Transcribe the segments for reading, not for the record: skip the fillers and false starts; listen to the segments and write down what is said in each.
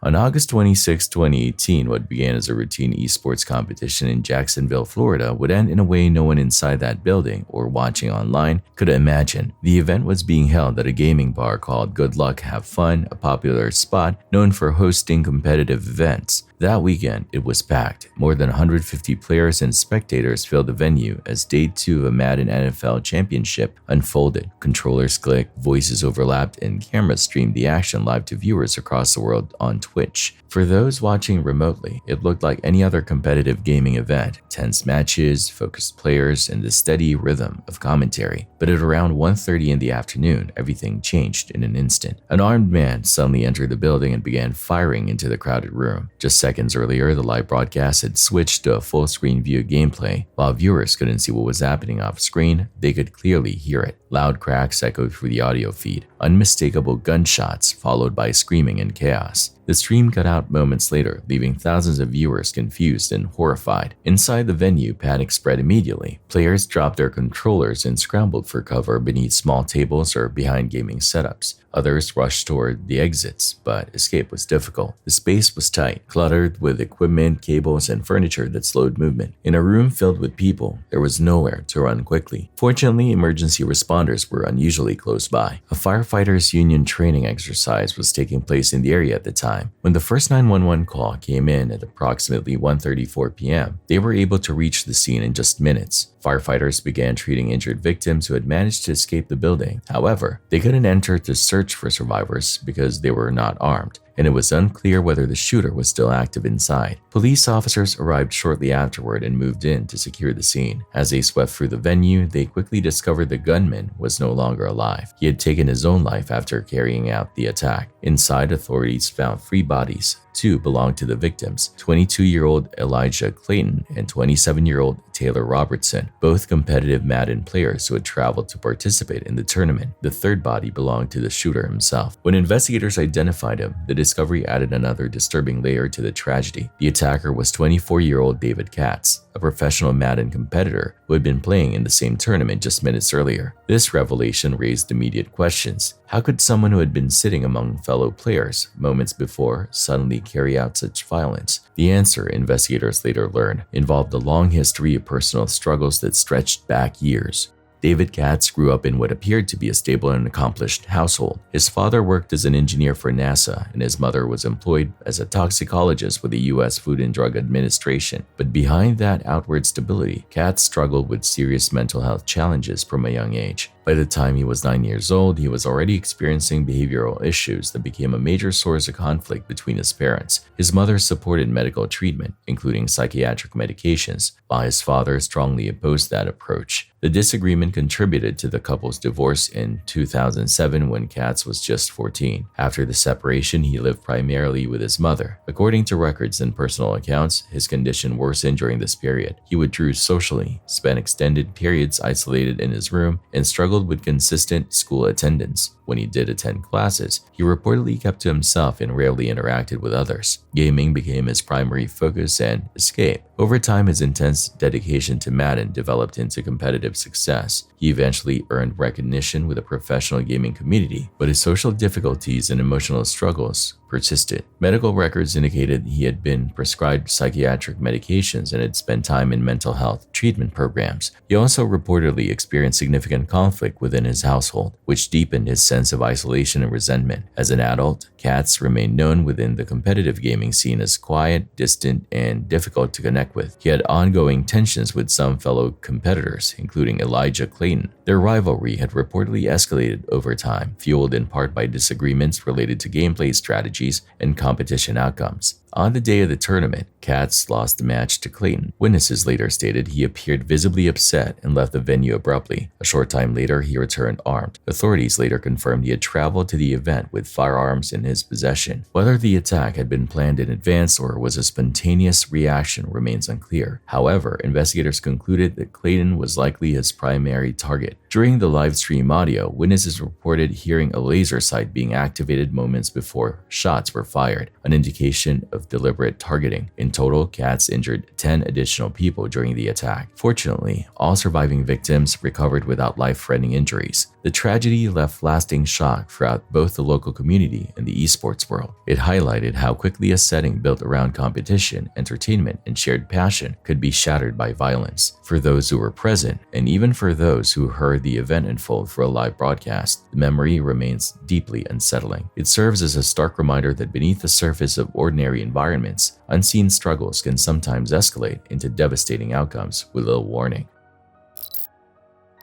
On August 26, 2018, what began as a routine esports competition in Jacksonville, Florida, would end in a way no one inside that building or watching online could imagine. The event was being held at a gaming bar called Good Luck Have Fun, a popular spot known for hosting competitive events. That weekend, it was packed. More than 150 players and spectators filled the venue as Day 2 of a Madden NFL Championship unfolded. Controllers clicked, voices overlapped, and cameras streamed the action live to viewers across the world on Twitch. For those watching remotely, it looked like any other competitive gaming event: tense matches, focused players, and the steady rhythm of commentary. But at around 1:30 in the afternoon, everything changed in an instant. An armed man suddenly entered the building and began firing into the crowded room. Just seconds earlier, the live broadcast had switched to a full-screen view of gameplay. While viewers couldn't see what was happening off-screen, they could clearly hear it. Loud cracks echoed through the audio feed, unmistakable gunshots followed by screaming and chaos. The stream cut out moments later, leaving thousands of viewers confused and horrified. Inside the venue, panic spread immediately. Players dropped their controllers and scrambled for cover beneath small tables or behind gaming setups. Others rushed toward the exits, but escape was difficult. The space was tight, cluttered with equipment, cables, and furniture that slowed movement. In a room filled with people, there was nowhere to run quickly. Fortunately, emergency responders were unusually close by. A firefighters' union training exercise was taking place in the area at the time. When the first 911 call came in at approximately 1:34 p.m., they were able to reach the scene in just minutes. Firefighters began treating injured victims who had managed to escape the building. However, they couldn't enter to search for survivors because they were not armed, and it was unclear whether the shooter was still active inside. Police officers arrived shortly afterward and moved in to secure the scene. As they swept through the venue, they quickly discovered the gunman was no longer alive. He had taken his own life after carrying out the attack. Inside, authorities found 3 bodies. 2 belonged to the victims: 22-year-old Elijah Clayton and 27-year-old Taylor Robertson, both competitive Madden players who had traveled to participate in the tournament. The third body belonged to the shooter himself. When investigators identified him, the discovery added another disturbing layer to the tragedy. The attacker was 24-year-old David Katz, a professional Madden competitor who had been playing in the same tournament just minutes earlier. This revelation raised immediate questions. How could someone who had been sitting among fellow players moments before suddenly carry out such violence? The answer, investigators later learned, involved a long history of personal struggles that stretched back years. David Katz grew up in what appeared to be a stable and accomplished household. His father worked as an engineer for NASA, and his mother was employed as a toxicologist with the U.S. Food and Drug Administration. But behind that outward stability, Katz struggled with serious mental health challenges from a young age. By the time he was 9 years old, he was already experiencing behavioral issues that became a major source of conflict between his parents. His mother supported medical treatment, including psychiatric medications, while his father strongly opposed that approach. The disagreement contributed to the couple's divorce in 2007 when Katz was just 14. After the separation, he lived primarily with his mother. According to records and personal accounts, his condition worsened during this period. He withdrew socially, spent extended periods isolated in his room, and struggled with consistent school attendance. When he did attend classes, he reportedly kept to himself and rarely interacted with others. Gaming became his primary focus and escape. Over time, his intense dedication to Madden developed into competitive success. He eventually earned recognition with a professional gaming community, but his social difficulties and emotional struggles persisted. Medical records indicated he had been prescribed psychiatric medications and had spent time in mental health treatment programs. He also reportedly experienced significant conflict within his household, which deepened his sense of isolation and resentment. As an adult, Katz remained known within the competitive gaming scene as quiet, distant, and difficult to connect with. He had ongoing tensions with some fellow competitors, including Elijah Clayton. Their rivalry had reportedly escalated over time, fueled in part by disagreements related to gameplay strategies and competition outcomes. On the day of the tournament, Katz lost the match to Clayton. Witnesses later stated he appeared visibly upset and left the venue abruptly. A short time later, he returned armed. Authorities later confirmed he had traveled to the event with firearms in his possession. Whether the attack had been planned in advance or was a spontaneous reaction remains unclear. However, investigators concluded that Clayton was likely his primary target. During the live stream audio, witnesses reported hearing a laser sight being activated moments before shots were fired, an indication of deliberate targeting. In total, cats injured 10 additional people during the attack. Fortunately, all surviving victims recovered without life-threatening injuries. The tragedy left lasting shock throughout both the local community and the esports world. It highlighted how quickly a setting built around competition, entertainment, and shared passion could be shattered by violence. For those who were present, and even for those who heard the event unfold through a live broadcast, the memory remains deeply unsettling. It serves as a stark reminder that beneath the surface of ordinary environments, unseen struggles can sometimes escalate into devastating outcomes with little warning.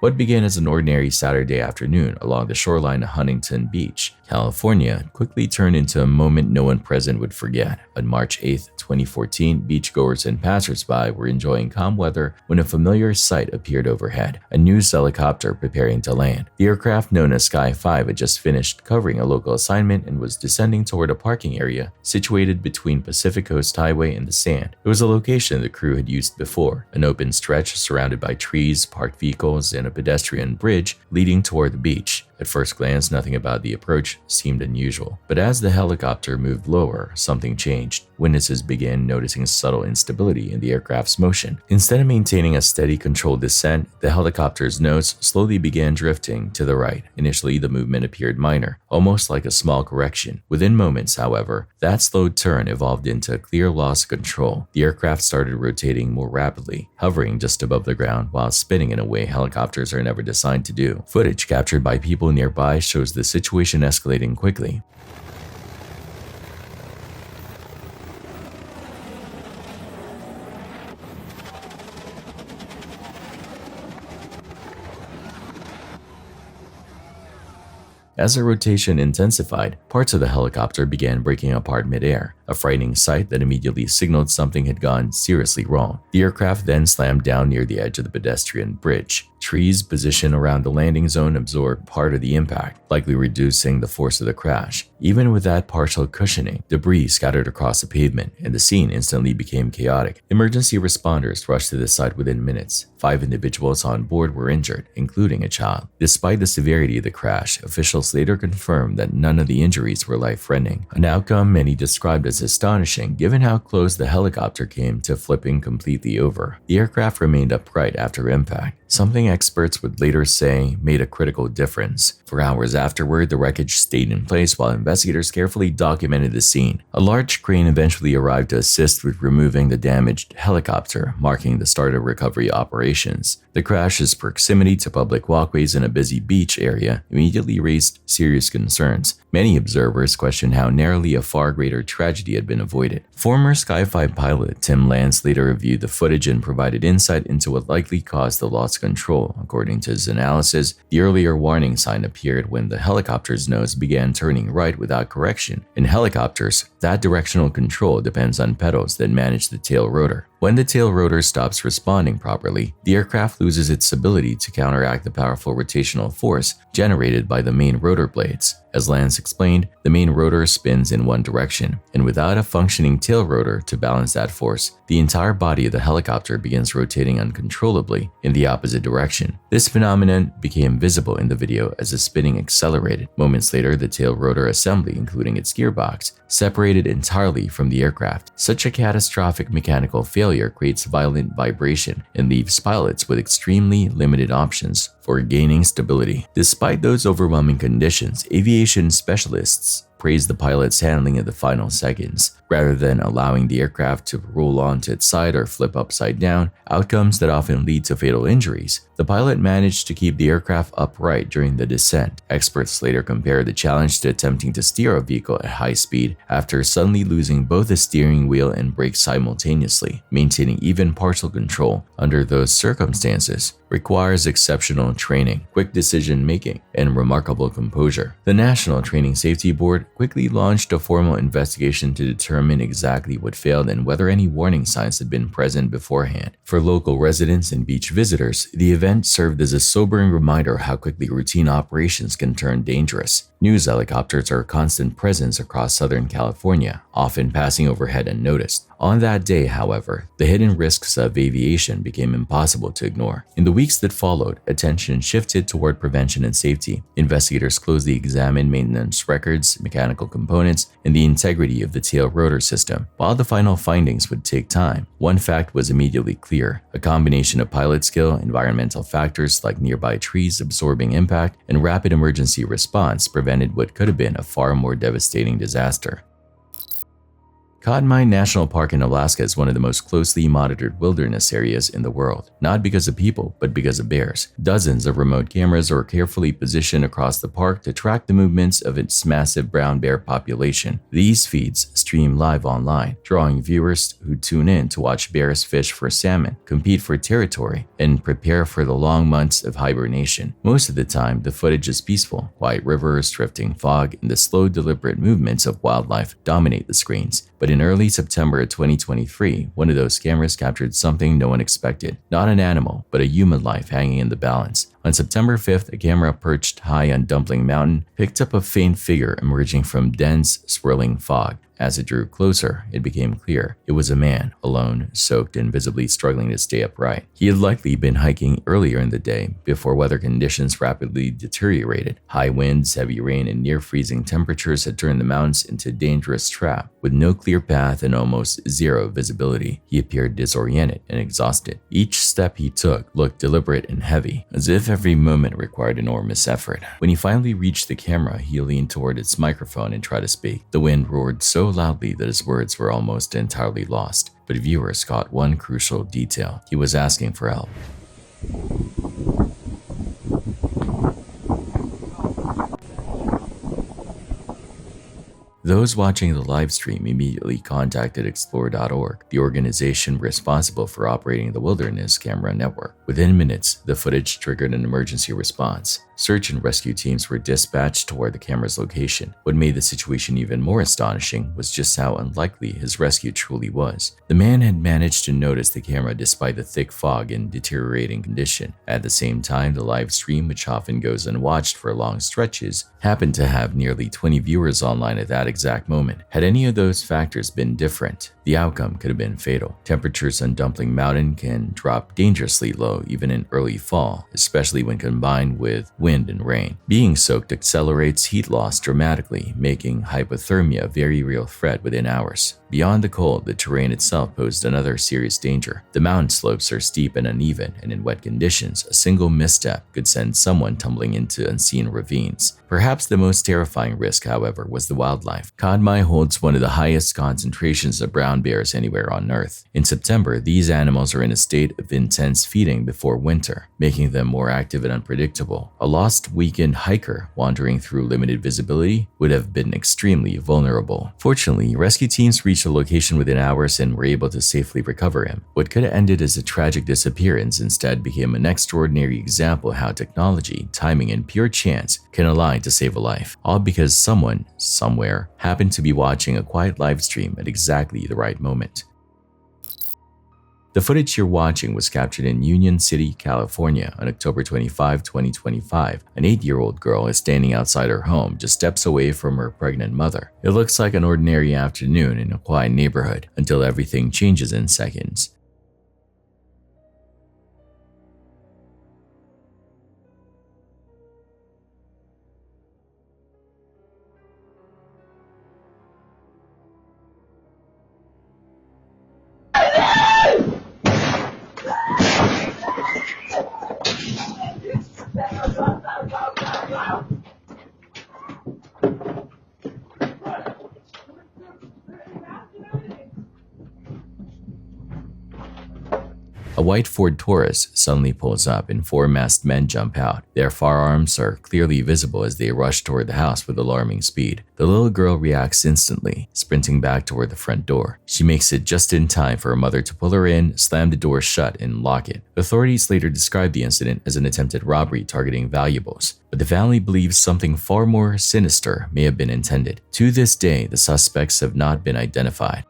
What began as an ordinary Saturday afternoon along the shoreline of Huntington Beach, California, quickly turned into a moment no one present would forget. On March 8, 2014, beachgoers and passersby were enjoying calm weather when a familiar sight appeared overhead, a news helicopter preparing to land. The aircraft, known as Sky 5, had just finished covering a local assignment and was descending toward a parking area situated between Pacific Coast Highway and the Sand. It was a location the crew had used before, an open stretch surrounded by trees, parked vehicles, and a pedestrian bridge leading toward the beach. At first glance, nothing about the approach seemed unusual. But as the helicopter moved lower, something changed. Witnesses began noticing subtle instability in the aircraft's motion. Instead of maintaining a steady, controlled descent, the helicopter's nose slowly began drifting to the right. Initially, the movement appeared minor, almost like a small correction. Within moments, however, that slowed turn evolved into a clear loss of control. The aircraft started rotating more rapidly, hovering just above the ground while spinning in a way helicopters are never designed to do. Footage captured by people nearby shows the situation escalating quickly. As the rotation intensified, parts of the helicopter began breaking apart midair, a frightening sight that immediately signaled something had gone seriously wrong. The aircraft then slammed down near the edge of the pedestrian bridge. Trees positioned around the landing zone absorbed part of the impact, likely reducing the force of the crash. Even with that partial cushioning, debris scattered across the pavement, and the scene instantly became chaotic. Emergency responders rushed to the site within minutes. 5 individuals on board were injured, including a child. Despite the severity of the crash, officials later confirmed that none of the injuries were life-threatening, an outcome many described as astonishing given how close the helicopter came to flipping completely over. The aircraft remained upright after impact, something experts would later say made a critical difference. For hours afterward, the wreckage stayed in place while investigators carefully documented the scene. A large crane eventually arrived to assist with removing the damaged helicopter, marking the start of recovery operations. The crash's proximity to public walkways in a busy beach area immediately raised serious concerns. Many observers questioned how narrowly a far greater tragedy had been avoided. Former Sky5 pilot Tim Lance later reviewed the footage and provided insight into what likely caused the loss of control. According to his analysis, the earlier warning sign appeared when the helicopter's nose began turning right without correction. In helicopters, that directional control depends on pedals that manage the tail rotor. When the tail rotor stops responding properly, the aircraft loses its ability to counteract the powerful rotational force generated by the main rotor blades. As Lance explained, the main rotor spins in one direction, and without a functioning tail rotor to balance that force, the entire body of the helicopter begins rotating uncontrollably in the opposite direction. This phenomenon became visible in the video as the spinning accelerated. Moments later, the tail rotor assembly, including its gearbox, separated entirely from the aircraft. Such a catastrophic mechanical failure creates violent vibration and leaves pilots with extremely limited options for gaining stability. Despite those overwhelming conditions, aviation specialists praised the pilot's handling of the final seconds. Rather than allowing the aircraft to roll onto its side or flip upside down, outcomes that often lead to fatal injuries, the pilot managed to keep the aircraft upright during the descent. Experts later compared the challenge to attempting to steer a vehicle at high speed after suddenly losing both the steering wheel and brakes simultaneously. Maintaining even partial control under those circumstances requires exceptional training, quick decision-making, and remarkable composure. The National Training Safety Board quickly launched a formal investigation to determine exactly what failed and whether any warning signs had been present beforehand. For local residents and beach visitors, the event served as a sobering reminder how quickly routine operations can turn dangerous. News helicopters are a constant presence across Southern California, often passing overhead unnoticed. On that day, however, the hidden risks of aviation became impossible to ignore. In the weeks that followed, attention shifted toward prevention and safety. Investigators closely examined maintenance records, mechanical components, and the integrity of the tail rotor system. While the final findings would take time, one fact was immediately clear. A combination of pilot skill, environmental factors like nearby trees absorbing impact, and rapid emergency response prevented what could have been a far more devastating disaster. Katmai National Park in Alaska is one of the most closely monitored wilderness areas in the world, not because of people, but because of bears. Dozens of remote cameras are carefully positioned across the park to track the movements of its massive brown bear population. These feeds stream live online, drawing viewers who tune in to watch bears fish for salmon, compete for territory, and prepare for the long months of hibernation. Most of the time, the footage is peaceful. Quiet rivers, drifting fog, and the slow, deliberate movements of wildlife dominate the screens. But in early September of 2023, one of those cameras captured something no one expected. Not an animal, but a human life hanging in the balance. On September 5th, a camera perched high on Dumpling Mountain picked up a faint figure emerging from dense, swirling fog. As it drew closer, it became clear it was a man, alone, soaked and visibly struggling to stay upright. He had likely been hiking earlier in the day before weather conditions rapidly deteriorated. High winds, heavy rain, and near-freezing temperatures had turned the mountains into a dangerous trap. With no clear path and almost zero visibility, he appeared disoriented and exhausted. Each step he took looked deliberate and heavy, as if every moment required enormous effort. When he finally reached the camera, he leaned toward its microphone and tried to speak. The wind roared so loudly that his words were almost entirely lost, but viewers caught one crucial detail. He was asking for help. Those watching the live stream immediately contacted Explore.org, the organization responsible for operating the Wilderness Camera Network. Within minutes, the footage triggered an emergency response. Search and rescue teams were dispatched toward the camera's location. What made the situation even more astonishing was just how unlikely his rescue truly was. The man had managed to notice the camera despite the thick fog and deteriorating condition. At the same time, the live stream, which often goes unwatched for long stretches, happened to have nearly 20 viewers online at that exact moment. Had any of those factors been different, the outcome could have been fatal. Temperatures on Dumpling Mountain can drop dangerously low even in early fall, especially when combined with wind and rain. Being soaked accelerates heat loss dramatically, making hypothermia a very real threat within hours. Beyond the cold, the terrain itself posed another serious danger. The mountain slopes are steep and uneven, and in wet conditions, a single misstep could send someone tumbling into unseen ravines. Perhaps the most terrifying risk, however, was the wildlife. Katmai holds one of the highest concentrations of brown bears anywhere on Earth. In September, these animals are in a state of intense feeding before winter, making them more active and unpredictable. A lost weekend hiker wandering through limited visibility would have been extremely vulnerable. Fortunately, rescue teams reached the location within hours and were able to safely recover him. What could have ended as a tragic disappearance instead became an extraordinary example of how technology, timing, and pure chance can align to save a life, all because someone, somewhere, happened to be watching a quiet live stream at exactly the right moment. The footage you're watching was captured in Union City, California on October 25, 2025. An 8-year-old girl is standing outside her home, just steps away from her pregnant mother. It looks like an ordinary afternoon in a quiet neighborhood until everything changes in seconds. A white Ford Taurus suddenly pulls up and four masked men jump out. Their firearms are clearly visible as they rush toward the house with alarming speed. The little girl reacts instantly, sprinting back toward the front door. She makes it just in time for her mother to pull her in, slam the door shut, and lock it. Authorities later described the incident as an attempted robbery targeting valuables, but the family believes something far more sinister may have been intended. To this day, the suspects have not been identified.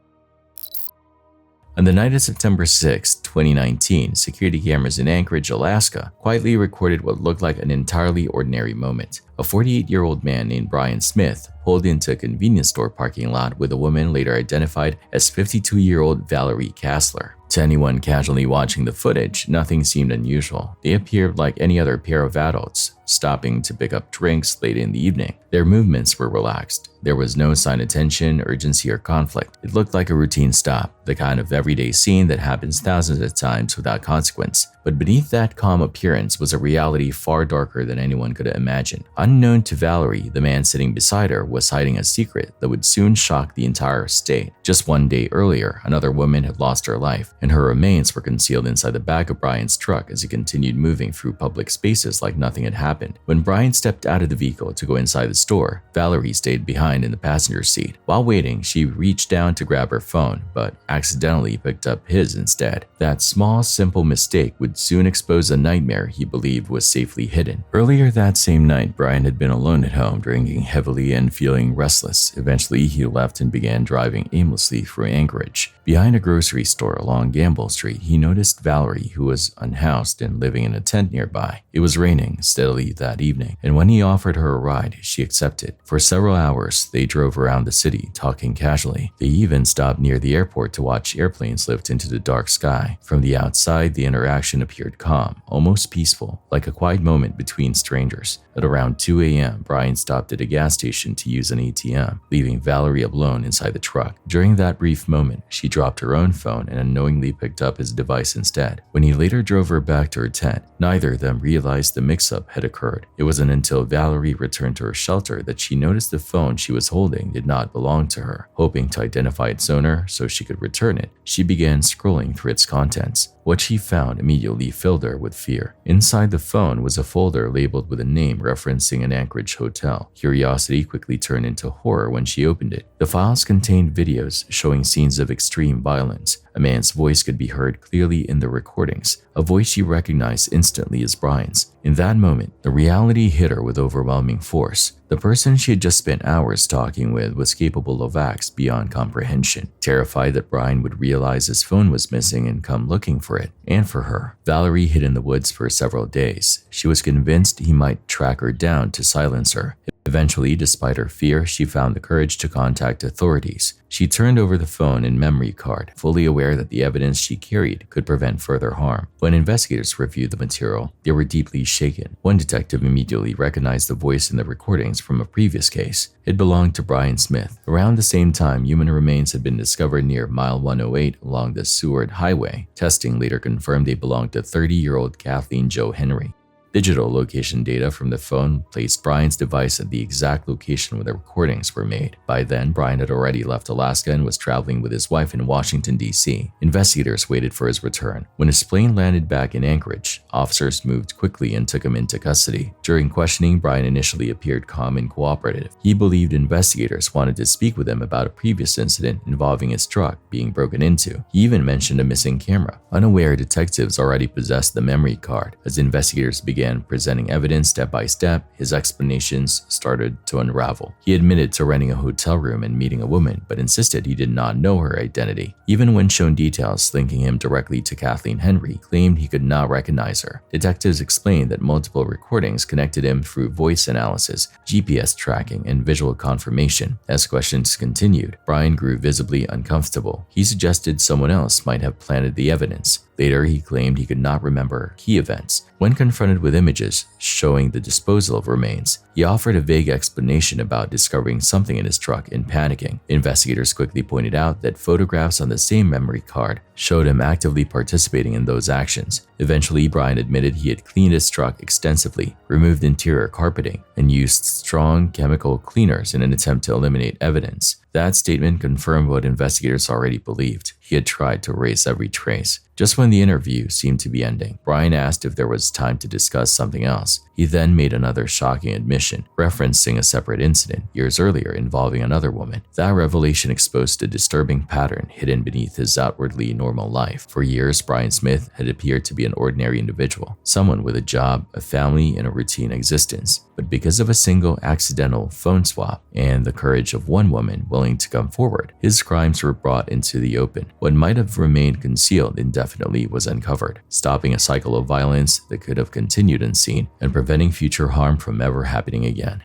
On the night of September 6, 2019, security cameras in Anchorage, Alaska, quietly recorded what looked like an entirely ordinary moment. A 48-year-old man named Brian Smith pulled into a convenience store parking lot with a woman later identified as 52-year-old Valerie Kassler. To anyone casually watching the footage, nothing seemed unusual. They appeared like any other pair of adults, stopping to pick up drinks late in the evening. Their movements were relaxed. There was no sign of tension, urgency, or conflict. It looked like a routine stop, the kind of everyday scene that happens thousands of times without consequence. But beneath that calm appearance was a reality far darker than anyone could imagine. Unknown to Valerie, the man sitting beside her was hiding a secret that would soon shock the entire state. Just one day earlier, another woman had lost her life, and her remains were concealed inside the back of Brian's truck as he continued moving through public spaces like nothing had happened. When Brian stepped out of the vehicle to go inside the store, Valerie stayed behind in the passenger seat. While waiting, she reached down to grab her phone, but accidentally picked up his instead. That small, simple mistake would soon expose a nightmare he believed was safely hidden. Earlier that same night, Brian had been alone at home, drinking heavily and feeling restless. Eventually, he left and began driving aimlessly through Anchorage. Behind a grocery store along Gamble Street, he noticed Valerie, who was unhoused and living in a tent nearby. It was raining steadily that evening, and when he offered her a ride, she accepted. For several hours, they drove around the city, talking casually. They even stopped near the airport to watch airplanes lift into the dark sky. From the outside, the interaction appeared calm, almost peaceful, like a quiet moment between strangers. At around 2 a.m., Brian stopped at a gas station to use an ATM, leaving Valerie alone inside the truck. During that brief moment, she dropped her own phone and unknowingly picked up his device instead. When he later drove her back to her tent, neither of them realized the mix-up had occurred. It wasn't until Valerie returned to her shelter that she noticed the phone she was holding did not belong to her. Hoping to identify its owner so she could return it, she began scrolling through its contents. What she found immediately filled her with fear. Inside the phone was a folder labeled with a name referencing an Anchorage hotel. Curiosity quickly turned into horror when she opened it. The files contained videos showing scenes of extreme violence. A man's voice could be heard clearly in the recordings, a voice she recognized instantly as Brian's. In that moment, the reality hit her with overwhelming force. The person she had just spent hours talking with was capable of acts beyond comprehension. Terrified that Brian would realize his phone was missing and come looking for it, and for her, Valerie hid in the woods for several days. She was convinced he might track her down to silence her. Eventually, despite her fear, she found the courage to contact authorities. She turned over the phone and memory card, fully aware that the evidence she carried could prevent further harm. When investigators reviewed the material, they were deeply shaken. One detective immediately recognized the voice in the recordings from a previous case. It belonged to Brian Smith. Around the same time, human remains had been discovered near Mile 108 along the Seward Highway. Testing later confirmed they belonged to 30-year-old Kathleen Jo Henry. Digital location data from the phone placed Brian's device at the exact location where the recordings were made. By then, Brian had already left Alaska and was traveling with his wife in Washington, D.C. Investigators waited for his return. When his plane landed back in Anchorage, officers moved quickly and took him into custody. During questioning, Brian initially appeared calm and cooperative. He believed investigators wanted to speak with him about a previous incident involving his truck being broken into. He even mentioned a missing camera. Unaware, detectives already possessed the memory card. As investigators began presenting evidence step by step, his explanations started to unravel. He admitted to renting a hotel room and meeting a woman, but insisted he did not know her identity. Even when shown details linking him directly to Kathleen Henry, claimed he could not recognize her. Detectives explained that multiple recordings connected him through voice analysis, GPS tracking, and visual confirmation. As questions continued, Brian grew visibly uncomfortable. He suggested someone else might have planted the evidence. Later, he claimed he could not remember key events. When confronted with images showing the disposal of remains, he offered a vague explanation about discovering something in his truck and panicking. Investigators quickly pointed out that photographs on the same memory card showed him actively participating in those actions. Eventually, Brian admitted he had cleaned his truck extensively, removed interior carpeting, and used strong chemical cleaners in an attempt to eliminate evidence. That statement confirmed what investigators already believed. He had tried to erase every trace. Just when the interview seemed to be ending, Brian asked if there was time to discuss something else. He then made another shocking admission, referencing a separate incident years earlier involving another woman. That revelation exposed a disturbing pattern hidden beneath his outwardly normal life. For years, Brian Smith had appeared to be an ordinary individual, someone with a job, a family, and a routine existence. But because of a single accidental phone swap and the courage of one woman willing to come forward, his crimes were brought into the open. What might have remained concealed indefinitely was uncovered, stopping a cycle of violence that could have continued unseen and preventing future harm from ever happening again.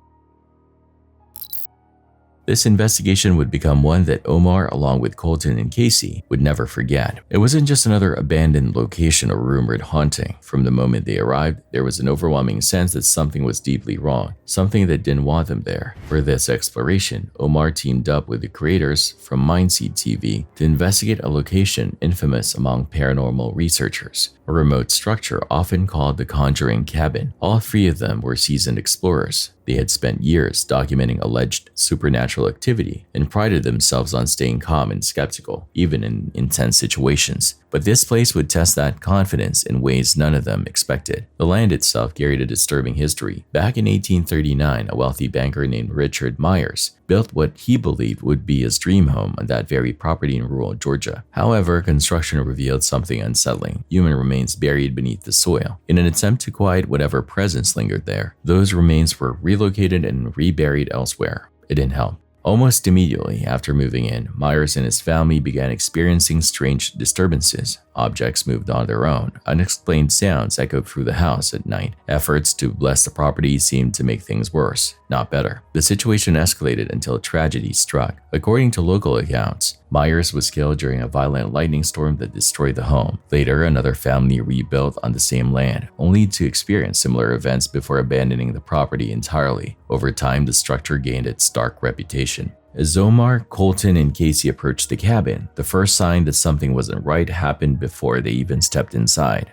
This investigation would become one that Omar, along with Colton and Casey, would never forget. It wasn't just another abandoned location or rumored haunting. From the moment they arrived, there was an overwhelming sense that something was deeply wrong, something that didn't want them there. For this exploration, Omar teamed up with the creators from Mindseed TV to investigate a location infamous among paranormal researchers, a remote structure often called the Conjuring Cabin. All three of them were seasoned explorers. They had spent years documenting alleged supernatural activity and prided themselves on staying calm and skeptical, even in intense situations. But this place would test that confidence in ways none of them expected. The land itself carried a disturbing history. Back in 1839, a wealthy banker named Richard Myers built what he believed would be his dream home on that very property in rural Georgia. However, construction revealed something unsettling: human remains buried beneath the soil. In an attempt to quiet whatever presence lingered there, those remains were relocated and reburied elsewhere. It didn't help. Almost immediately after moving in, Myers and his family began experiencing strange disturbances. Objects moved on their own. Unexplained sounds echoed through the house at night. Efforts to bless the property seemed to make things worse, not better. The situation escalated until tragedy struck. According to local accounts, Myers was killed during a violent lightning storm that destroyed the home. Later, another family rebuilt on the same land, only to experience similar events before abandoning the property entirely. Over time, the structure gained its dark reputation. As Omar, Colton, and Casey approached the cabin, the first sign that something wasn't right happened before they even stepped inside.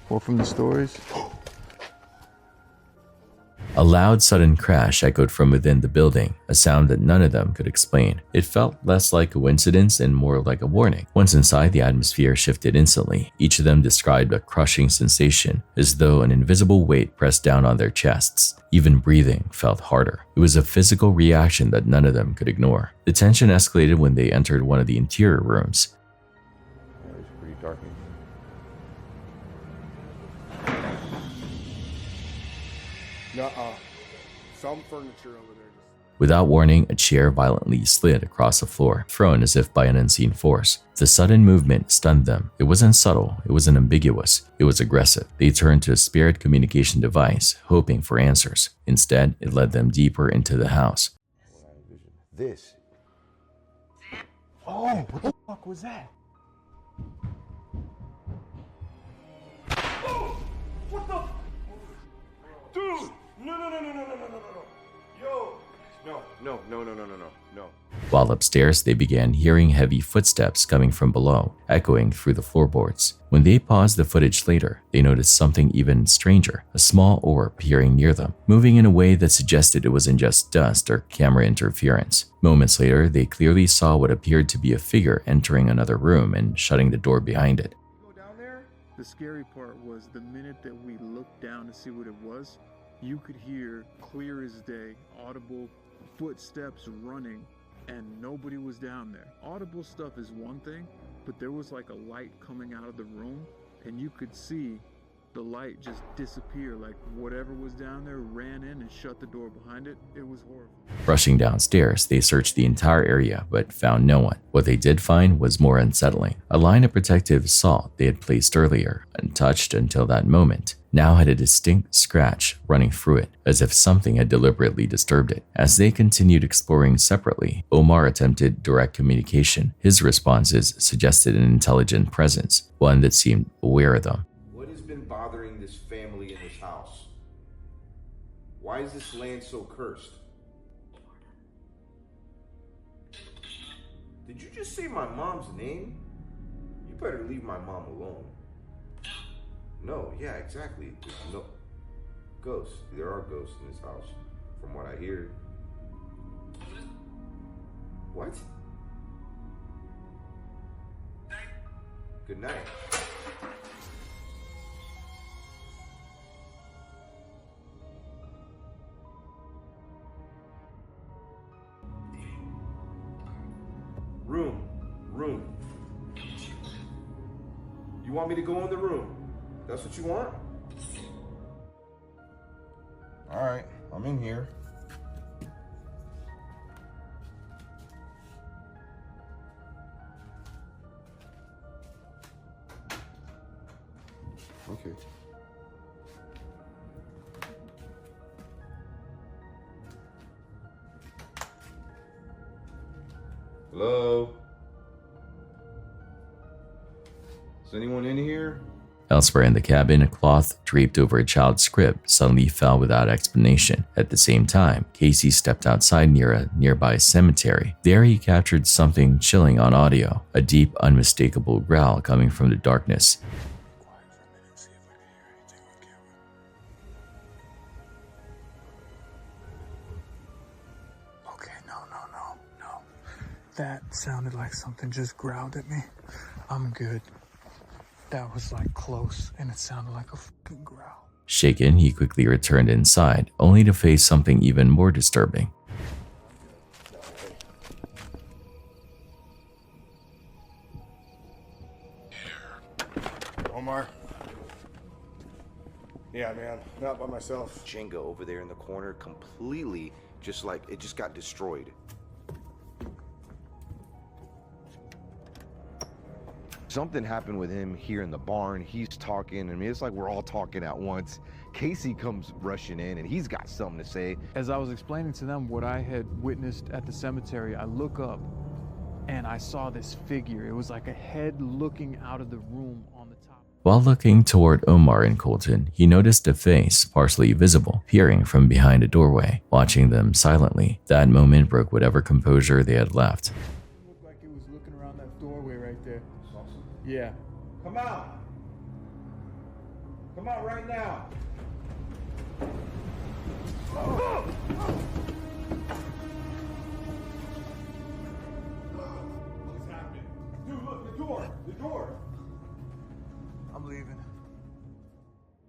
Or from the stories? A loud, sudden crash echoed from within the building, a sound that none of them could explain. It felt less like a coincidence and more like a warning. Once inside, the atmosphere shifted instantly. Each of them described a crushing sensation, as though an invisible weight pressed down on their chests. Even breathing felt harder. It was a physical reaction that none of them could ignore. The tension escalated when they entered one of the interior rooms. It's pretty dark. Nuh-uh. Some furniture over there. Without warning, a chair violently slid across the floor, thrown as if by an unseen force. The sudden movement stunned them. It wasn't subtle, it wasn't ambiguous, it was aggressive. They turned to a spirit communication device, hoping for answers. Instead, it led them deeper into the house. This. Oh, what the fuck was that? Oh, what the? Dude! No. Yo! No. While upstairs, they began hearing heavy footsteps coming from below, echoing through the floorboards. When they paused the footage later, they noticed something even stranger: a small orb peering near them, moving in a way that suggested it wasn't just dust or camera interference. Moments later, they clearly saw what appeared to be a figure entering another room and shutting the door behind it. Go down there. The scary part was the minute that we looked down to see what it was, you could hear clear as day, audible footsteps running, and nobody was down there. Audible stuff is one thing, but there was like a light coming out of the room, and you could see the light just disappear, like whatever was down there ran in and shut the door behind it. It was horrible. Rushing downstairs, they searched the entire area but found no one. What they did find was more unsettling. A line of protective salt they had placed earlier, untouched until that moment, now had a distinct scratch running through it, as if something had deliberately disturbed it. As they continued exploring separately, Omar attempted direct communication. His responses suggested an intelligent presence, one that seemed aware of them. What has been bothering this family in this house? Why is this land so cursed? Did you just say my mom's name? You better leave my mom alone. No, yeah, exactly. There's no ghosts. There are ghosts in this house, from what I hear. What? Good night. Room. You want me to go in the room? That's what you want? All right, I'm in here. Okay. Hello? Is anyone in here? Elsewhere in the cabin, a cloth draped over a child's crib suddenly fell without explanation. At the same time, Casey stepped outside near a nearby cemetery. There he captured something chilling on audio, a deep, unmistakable growl coming from the darkness. Okay, no. That sounded like something just growled at me. I'm good. That was like close, and it sounded like a fucking growl. Shaken, he quickly returned inside, only to face something even more disturbing. Omar? Yeah, man. Not by myself. Jenga over there in the corner, completely just like it just got destroyed. Something happened with him here in the barn. He's talking. I mean, it's like we're all talking at once. Casey comes rushing in and he's got something to say. As I was explaining to them what I had witnessed at the cemetery, I look up and I saw this figure. It was like a head looking out of the room on the top. While looking toward Omar and Colton, he noticed a face, partially visible, peering from behind a doorway, watching them silently. That moment broke whatever composure they had left. It looked like it was looking around that doorway right there. Yeah. Come out. Come out right now. What's happening? Dude, look, the door. I'm leaving.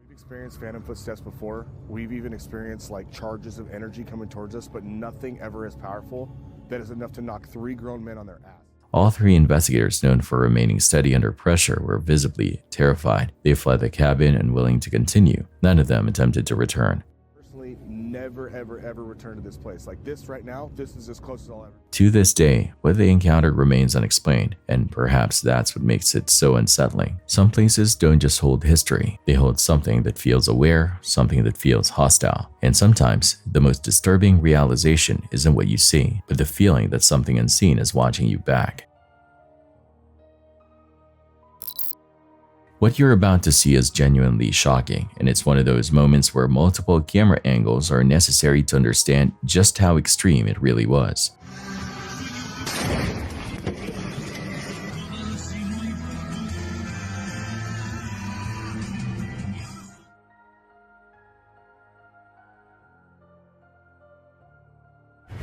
We've experienced phantom footsteps before. We've even experienced like charges of energy coming towards us, but nothing ever as powerful that is enough to knock 3 grown men on their ass. All 3 investigators, known for remaining steady under pressure, were visibly terrified. They fled the cabin, unwilling to continue. None of them attempted to return. Personally, never, ever return to this place. Like this right now, this is as close as I'll ever. To this day, what they encountered remains unexplained, and perhaps that's what makes it so unsettling. Some places don't just hold history, they hold something that feels aware, something that feels hostile. And sometimes, the most disturbing realization isn't what you see, but the feeling that something unseen is watching you back. What you're about to see is genuinely shocking, and it's one of those moments where multiple camera angles are necessary to understand just how extreme it really was.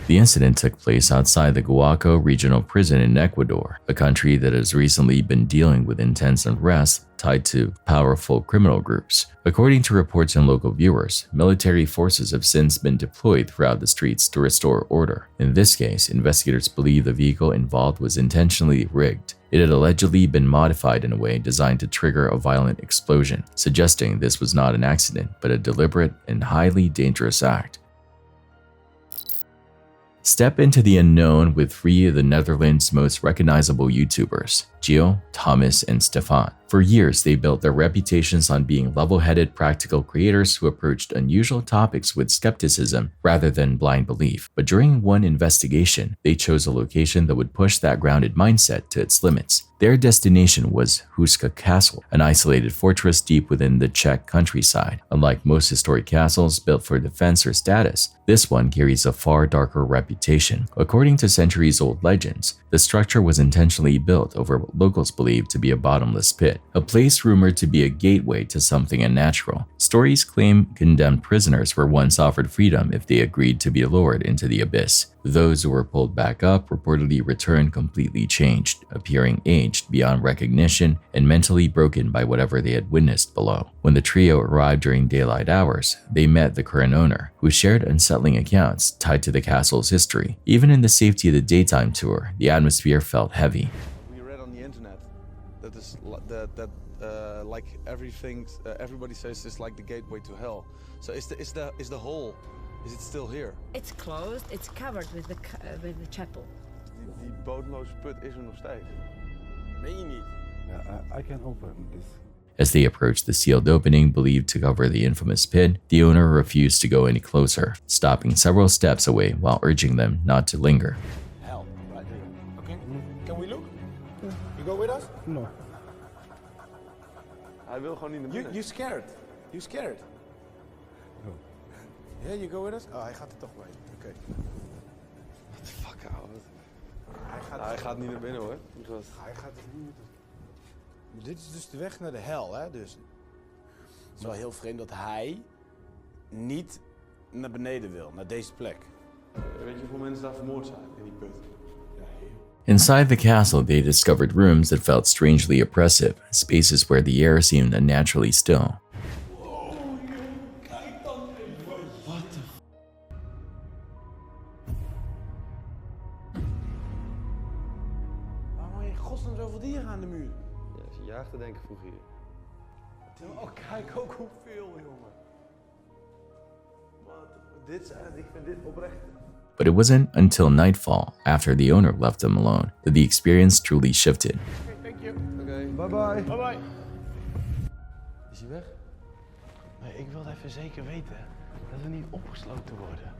The incident took place outside the Guaco Regional Prison in Ecuador, a country that has recently been dealing with intense unrest tied to powerful criminal groups. According to reports and local viewers, military forces have since been deployed throughout the streets to restore order. In this case, investigators believe the vehicle involved was intentionally rigged. It had allegedly been modified in a way designed to trigger a violent explosion, suggesting this was not an accident, but a deliberate and highly dangerous act. Step into the unknown with 3 of the Netherlands' most recognizable YouTubers, Gio, Thomas, and Stefan. For years, they built their reputations on being level-headed, practical creators who approached unusual topics with skepticism rather than blind belief. But during one investigation, they chose a location that would push that grounded mindset to its limits. Their destination was Huska Castle, an isolated fortress deep within the Czech countryside. Unlike most historic castles built for defense or status, this one carries a far darker reputation. According to centuries-old legends, the structure was intentionally built over what locals believed to be a bottomless pit. a place rumored to be a gateway to something unnatural. Stories claim condemned prisoners were once offered freedom if they agreed to be lowered into the abyss. Those who were pulled back up reportedly returned completely changed, appearing aged beyond recognition and mentally broken by whatever they had witnessed below. When the trio arrived during daylight hours, they met the current owner, who shared unsettling accounts tied to the castle's history. Even in the safety of the daytime tour, the atmosphere felt heavy. We read on the internet that is like everything. Everybody says it's like the gateway to hell. So is the hole? Is it still here? It's closed. It's covered with the chapel. Die bodemloze put is er nog steeds. Meen je niet? I can open this. As they approached the sealed opening believed to cover the infamous pit, the owner refused to go any closer, stopping several steps away while urging them not to linger. Hell, right here. Okay. Can we look? You go with us? No. Hij wil gewoon niet naar binnen. You scared? You scared? No. Yeah, you go with us? Oh, hij gaat er toch mee. Oké. What the fuck, ouwe. Hij gaat niet naar binnen hoor. Hij gaat het niet. Dit is dus de weg naar de hel, hè? Dus het is wel heel vreemd dat hij niet naar beneden wil, naar deze plek. Weet je hoeveel mensen daar vermoord zijn in die put? Inside the castle, they discovered rooms that felt strangely oppressive, spaces where the air seemed unnaturally still. Waarom hang je godsnaam zoveel dieren aan de muur? Ja, ze jaagden denk ik vroeger hier. Oh, kijk ook hoeveel, jongen. Ik vind dit oprecht. But it wasn't until nightfall, after the owner left them alone, that the experience truly shifted. Thank you. Oké. Bye bye. Bye bye. Is hij weg? Nee, ik wilde even zeker weten dat we niet opgesloten worden.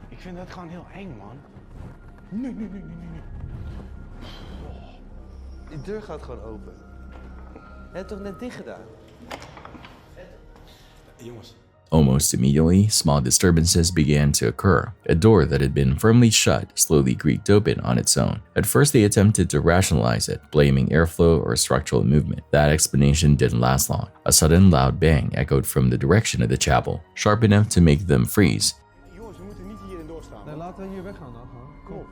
Ik vind dat gewoon heel eng, man. Nee. Die deur gaat gewoon open. Je hebt toch net dicht gedaan? Jongens. Almost immediately, small disturbances began to occur. A door that had been firmly shut slowly creaked open on its own. At first, they attempted to rationalize it, blaming airflow or structural movement. That explanation didn't last long. A sudden loud bang echoed from the direction of the chapel, sharp enough to make them freeze. Jongens, we moeten niet hierin doorstaan. Nee, laten we hier weggaan dan. Kom.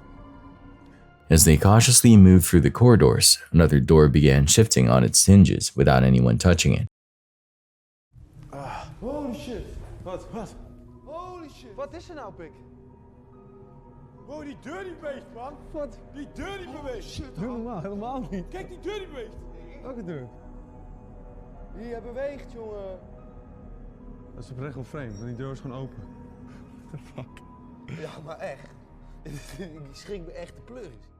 As they cautiously moved through the corridors, another door began shifting on its hinges without anyone touching it. Holy shit. Wat? Holy shit. Wat is er nou, pik? Wow, die deur die beweegt, man. Wat? Die deur die beweegt. Shit, Doe normaal, helemaal niet. kijk, die deur die beweegt. Welke deur? Die beweegt, jongen. Dat is oprecht wel vreemd, want die deur is gewoon open. What the fuck? Ja, maar echt. Die schrik me echt de pleuris.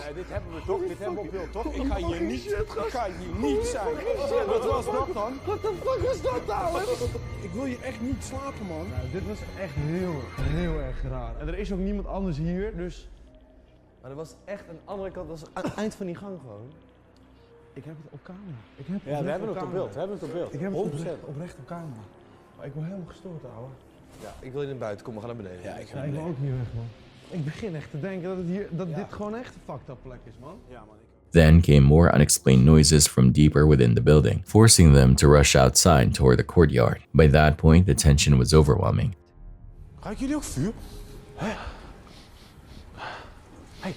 Nee, dit hebben we toch? Dit hebben we op beeld, toch? Ik ga hier niet zijn. Wat was dat dan? What the fuck is dat nou? Ik wil hier echt niet slapen, man. Nou, dit was echt heel erg raar. En er is ook niemand anders hier, dus... Maar er was echt een andere kant, dat was aan het eind van die gang gewoon. Ik heb het op camera. Ja, we hebben het op beeld. Ik heb het oprecht op camera. Maar ik word helemaal gestoord, ouwe. Ja, ik wil je naar buiten, kom, we gaan naar beneden. Ja, ik Ja, ik wil ook hier weg, man. Ik begin echt te denken dat dit gewoon echt een fucked up plek is, man. Ja, man. Then came more unexplained noises from deeper within the building, forcing them to rush outside toward the courtyard. By that point, the tension was overwhelming. Ruiken jullie ook vuur? Hè? Hey.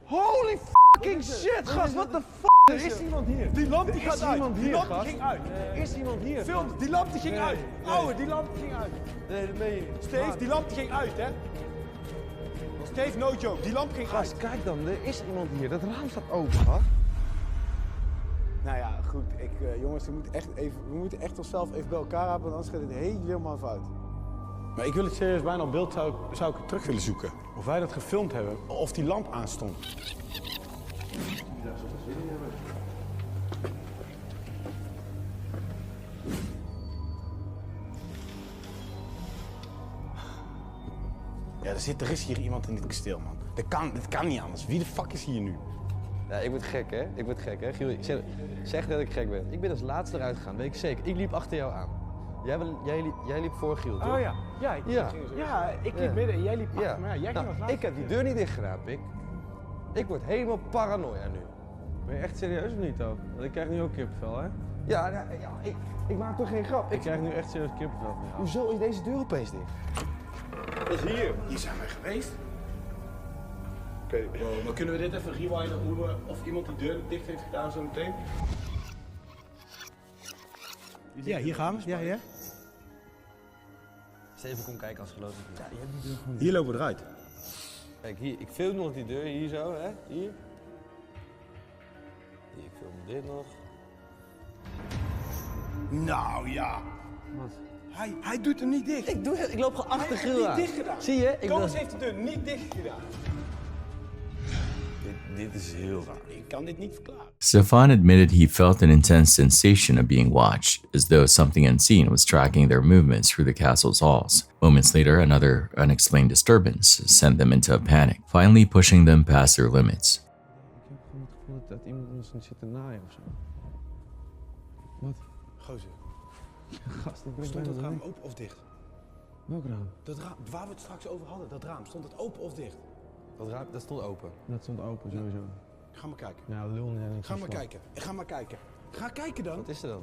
Holy fucking shit, gast, what the fuck? Er is iemand hier. Die lamp die gaat uit. Die lamp die gast. ging uit. Er is iemand hier. Film, die lamp die ging uit. Ouwe, die lamp die ging uit. Nee, dat meen je niet. Steve, die lamp die ging uit, hè? Steve, no joke, die lamp ging Gast, uit. kijk dan, er is iemand hier. Dat raam staat open, gast. Nou ja, goed, jongens, we moeten echt onszelf even bij elkaar houden, want anders gaat het helemaal fout. Maar ik wil het serieus bijna op beeld zou ik het terug willen zoeken. Of wij dat gefilmd hebben, of die lamp aanstond. Ja, er is hier iemand in dit kasteel, man. Dit kan niet anders. Wie de fuck is hier nu? Ja, ik word gek, hè? Ik word gek, hè? Giel, zeg dat ik gek ben. Ik ben als laatste eruit gegaan, weet ik zeker. Ik liep achter jou aan. Jij liep voor Giel, toch? Oh ja. Ik liep midden en jij liep achter me. Ja, jij ging als laatste. Ik heb die deur niet dicht gedaan, Pik. Ik word helemaal paranoia nu. Ben je echt serieus of niet ook? Want ik krijg nu ook kippenvel, hè? Ja, ik maak toch geen grap. Ik krijg nu echt serieus kippenvel van jou. Hoezo is deze deur opeens dicht? Dat is hier. Hier zijn wij geweest. Oké. Wow, maar kunnen we dit even rewinden of iemand die deur dicht heeft gedaan zo meteen? Ja, hier gaan we. Ja. Steven, kom kijken als geloof ik niet. Ja, je hebt die deur gewoon Hier lopen we eruit. Kijk, hier, ik film nog die deur, hier zo, hè? Hier. Hier, ik film dit nog. Nou ja. Wat? Hij doet hem niet dicht. Ik loop gewoon achter Giel aan. Niet dicht gedaan. Zie je? Thomas heeft de deur niet dicht gedaan. Dit is heel raar. Ik kan dit niet verklaren. Stefan admitted he felt an intense sensation of being watched, as though something unseen was tracking their movements through the castle's halls. Moments later, another unexplained disturbance sent them into a panic, finally pushing them past their limits. Ik heb gewoon het gevoel dat iemand ons zit te naaien of zo. Wat? Gozer, Gast, ik ben stond bijna dat raam niet. open of dicht? Welk raam? Dat raam, waar we het straks over hadden, dat raam, stond het open of dicht? Dat stond open. Dat stond open, sowieso. Ga maar kijken. Ja, lul niet. Ga maar kijken. Ga maar kijken. Ga kijken dan. Wat is er dan?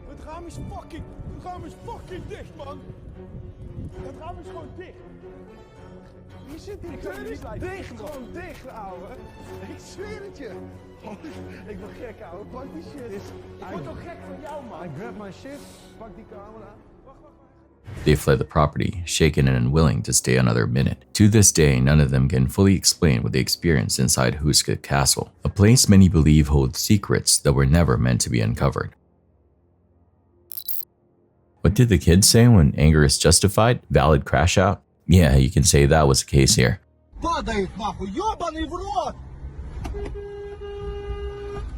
Het raam is fucking dicht, man. Het raam is gewoon dicht. Je zit hier dicht, gewoon dicht, ouwe. Ik zweer het je. Ik ben gek, ouwe. Pak die shit. Ik word toch gek van jou, man. I grab my shit, pak die camera. They fled the property, shaken and unwilling to stay another minute. To this day, none of them can fully explain what they experienced inside Huska Castle, a place many believe holds secrets that were never meant to be uncovered. What did the kids say when anger is justified? Valid crash out? Yeah, you can say that was the case here. Падает нахуй, ёбаный в рот!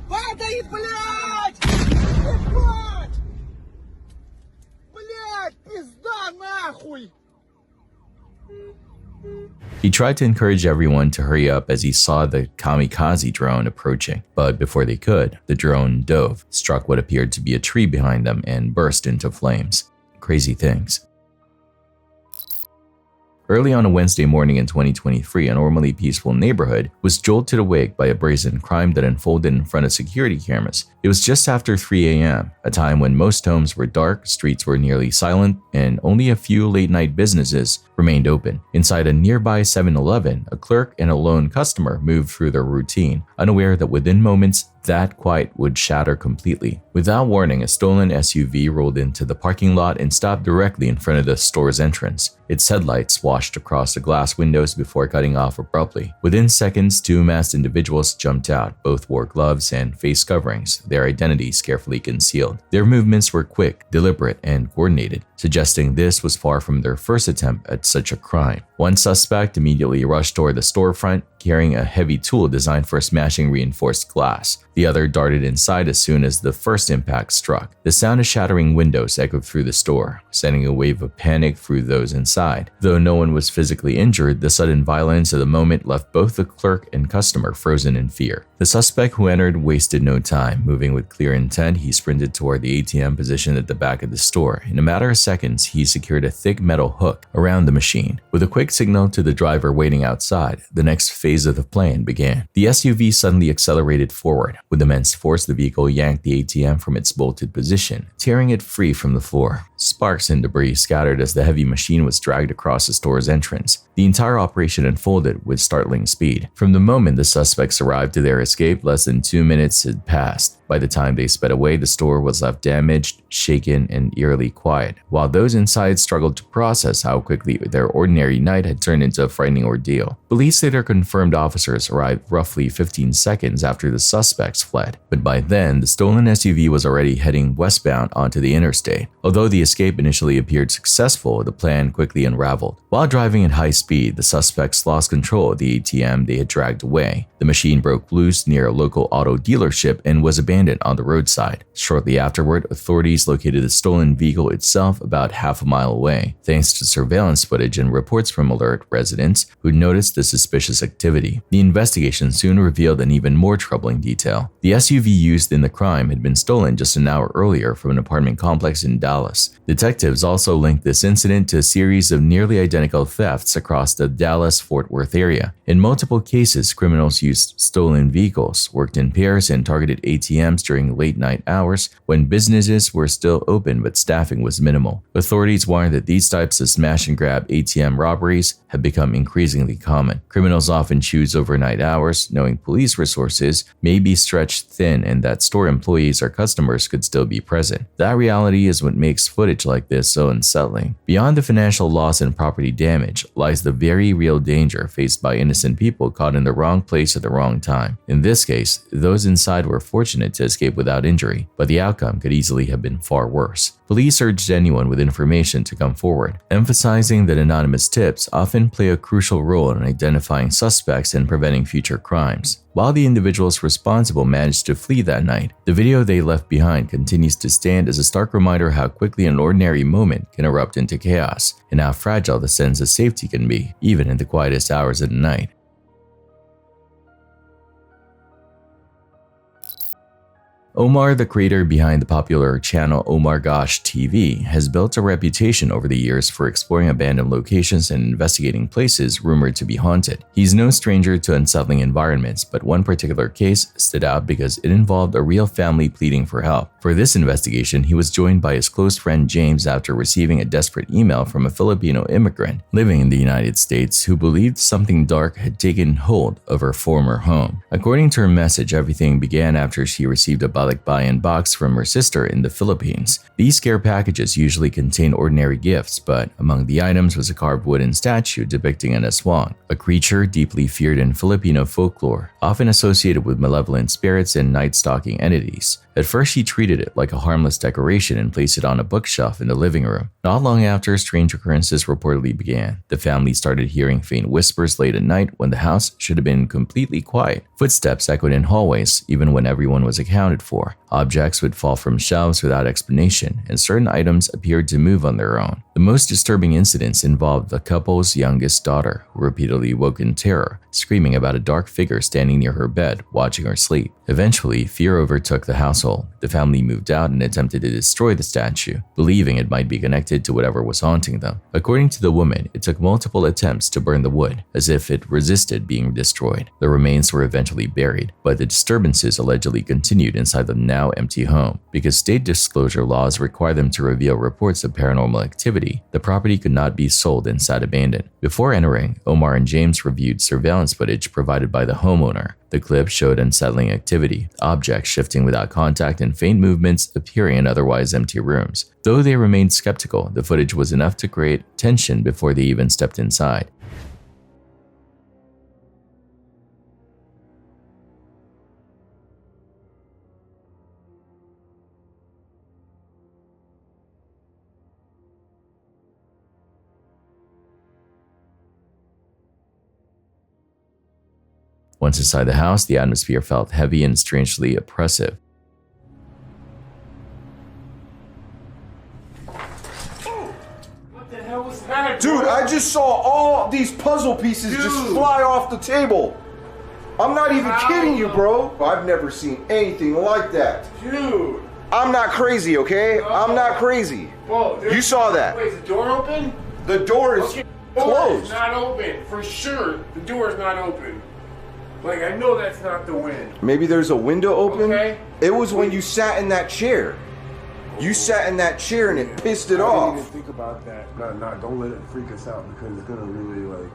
Падает, блядь! Ебать! Блядь, пизда нахуй! He tried to encourage everyone to hurry up as he saw the kamikaze drone approaching, but before they could, the drone dove, struck what appeared to be a tree behind them, and burst into flames. Crazy things. Early on a Wednesday morning in 2023, a normally peaceful neighborhood was jolted awake by a brazen crime that unfolded in front of security cameras. It was just after 3 a.m., a time when most homes were dark, streets were nearly silent, and only a few late-night businesses remained open. Inside a nearby 7-Eleven, a clerk and a lone customer moved through their routine, unaware that within moments, that quiet would shatter completely. Without warning, a stolen SUV rolled into the parking lot and stopped directly in front of the store's entrance. Its headlights washed across the glass windows before cutting off abruptly. Within seconds, two masked individuals jumped out. Both wore gloves and face coverings, their identities carefully concealed. Their movements were quick, deliberate, and coordinated, suggesting this was far from their first attempt at such a crime. One suspect immediately rushed toward the storefront, carrying a heavy tool designed for smashing reinforced glass. The other darted inside as soon as the first impact struck. The sound of shattering windows echoed through the store, sending a wave of panic through those inside. Though no one was physically injured, the sudden violence of the moment left both the clerk and customer frozen in fear. The suspect who entered wasted no time. Moving with clear intent, he sprinted toward the ATM positioned at the back of the store. In a matter of seconds, he secured a thick metal hook around the machine. With a quick signal to the driver waiting outside, the next phase of the plan began. The SUV suddenly accelerated forward. With immense force, the vehicle yanked the ATM from its bolted position, tearing it free from the floor. Sparks and debris scattered as the heavy machine was dragged across the store's entrance. The entire operation unfolded with startling speed. From the moment the suspects arrived to their escape, less than 2 minutes had passed. By the time they sped away, the store was left damaged, shaken, and eerily quiet, while those inside struggled to process how quickly their ordinary night had turned into a frightening ordeal. Police later confirmed officers arrived roughly 15 seconds after the suspects fled, but by then, the stolen SUV was already heading westbound onto the interstate. Although the escape initially appeared successful, the plan quickly unraveled. While While driving at high speed, the suspects lost control of the ATM they had dragged away. The machine broke loose near a local auto dealership and was abandoned on the roadside. Shortly afterward, authorities located the stolen vehicle itself about half a mile away, thanks to surveillance footage and reports from alert residents who noticed the suspicious activity. The investigation soon revealed an even more troubling detail. The SUV used in the crime had been stolen just an hour earlier from an apartment complex in Dallas. Detectives also linked this incident to a series of nearly identical thefts across the Dallas-Fort Worth area. In multiple cases, criminals used stolen vehicles, worked in pairs, and targeted ATMs during late-night hours when businesses were still open but staffing was minimal. Authorities warned that these types of smash-and-grab ATM robberies have become increasingly common. Criminals often choose overnight hours, knowing police resources may be stretched thin and that store employees or customers could still be present. That reality is what makes footage like this so unsettling. Beyond the financial loss and property damage lies the very real danger faced by innocent people caught in the wrong place at the wrong time. In this case, those inside were fortunate to escape without injury, but the outcome could easily have been far worse. Police urged anyone with information to come forward, emphasizing that anonymous tips often play a crucial role in identifying suspects and preventing future crimes. While the individuals responsible managed to flee that night, the video they left behind continues to stand as a stark reminder how quickly an ordinary moment can erupt into chaos, and how fragile the sense of safety can be, even in the quietest hours of the night. Omar, the creator behind the popular channel Omar Gosh TV, has built a reputation over the years for exploring abandoned locations and investigating places rumored to be haunted. He's no stranger to unsettling environments, but one particular case stood out because it involved a real family pleading for help. For this investigation, he was joined by his close friend James after receiving a desperate email from a Filipino immigrant living in the United States who believed something dark had taken hold of her former home. According to her message, everything began after she received a balikbayan box from her sister in the Philippines. These care packages usually contain ordinary gifts, but among the items was a carved wooden statue depicting an aswang, a creature deeply feared in Filipino folklore, often associated with malevolent spirits and night-stalking entities. At first, she treated it like a harmless decoration and placed it on a bookshelf in the living room. Not long after, strange occurrences reportedly began. The family started hearing faint whispers late at night when the house should have been completely quiet. Footsteps echoed in hallways, even when everyone was accounted for. Objects would fall from shelves without explanation, and certain items appeared to move on their own. The most disturbing incidents involved the couple's youngest daughter, who repeatedly woke in terror, screaming about a dark figure standing near her bed, watching her sleep. Eventually, fear overtook the household. The family moved out and attempted to destroy the statue, believing it might be connected to whatever was haunting them. According to the woman, it took multiple attempts to burn the wood, as if it resisted being destroyed. The remains were eventually buried, but the disturbances allegedly continued inside the now empty home. Because state disclosure laws require them to reveal reports of paranormal activity, the property could not be sold and sat abandoned. Before entering, Omar and James reviewed surveillance footage provided by the homeowner. The clip showed unsettling activity, objects shifting without contact and faint movements appearing in otherwise empty rooms. Though they remained skeptical, the footage was enough to create tension before they even stepped inside. Once inside the house, the atmosphere felt heavy and strangely oppressive. What the hell was that? Dude, I just saw all these puzzle pieces just fly off the table. I'm not even kidding you, bro. I've never seen anything like that. Dude. I'm not crazy, okay? I'm not crazy. Whoa, You saw that. Wait, is the door open? The door is Okay, the door is closed. not open. For sure, the door is not open. Like, I know that's not the wind. Maybe there's a window open. Okay. It was when you sat in that chair. You sat in that chair and it pissed it I off. didn't even think about that. Don't let it freak us out because it's gonna really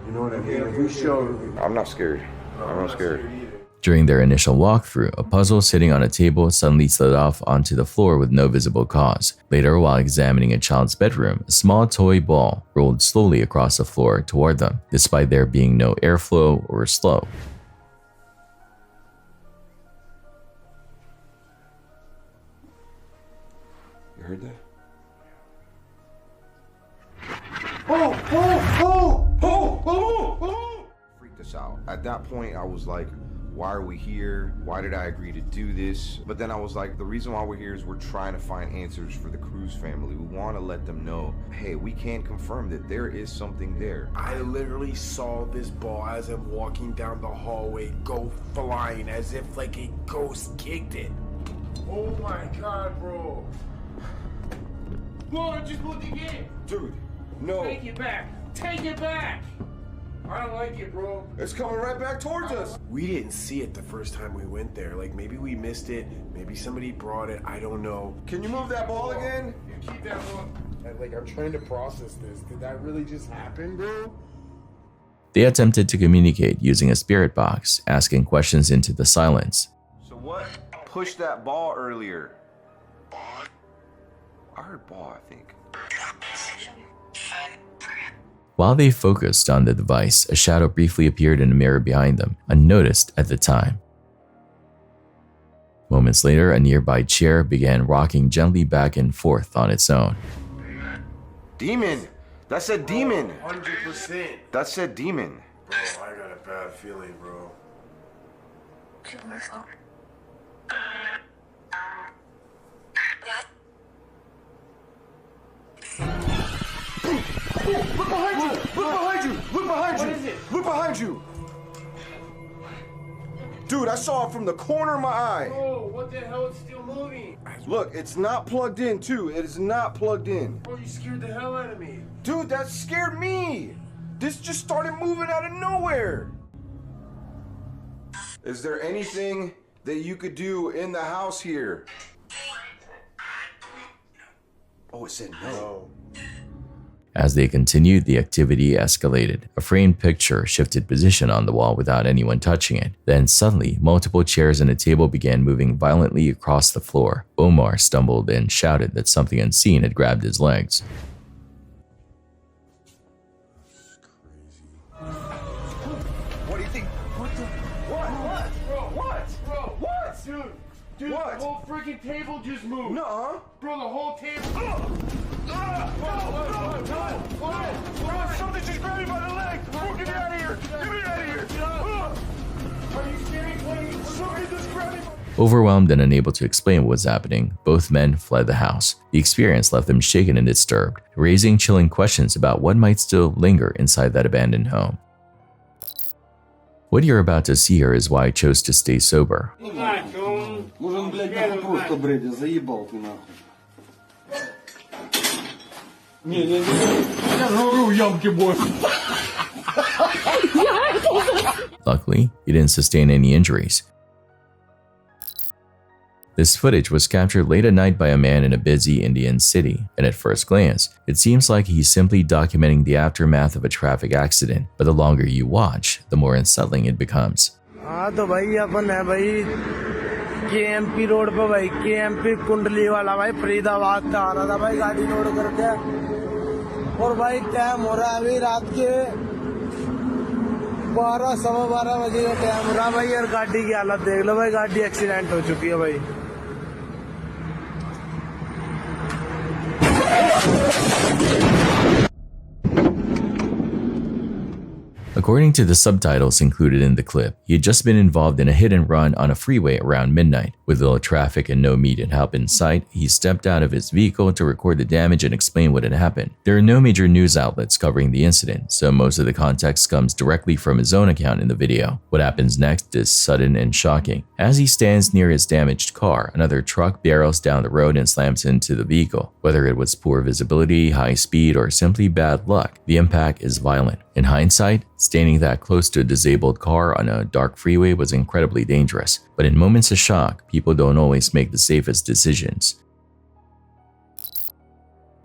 you know what I mean? If we show. I'm not scared. I'm not scared. During their initial walkthrough, a puzzle sitting on a table suddenly slid off onto the floor with no visible cause. Later, while examining a child's bedroom, a small toy ball rolled slowly across the floor toward them, despite there being no airflow or slope. You heard that? Freaked us out. At that point, I was like, why are we here? Why did I agree to do this? But then I was like, the reason why we're here is we're trying to find answers for the Cruz family. We want to let them know, hey, we can confirm that there is something there. I literally saw this ball as I'm walking down the hallway go flying as if like a ghost kicked it. Oh my God, bro. Whoa, just moved again. Dude, no. Take it back. Take it back. I don't like it, bro. It's coming right back towards us. We didn't see it the first time we went there. Like, maybe we missed it. Maybe somebody brought it. I don't know. Can you move that ball again? You keep that ball. Like, I'm trying to process this. Did that really just happen, bro? They attempted to communicate using a spirit box, asking questions into the silence. So what pushed that ball earlier? I heard ball, I think. While they focused on the device, a shadow briefly appeared in a mirror behind them, unnoticed at the time. Moments later, a nearby chair began rocking gently back and forth on its own. Demon! That said demon! 100%. That said demon. Bro, I got a bad feeling, bro. Look behind you! Look behind you! Look behind you! What is it? Look behind you! Dude, I saw it from the corner of my eye. Bro, what the hell? It's still moving. Look, it's not plugged in, too. It is not plugged in. Bro, you scared the hell out of me. Dude, that scared me. This just started moving out of nowhere. Is there anything that you could do in the house here? Oh, it said no. As they continued, the activity escalated. A framed picture shifted position on the wall without anyone touching it. Then suddenly, multiple chairs and a table began moving violently across the floor. Omar stumbled and shouted that something unseen had grabbed his legs. What do you think? What the? What? Bro, What? Bro, What? Dude, What? the whole freaking table just moved. Nuh-uh. Bro, the whole table. Bro, Something just grabbed me by the leg. Bro, get me out of here. Get me out of here. Are you serious? Something just grabbed me. Overwhelmed and unable to explain what was happening, both men fled the house. The experience left them shaken and disturbed, raising chilling questions about what might still linger inside that abandoned home. What you're about to see here is why I chose to stay sober. Может, блядь, нахуй просто бредя, заебал ты нахуй. Не, я говорю, ямки больше. Luckily, he didn't sustain any injuries. This footage was captured late at night by a man in a busy Indian city, and at first glance, it seems like he's simply documenting the aftermath of a traffic accident, but the longer you watch, the more unsettling it becomes. तो भाई अपन है भाई KMP road पे भाई KMP कुंडली वाला भाई फरीदाबाद का आ रहा था भाई गाड़ी लोड करके और भाई टाइम हो रहा है अभी रात के 12-12:15 बजे का टाइम हो रहा है भाई यार गाड़ी की हालत देख लो भाई गाड़ी एक्सीडेंट हो चुकी है भाई According to the subtitles included in the clip, he had just been involved in a hit and run on a freeway around midnight. With little traffic and no immediate help in sight, he stepped out of his vehicle to record the damage and explain what had happened. There are no major news outlets covering the incident, so most of the context comes directly from his own account in the video. What happens next is sudden and shocking. As he stands near his damaged car, another truck barrels down the road and slams into the vehicle. Whether it was poor visibility, high speed, or simply bad luck, the impact is violent. In hindsight, standing that close to a disabled car on a dark freeway was incredibly dangerous, but in moments of shock, people don't always make the safest decisions.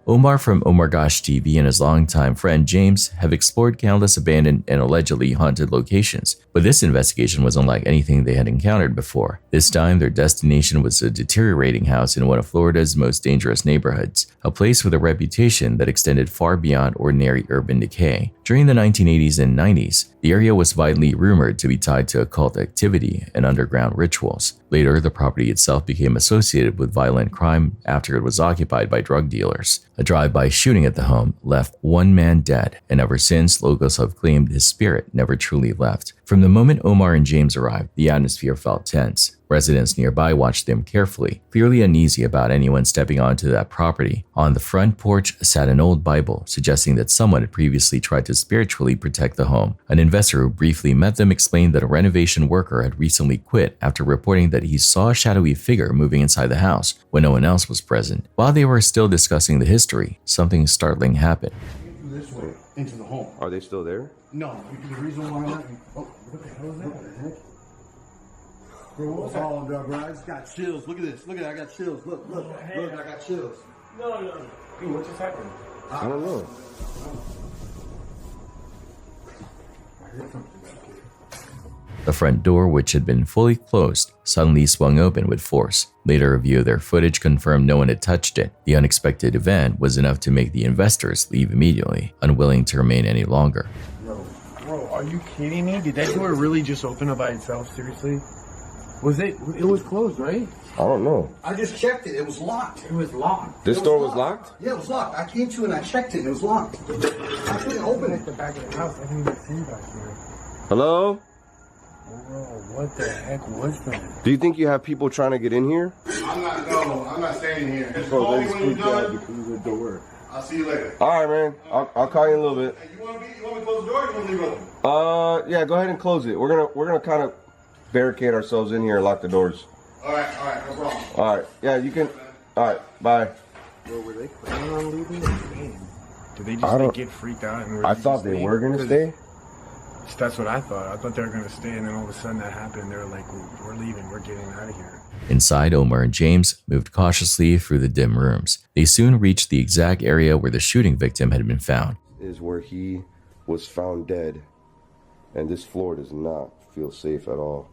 Omar from Omar Gosh TV and his longtime friend James have explored countless abandoned and allegedly haunted locations, but this investigation was unlike anything they had encountered before. This time, their destination was a deteriorating house in one of Florida's most dangerous neighborhoods, a place with a reputation that extended far beyond ordinary urban decay. During the 1980s and 90s, the area was widely rumored to be tied to occult activity and underground rituals. Later, the property itself became associated with violent crime after it was occupied by drug dealers. A drive-by shooting at the home left one man dead, and ever since, locals have claimed his spirit never truly left. From the moment Omar and James arrived, the atmosphere felt tense. Residents nearby watched them carefully, clearly uneasy about anyone stepping onto that property. On the front porch sat an old Bible, suggesting that someone had previously tried to spiritually protect the home. An investor who briefly met them explained that a renovation worker had recently quit after reporting that he saw a shadowy figure moving inside the house when no one else was present. While they were still discussing the history, something startling happened. This way, into the home. Are they still there? No, the reason why not. Oh, what the hell is that? Bro, what's all up, bro? I just got chills. Look at this. Look at it. I got chills. Look, I got chills. No. Dude, what just happened? I don't know. I heard something back here. The front door, which had been fully closed, suddenly swung open with force. Later, a review of their footage confirmed no one had touched it. The unexpected event was enough to make the investors leave immediately, unwilling to remain any longer. Bro, are you kidding me? Did that door really just open up by itself? Seriously? Was it? It was closed, right? I don't know. I just checked it. It was locked. It was locked. This door was locked? Yeah, it was locked. I came to and I checked it. And it was locked. I couldn't open it. The back of the house. I didn't even see back here. Hello? Bro, what the heck was that? Do you think you have people trying to get in here? I'm not staying here. Just call me when you're done. Because of the door. I'll see you later. All right, man. I'll call you in a little bit. Hey, you want me to close the door or you want me to leave it open? Yeah, go ahead and close it. We're gonna kind of barricade ourselves in here and lock the doors. All right, no problem. All right, yeah, you can. All right, bye. Bro, were they planning on leaving? Did they just get freaked out? And I thought they were gonna stay. That's what I thought. I thought they were gonna stay, and then all of a sudden that happened. They were like, "We're leaving. We're getting out of here." Inside, Omar and James moved cautiously through the dim rooms. They soon reached the exact area where the shooting victim had been found. Is where he was found dead, and this floor does not feel safe at all.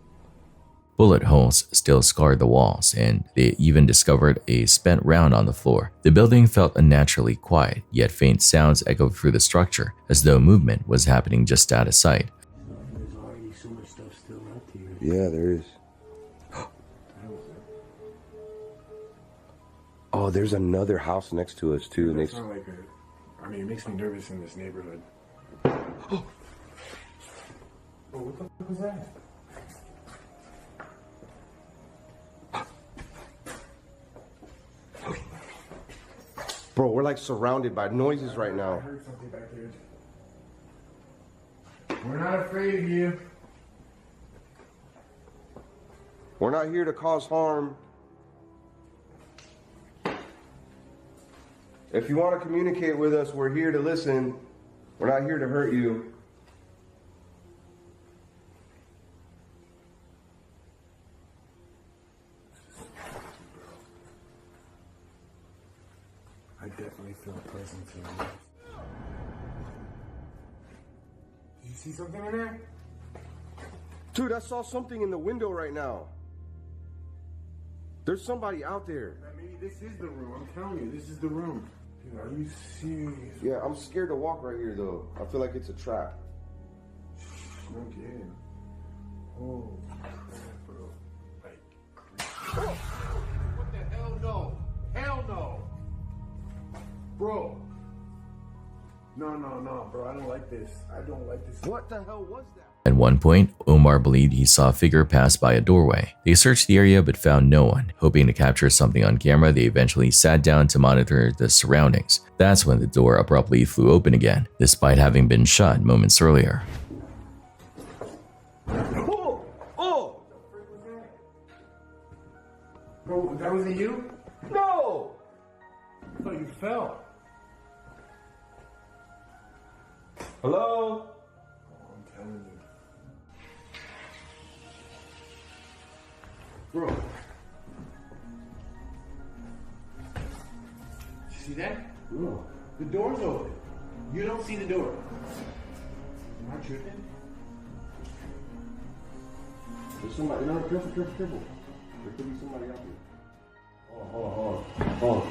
Bullet holes still scarred the walls, and they even discovered a spent round on the floor. The building felt unnaturally quiet, yet faint sounds echoed through the structure, as though movement was happening just out of sight. There's already so much stuff still left here. Yeah, there is. Oh, there's another house next to us too. It's not like it makes me nervous in this neighborhood. Oh, what the fuck was that? Bro, we're like surrounded by noises right now. I heard something back here. We're not afraid of you. We're not here to cause harm. If you want to communicate with us, we're here to listen. We're not here to hurt you. I definitely feel a presence in there. Did you see something in there? Dude, I saw something in the window right now. There's somebody out there. Maybe this is the room. I'm telling you, this is the room. Dude, are you serious? Yeah, I'm scared to walk right here, though. I feel like it's a trap. No kidding. Oh, crap, bro. Like, what the hell? No. Hell no. Bro. No, bro. I don't like this. I don't like this. What the hell was that? At one point, Omar believed he saw a figure pass by a doorway. They searched the area but found no one. Hoping to capture something on camera, they eventually sat down to monitor the surroundings. That's when the door abruptly flew open again, despite having been shut moments earlier. Oh! Bro, that wasn't you? No! I thought you fell. Hello? I'm telling you. Bro. You see that? No. The door's open. You don't see the door. Am I tripping? There's somebody. No, careful. There could be somebody out there. Hold on.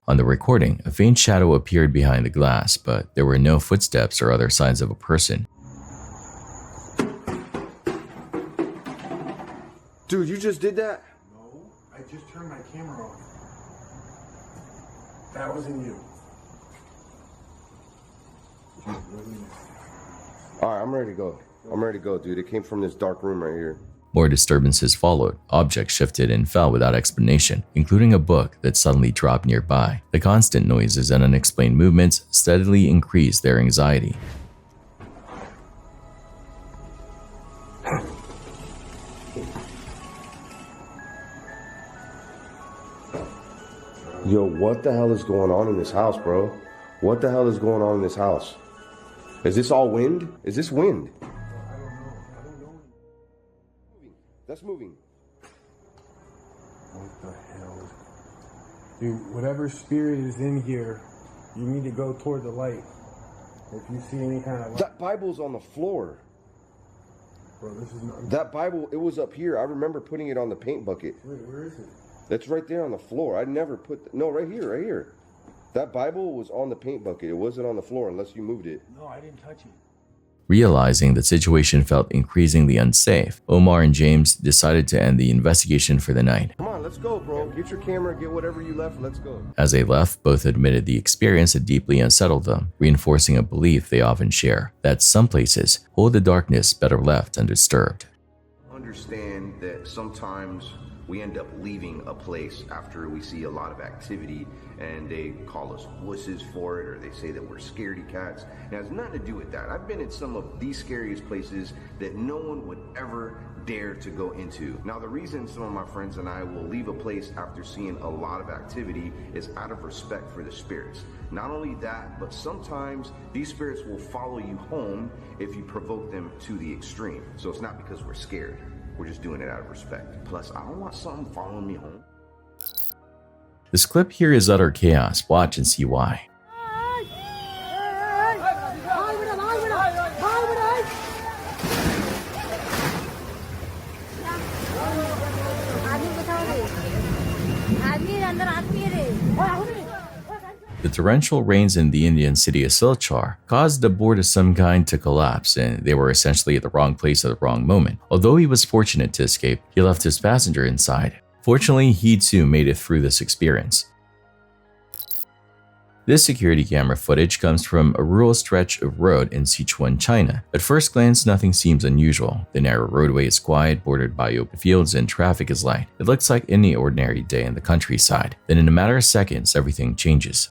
On the recording, a faint shadow appeared behind the glass, but there were no footsteps or other signs of a person. Dude, you just did that? No, I just turned my camera off. That wasn't you. Alright, I'm ready to go. I'm ready to go, dude. It came from this dark room right here. More disturbances followed. Objects shifted and fell without explanation, including a book that suddenly dropped nearby. The constant noises and unexplained movements steadily increased their anxiety. Yo, what the hell is going on in this house, bro? What the hell is going on in this house? Is this all wind? Is this wind? I don't know. That's moving. What the hell? Dude, whatever spirit is in here, you need to go toward the light. If you see any kind of light. That Bible's on the floor. Bro, this is not... That Bible, it was up here. I remember putting it on the paint bucket. Wait, where is it? That's right there on the floor. I never put... No, right here, right here. That Bible was on the paint bucket. It wasn't on the floor unless you moved it. No, I didn't touch it. Realizing the situation felt increasingly unsafe, Omar and James decided to end the investigation for the night. Come on, let's go, bro. Get your camera, get whatever you left, let's go. As they left, both admitted the experience had deeply unsettled them, reinforcing a belief they often share, that some places hold the darkness better left undisturbed. Understand that sometimes we end up leaving a place after we see a lot of activity and they call us wusses for it, or they say that we're scaredy cats. It has nothing to do with that. I've been in some of the scariest places that no one would ever dare to go into. Now, the reason some of my friends and I will leave a place after seeing a lot of activity is out of respect for the spirits. Not only that, but sometimes these spirits will follow you home if you provoke them to the extreme. So it's not because we're scared. We're just doing it out of respect. Plus, I don't want something following me home. This clip here is utter chaos. Watch and see why. The torrential rains in the Indian city of Silchar caused a board of some kind to collapse, and they were essentially at the wrong place at the wrong moment. Although he was fortunate to escape, he left his passenger inside. Fortunately, he too made it through this experience. This security camera footage comes from a rural stretch of road in Sichuan, China. At first glance, nothing seems unusual. The narrow roadway is quiet, bordered by open fields, and traffic is light. It looks like any ordinary day in the countryside. Then in a matter of seconds, everything changes.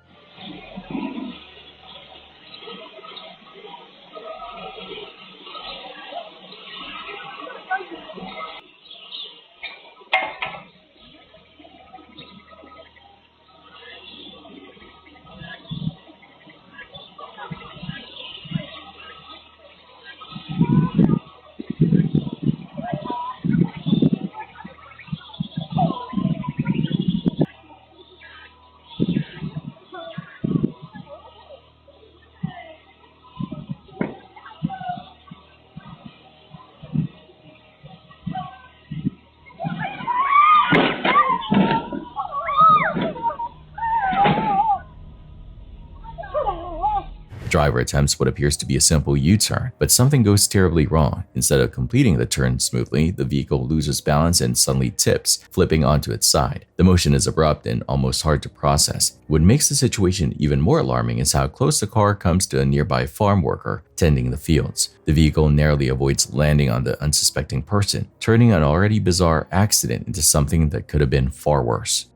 The driver attempts what appears to be a simple U-turn, but something goes terribly wrong. Instead of completing the turn smoothly, the vehicle loses balance and suddenly tips, flipping onto its side. The motion is abrupt and almost hard to process. What makes the situation even more alarming is how close the car comes to a nearby farm worker tending the fields. The vehicle narrowly avoids landing on the unsuspecting person, turning an already bizarre accident into something that could have been far worse.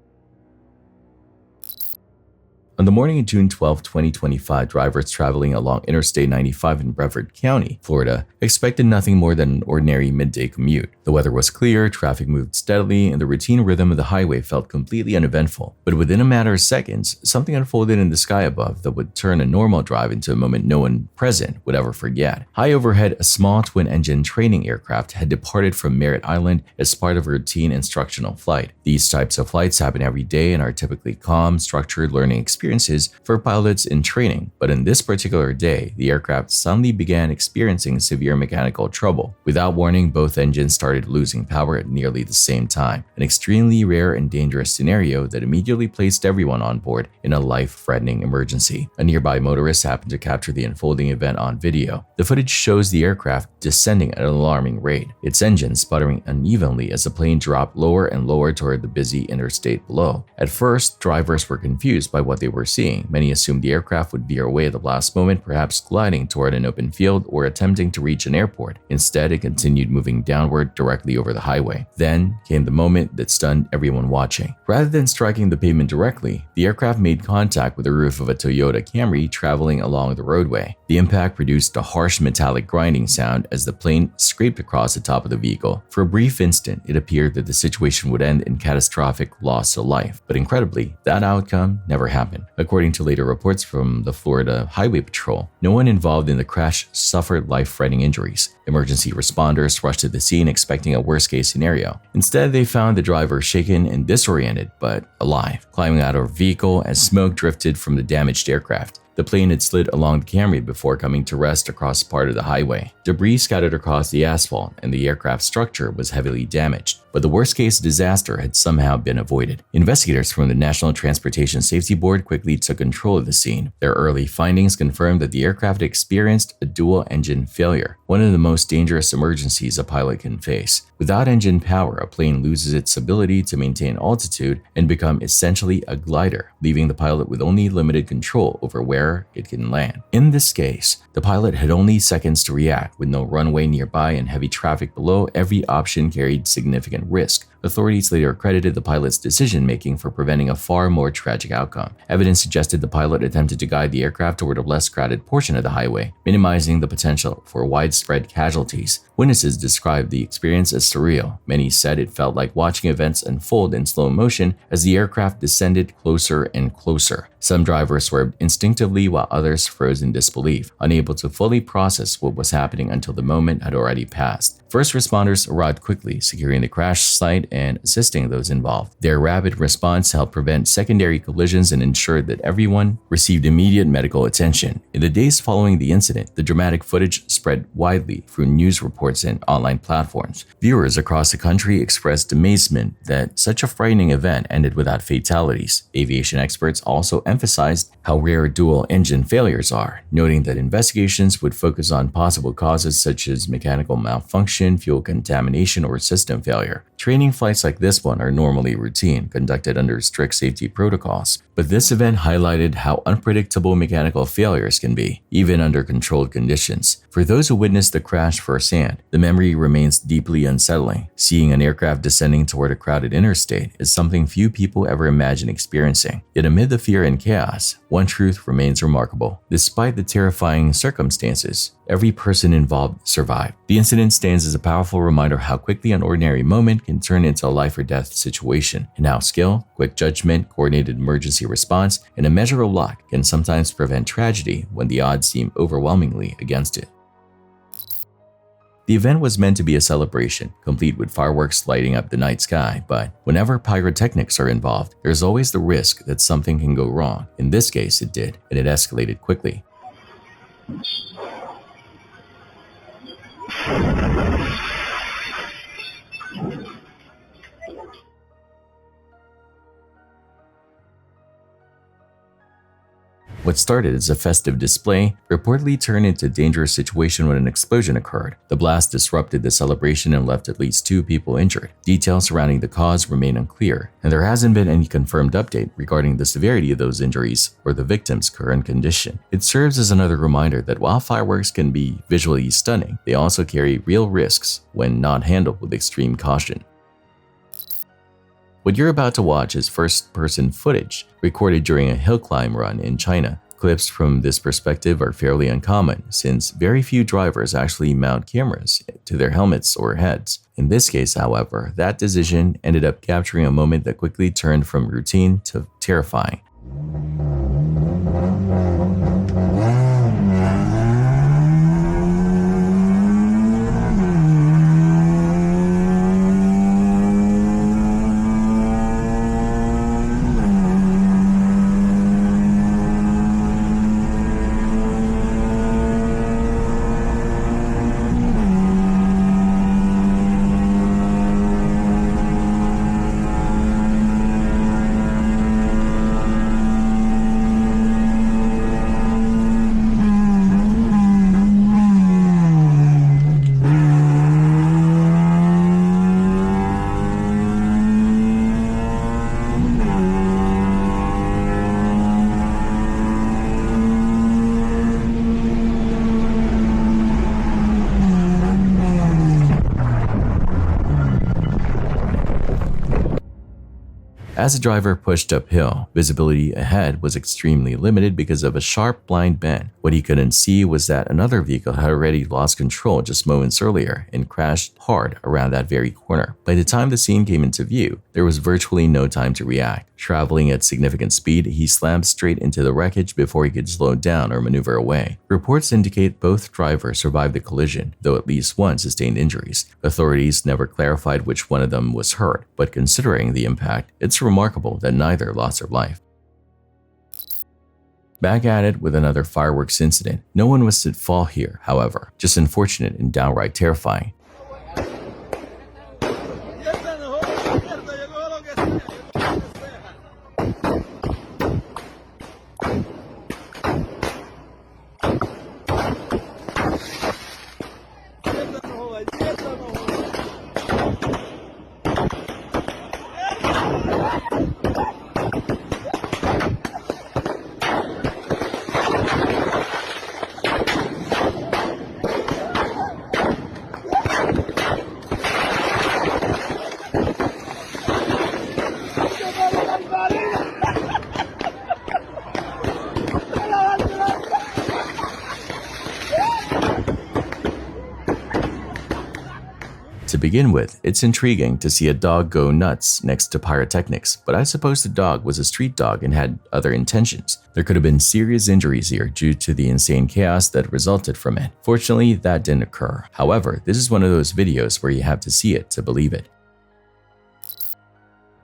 On the morning of June 12, 2025, drivers traveling along Interstate 95 in Brevard County, Florida, expected nothing more than an ordinary midday commute. The weather was clear, traffic moved steadily, and the routine rhythm of the highway felt completely uneventful. But within a matter of seconds, something unfolded in the sky above that would turn a normal drive into a moment no one present would ever forget. High overhead, a small twin-engine training aircraft had departed from Merritt Island as part of a routine instructional flight. These types of flights happen every day and are typically calm, structured learning experiences experiences for pilots in training, but on this particular day, the aircraft suddenly began experiencing severe mechanical trouble. Without warning, both engines started losing power at nearly the same time, an extremely rare and dangerous scenario that immediately placed everyone on board in a life-threatening emergency. A nearby motorist happened to capture the unfolding event on video. The footage shows the aircraft descending at an alarming rate, its engine sputtering unevenly as the plane dropped lower and lower toward the busy interstate below. At first, drivers were confused by what they were seeing. Many assumed the aircraft would veer away at the last moment, perhaps gliding toward an open field or attempting to reach an airport. Instead, it continued moving downward directly over the highway. Then came the moment that stunned everyone watching. Rather than striking the pavement directly, the aircraft made contact with the roof of a Toyota Camry traveling along the roadway. The impact produced a harsh metallic grinding sound as the plane scraped across the top of the vehicle. For a brief instant, it appeared that the situation would end in catastrophic loss of life, but incredibly, that outcome never happened. According to later reports from the Florida Highway Patrol, no one involved in the crash suffered life-threatening injuries. Emergency responders rushed to the scene expecting a worst-case scenario. Instead, they found the driver shaken and disoriented, but alive, climbing out of a vehicle as smoke drifted from the damaged aircraft. The plane had slid along the Camry before coming to rest across part of the highway. Debris scattered across the asphalt, and the aircraft's structure was heavily damaged. But the worst-case disaster had somehow been avoided. Investigators from the National Transportation Safety Board quickly took control of the scene. Their early findings confirmed that the aircraft experienced a dual-engine failure, one of the most dangerous emergencies a pilot can face. Without engine power, a plane loses its ability to maintain altitude and become essentially a glider, leaving the pilot with only limited control over where it can land. In this case, the pilot had only seconds to react. With no runway nearby and heavy traffic below, every option carried significant risk. Authorities later credited the pilot's decision-making for preventing a far more tragic outcome. Evidence suggested the pilot attempted to guide the aircraft toward a less crowded portion of the highway, minimizing the potential for widespread casualties. Witnesses described the experience as surreal. Many said it felt like watching events unfold in slow motion as the aircraft descended closer and closer. Some drivers swerved instinctively while others froze in disbelief, unable to fully process what was happening until the moment had already passed. First responders arrived quickly, securing the crash site and assisting those involved. Their rapid response helped prevent secondary collisions and ensured that everyone received immediate medical attention. In the days following the incident, the dramatic footage spread widely through news reports and online platforms. Viewers across the country expressed amazement that such a frightening event ended without fatalities. Aviation experts also emphasized how rare dual-engine failures are, noting that investigations would focus on possible causes such as mechanical malfunction, fuel contamination, or system failure. Training flights like this one are normally routine, conducted under strict safety protocols. But this event highlighted how unpredictable mechanical failures can be, even under controlled conditions. For those who witnessed the crash firsthand, the memory remains deeply unsettling. Seeing an aircraft descending toward a crowded interstate is something few people ever imagine experiencing. Yet amid the fear and chaos, one truth remains remarkable. Despite the terrifying circumstances, every person involved survived. The incident stands as a powerful reminder how quickly an ordinary moment can turn into a life-or-death situation, and how skill, quick judgment, coordinated emergency response, and a measure of luck can sometimes prevent tragedy when the odds seem overwhelmingly against it. The event was meant to be a celebration, complete with fireworks lighting up the night sky, but whenever pyrotechnics are involved, there's always the risk that something can go wrong. In this case, it did, and it escalated quickly. What started as a festive display reportedly turned into a dangerous situation when an explosion occurred. The blast disrupted the celebration and left at least 2 people injured. Details surrounding the cause remain unclear, and there hasn't been any confirmed update regarding the severity of those injuries or the victim's current condition. It serves as another reminder that while fireworks can be visually stunning, they also carry real risks when not handled with extreme caution. What you're about to watch is first-person footage recorded during a hill climb run in China. Clips from this perspective are fairly uncommon, since very few drivers actually mount cameras to their helmets or heads. In this case, however, that decision ended up capturing a moment that quickly turned from routine to terrifying. As the driver pushed uphill, visibility ahead was extremely limited because of a sharp blind bend. What he couldn't see was that another vehicle had already lost control just moments earlier and crashed hard around that very corner. By the time the scene came into view, there was virtually no time to react. Traveling at significant speed, he slammed straight into the wreckage before he could slow down or maneuver away. Reports indicate both drivers survived the collision, though at least one sustained injuries. Authorities never clarified which one of them was hurt, but considering the impact, it's remarkable that neither lost their life. Back at it with another fireworks incident. No one was at fault here, however, just unfortunate and downright terrifying. To begin with, it's intriguing to see a dog go nuts next to pyrotechnics, but I suppose the dog was a street dog and had other intentions. There could have been serious injuries here due to the insane chaos that resulted from it. Fortunately, that didn't occur. However, this is one of those videos where you have to see it to believe it.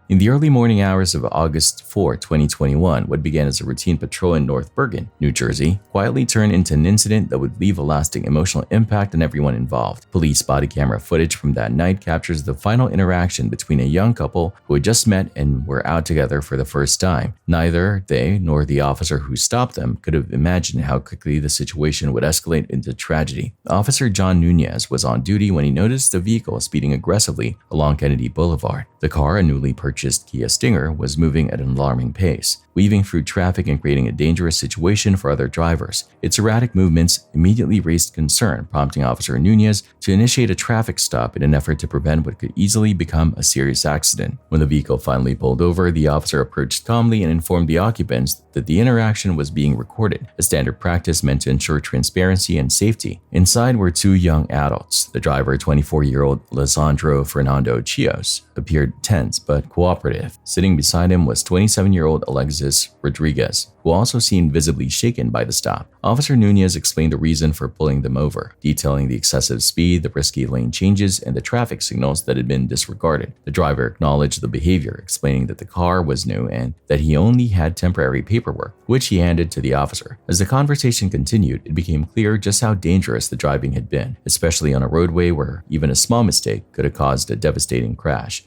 In the early morning hours of August 4, 2021, what began as a routine patrol in North Bergen, New Jersey, quietly turned into an incident that would leave a lasting emotional impact on everyone involved. Police body camera footage from that night captures the final interaction between a young couple who had just met and were out together for the first time. Neither they nor the officer who stopped them could have imagined how quickly the situation would escalate into tragedy. Officer John Nunez was on duty when he noticed the vehicle speeding aggressively along Kennedy Boulevard. The car, a newly purchased Kia Stinger, was moving at an alarming pace, weaving through traffic and creating a dangerous situation for other drivers. Its erratic movements immediately raised concern, prompting Officer Nunez to initiate a traffic stop in an effort to prevent what could easily become a serious accident. When the vehicle finally pulled over, the officer approached calmly and informed the occupants that the interaction was being recorded, a standard practice meant to ensure transparency and safety. Inside were two young adults. The driver, 24-year-old Lisandro Fernando Chios, appeared tense but cooperative. Sitting beside him was 27-year-old Alexis Rodriguez, who also seemed visibly shaken by the stop. Officer Nunez explained the reason for pulling them over, detailing the excessive speed, the risky lane changes, and the traffic signals that had been disregarded. The driver acknowledged the behavior, explaining that the car was new and that he only had temporary paperwork, which he handed to the officer. As the conversation continued, it became clear just how dangerous the driving had been, especially on a roadway where even a small mistake could have caused a devastating crash.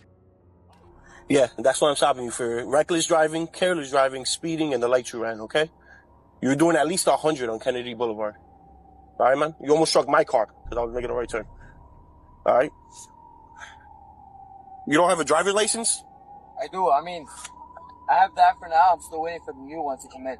Yeah, that's what I'm stopping you for. Reckless driving, careless driving, speeding, and the lights you ran, okay? You were doing at least 100 on Kennedy Boulevard. All right, man? You almost struck my car because I was making a right turn. All right? You don't have a driver's license? I do. I mean, I have that for now. I'm still waiting for the new one to come in.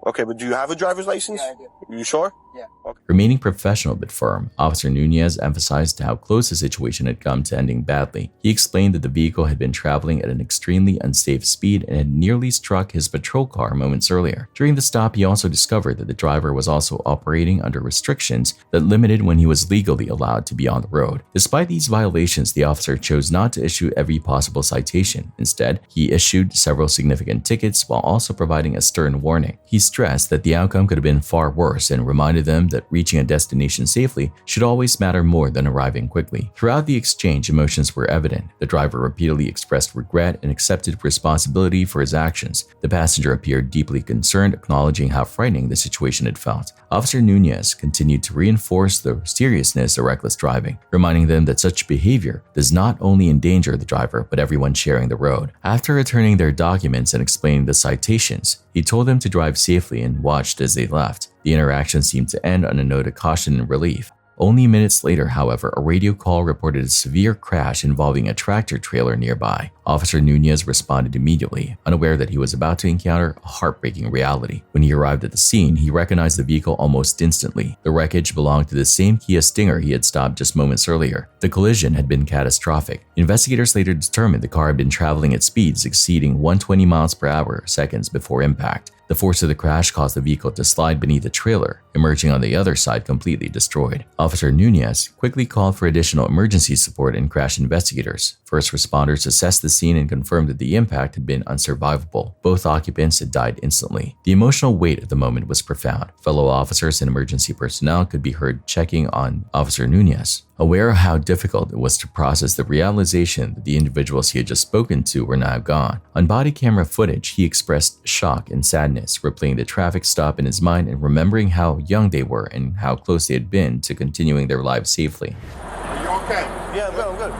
Okay, but do you have a driver's license? Yeah, I do. You sure? Yeah. Okay. Remaining professional but firm, Officer Nunez emphasized how close the situation had come to ending badly. He explained that the vehicle had been traveling at an extremely unsafe speed and had nearly struck his patrol car moments earlier. During the stop, he also discovered that the driver was also operating under restrictions that limited when he was legally allowed to be on the road. Despite these violations, the officer chose not to issue every possible citation. Instead, he issued several significant tickets while also providing a stern warning. He stressed that the outcome could have been far worse and reminded them that reaching a destination safely should always matter more than arriving quickly. Throughout the exchange, emotions were evident. The driver repeatedly expressed regret and accepted responsibility for his actions. The passenger appeared deeply concerned, acknowledging how frightening the situation had felt. Officer Nunez continued to reinforce the seriousness of reckless driving, reminding them that such behavior does not only endanger the driver but everyone sharing the road. After returning their documents and explaining the citations, he told them to drive safely and watched as they left. The interaction seemed to end on a note of caution and relief. Only minutes later, however, a radio call reported a severe crash involving a tractor trailer nearby. Officer Nunez responded immediately, unaware that he was about to encounter a heartbreaking reality. When he arrived at the scene, he recognized the vehicle almost instantly. The wreckage belonged to the same Kia Stinger he had stopped just moments earlier. The collision had been catastrophic. Investigators later determined the car had been traveling at speeds exceeding 120 miles per hour seconds before impact. The force of the crash caused the vehicle to slide beneath the trailer, emerging on the other side completely destroyed. Officer Nunez quickly called for additional emergency support and crash investigators. First responders assessed the scene and confirmed that the impact had been unsurvivable. Both occupants had died instantly. The emotional weight of the moment was profound. Fellow officers and emergency personnel could be heard checking on Officer Nunez, aware of how difficult it was to process the realization that the individuals he had just spoken to were now gone. On body camera footage, he expressed shock and sadness, replaying the traffic stop in his mind and remembering how young they were and how close they had been to continuing their lives safely. Are you okay? Yeah, bro, I'm good.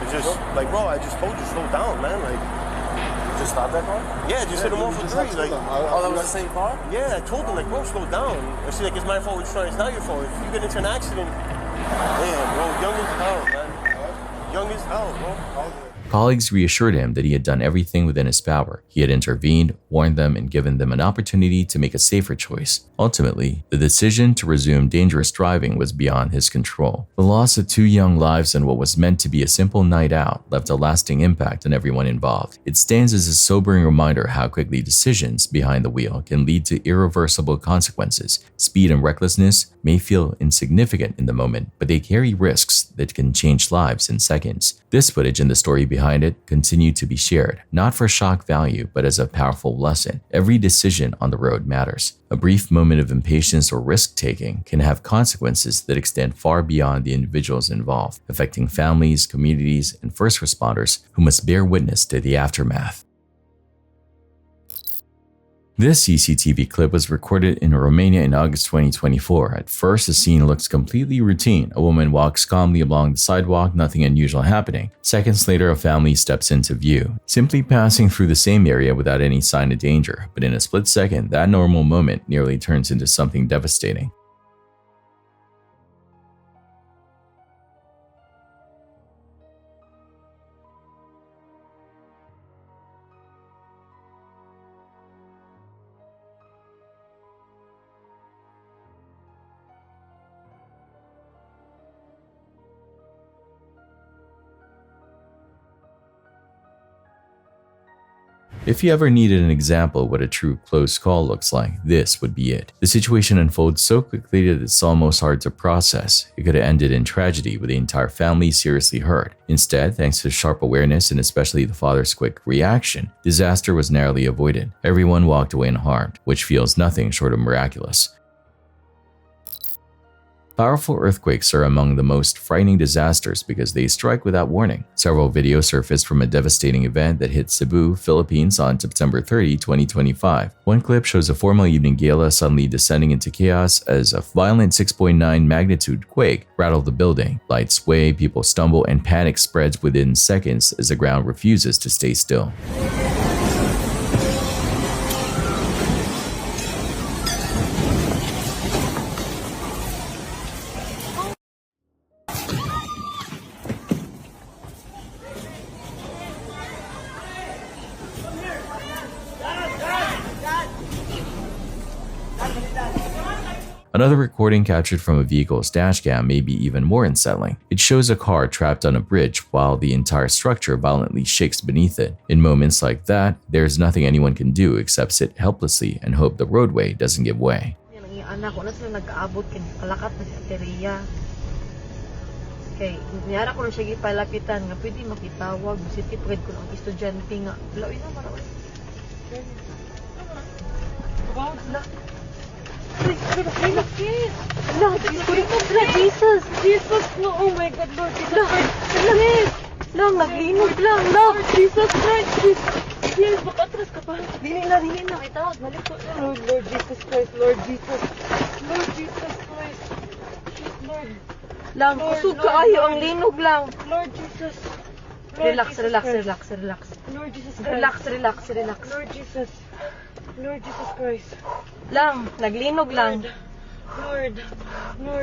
It's just, like, bro, I just told you, slow down, man. Like, you just stopped that car? Yeah, just hit him off for 3. Like, Oh, that was the same car? yeah, I told him, like, bro, slow down. I see, like, it's my fault, it's not your fault. If you get into an accident, damn, bro, young as hell, man. Young as hell, bro. Colleagues reassured him that he had done everything within his power. He had intervened, warned them, and given them an opportunity to make a safer choice. Ultimately, the decision to resume dangerous driving was beyond his control. The loss of 2 young lives and what was meant to be a simple night out left a lasting impact on everyone involved. It stands as a sobering reminder how quickly decisions behind the wheel can lead to irreversible consequences. Speed and recklessness may feel insignificant in the moment, but they carry risks that can change lives in seconds. This footage and the story behind it continue to be shared, not for shock value, but as a powerful lesson. Every decision on the road matters. A brief moment of impatience or risk-taking can have consequences that extend far beyond the individuals involved, affecting families, communities, and first responders who must bear witness to the aftermath. This CCTV clip was recorded in Romania in August 2024. At first, the scene looks completely routine. A woman walks calmly along the sidewalk, nothing unusual happening. Seconds later, a family steps into view, simply passing through the same area without any sign of danger. But in a split second, that normal moment nearly turns into something devastating. If you ever needed an example of what a true close call looks like, this would be it. The situation unfolds so quickly that it's almost hard to process. It could have ended in tragedy with the entire family seriously hurt. Instead, thanks to sharp awareness and especially the father's quick reaction, disaster was narrowly avoided. Everyone walked away unharmed, which feels nothing short of miraculous. Powerful earthquakes are among the most frightening disasters because they strike without warning. Several videos surfaced from a devastating event that hit Cebu, Philippines on September 30, 2025. One clip shows a formal evening gala suddenly descending into chaos as a violent 6.9 magnitude quake rattled the building. Lights sway, people stumble, and panic spreads within seconds as the ground refuses to stay still. Another recording captured from a vehicle's dashcam may be even more unsettling. It shows a car trapped on a bridge while the entire structure violently shakes beneath it. In moments like that, there's nothing anyone can do except sit helplessly and hope the roadway doesn't give way. Anak ko na sila nag-aabot kay palakat na sa teriya. Kay niyara ko na siya gipalapitan nga pwede makitawag city pwede ko ang estudyante nga. Laoy na mara. Jesus! Jesus! No! Oh my God, Lord Jesus Christ! Lang! Naglinog lang! Lang! Jesus Christ! Yes! Makatras ka pa! Dili na! Itawag! Nalito na! Lord Jesus Christ! Lord Jesus! Lord Jesus Christ! Lord! Lang! Kusog ka ayo! Ang linog lang! Lord Jesus! Relax! Lord Jesus Christ! Relax! Lord Jesus! Lord Jesus Christ! Lang! Naglinog lang! Lord.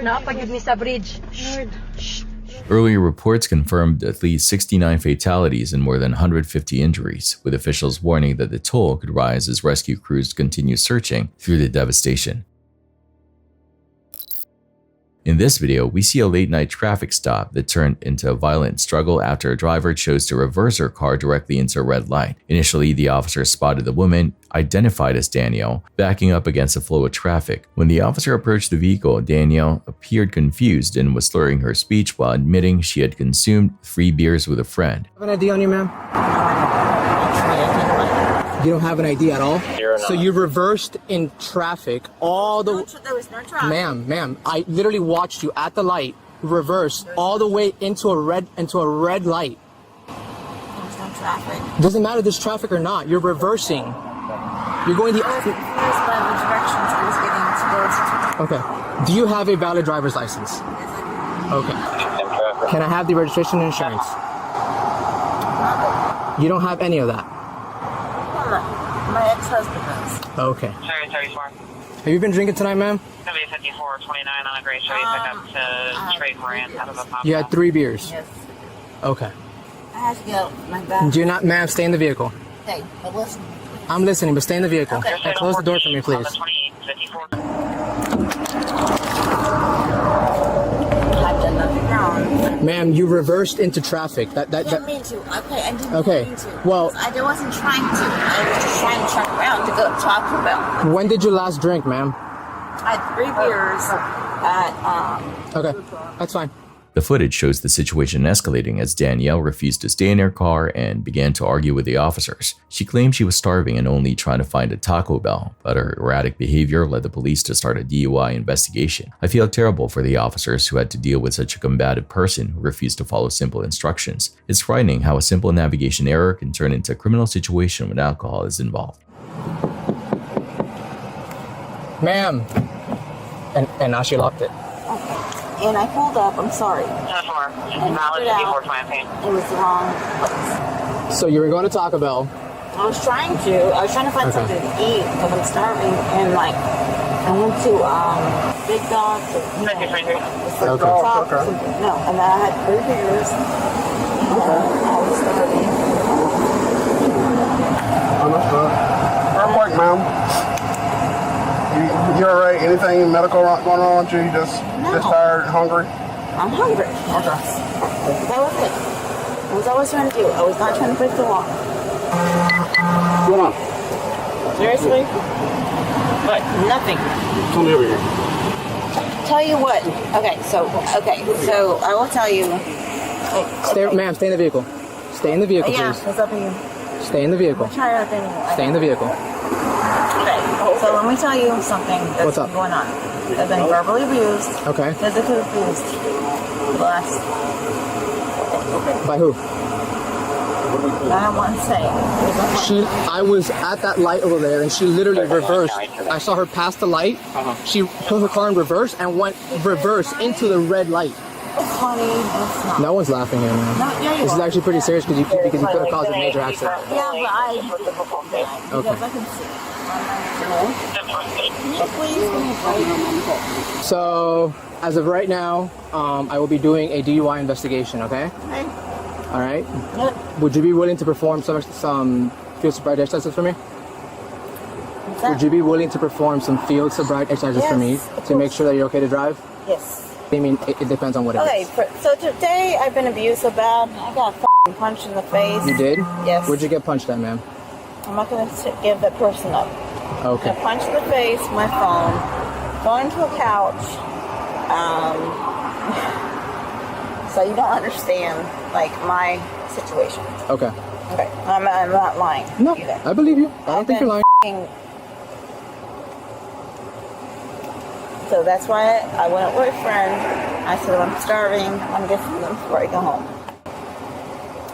Napagid mi sa bridge. Lord. Shh. Earlier reports confirmed at least 69 fatalities and more than 150 injuries, with officials warning that the toll could rise as rescue crews continue searching through the devastation. In this video, we see a late-night traffic stop that turned into a violent struggle after a driver chose to reverse her car directly into a red light. Initially, the officer spotted the woman, identified as Danielle, backing up against the flow of traffic. When the officer approached the vehicle, Danielle appeared confused and was slurring her speech while admitting she had consumed 3 beers with a friend. Have an ID on you, ma'am? You don't have an ID at all? So you reversed in traffic all the... There was no traffic. Ma'am, I literally watched you at the light reverse all the way into a red light. There was no traffic. Doesn't matter if there's traffic or not. You're reversing. You're going the... I was confused by the directions I was getting to go to. Okay. Do you have a valid driver's license? Okay. Can I have the registration and insurance? You don't have any of that? My ex-husband does. Okay. Cherry 34. Have you been drinking tonight, ma'am? Gonna be 5429 on a gray cherry pickup to Trade Moran out of a pop. You had 3 beers? Yes. Okay. I had to go. My bad. Do you not, ma'am, stay in the vehicle? Hey, but listen. I'm listening, but stay in the vehicle. Okay. And close the door for me, please. I've done nothing wrong. Ma'am, you reversed into traffic. I didn't mean to. Okay, I didn't Okay. mean to. Well, I wasn't trying to. I was just trying to turn around to go to Taco Bell. when did you last drink, ma'am? I had 3 beers at, Okay, that's fine. The footage shows the situation escalating as Danielle refused to stay in her car and began to argue with the officers. She claimed she was starving and only trying to find a Taco Bell, but her erratic behavior led the police to start a DUI investigation. I feel terrible for the officers who had to deal with such a combative person who refused to follow simple instructions. It's frightening how a simple navigation error can turn into a criminal situation when alcohol is involved. Ma'am. And now she locked it. and I pulled up, I'm sorry. And valid 54 campaign. It was the wrong place. So you were going to Taco Bell. I was trying to find something to eat because I'm starving, and like I went to Big Dog. No, and then I had 3 beers. I was starving. Real quick, ma'am. You alright? Anything medical going on with you? You just tired, hungry? I'm hungry. Okay. That was it. That was all I was trying to do. I was not trying to break the law. Come on. Seriously? What? Nothing. Come over here. Tell you what. Okay, so I will tell you. Ma'am, stay in the vehicle. Stay in the vehicle, Yeah, please. what's up with you? Stay in the vehicle. I'll try out anyway. Stay in the vehicle. Okay, so let me tell you something that's What's up? going on. I've been verbally abused. Okay. Physically abused. Last. By who? I don't want to say. I was at that light over there, and she literally reversed. I saw her pass the light. She put her car in reverse and went reverse into the red light. It's funny. It's not. No one's laughing here, man. No, yeah, you This is are. actually pretty serious because you could have caused a major accident. Yeah, but because I can see. Can you please give me a break? So, as of right now, I will be doing a DUI investigation. Okay. Okay. All right. Would you be willing to perform some field sobriety exercises for me? Would you be willing to perform some field sobriety exercises for me to make sure that you're okay to drive? Yes. I mean, it depends on what it is. Okay, so today I've been abused so bad. I got a punched in the face. You did? Yes. Where'd you get punched at, ma'am? I'm not going to give that person up. Okay. I punched in the face, my phone, going to a couch. So you don't understand, like, my situation. Okay. Okay. I'm not lying. No, either. I believe you. I don't think you're lying. So that's why I went with a friend. I said, I'm starving. I'm getting them before I go home.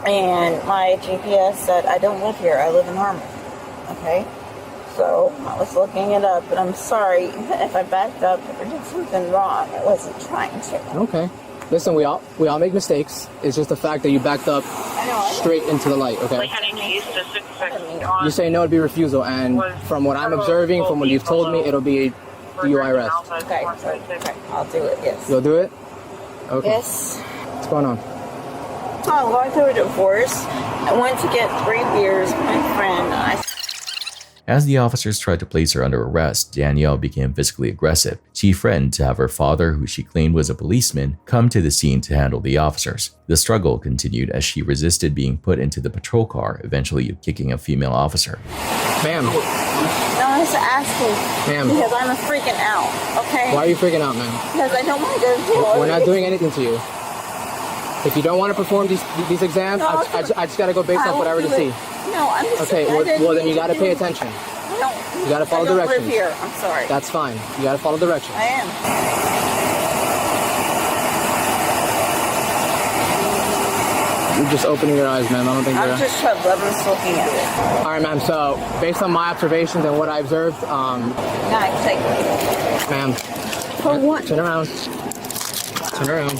And my GPS said, I don't live here. I live in Harmon. Okay? So I was looking it up, but I'm sorry if I backed up or did something wrong. I wasn't trying to. Okay. Listen, we all make mistakes. It's just the fact that you backed up straight into the light, okay? You say no, it'd be refusal, and from what I'm observing, from what you've told me, it'll be DUI arrest. Okay, okay, I'll do it, yes. You'll do it? Okay. Yes. What's going on? So I'm going through a divorce. I went to get 3 beers with my friend. As the officers tried to place her under arrest, Danielle became physically aggressive. She threatened to have her father, who she claimed was a policeman, come to the scene to handle the officers. The struggle continued as she resisted being put into the patrol car, eventually kicking a female officer. Ma'am. No, I was asking. Ma'am. Because I'm freaking out, okay? Why are you freaking out, ma'am? Because I don't want to go to jail. We're not doing anything to you. If you don't want to perform these exams, No, I just gotta go based off what I already see. No, I'm just Okay, well then you gotta pay attention. No, you gotta follow directions. I don't live here. I'm sorry. That's fine. You gotta follow directions. I am. You're just opening your eyes, ma'am. I don't think I'm you're... just looking at it. All right, ma'am. So, based on my observations and what I observed, Nice, take it. ma'am. For what? Turn around. Turn around.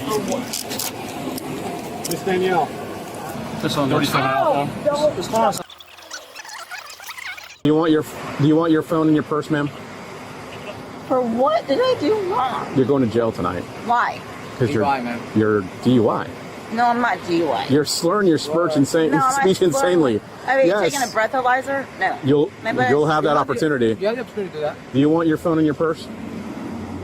Miss Danielle. This one. Do you want your phone in your purse, ma'am? For what did I do wrong? You're going to jail tonight. Why? Because DUI, ma'am. You're DUI. No, I'm not DUI. You're slurring your speech insanely. Are you Yes. taking a breathalyzer? No. You'll have that opportunity. You have the opportunity to do that. Do you want your phone in your purse?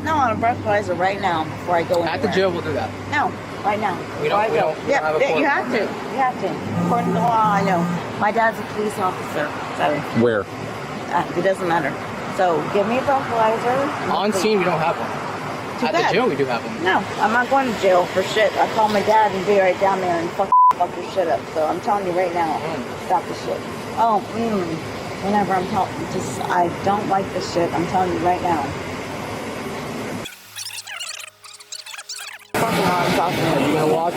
No, I'm a breathalyzer right now before I go anywhere. At the jail, we'll do that. No, right now. We don't have a Yeah, court. you have to. You have to. According to the law, I know. My dad's a police officer. So Where? it doesn't matter. So give me a breathalyzer. On scene, we don't have one. Too At bad. the jail, we do have one. No, I'm not going to jail for shit. I call my dad and be right down there and fuck your shit up. So I'm telling you right now, stop the shit. Whenever I'm talking, I don't like this shit. I'm telling you right now.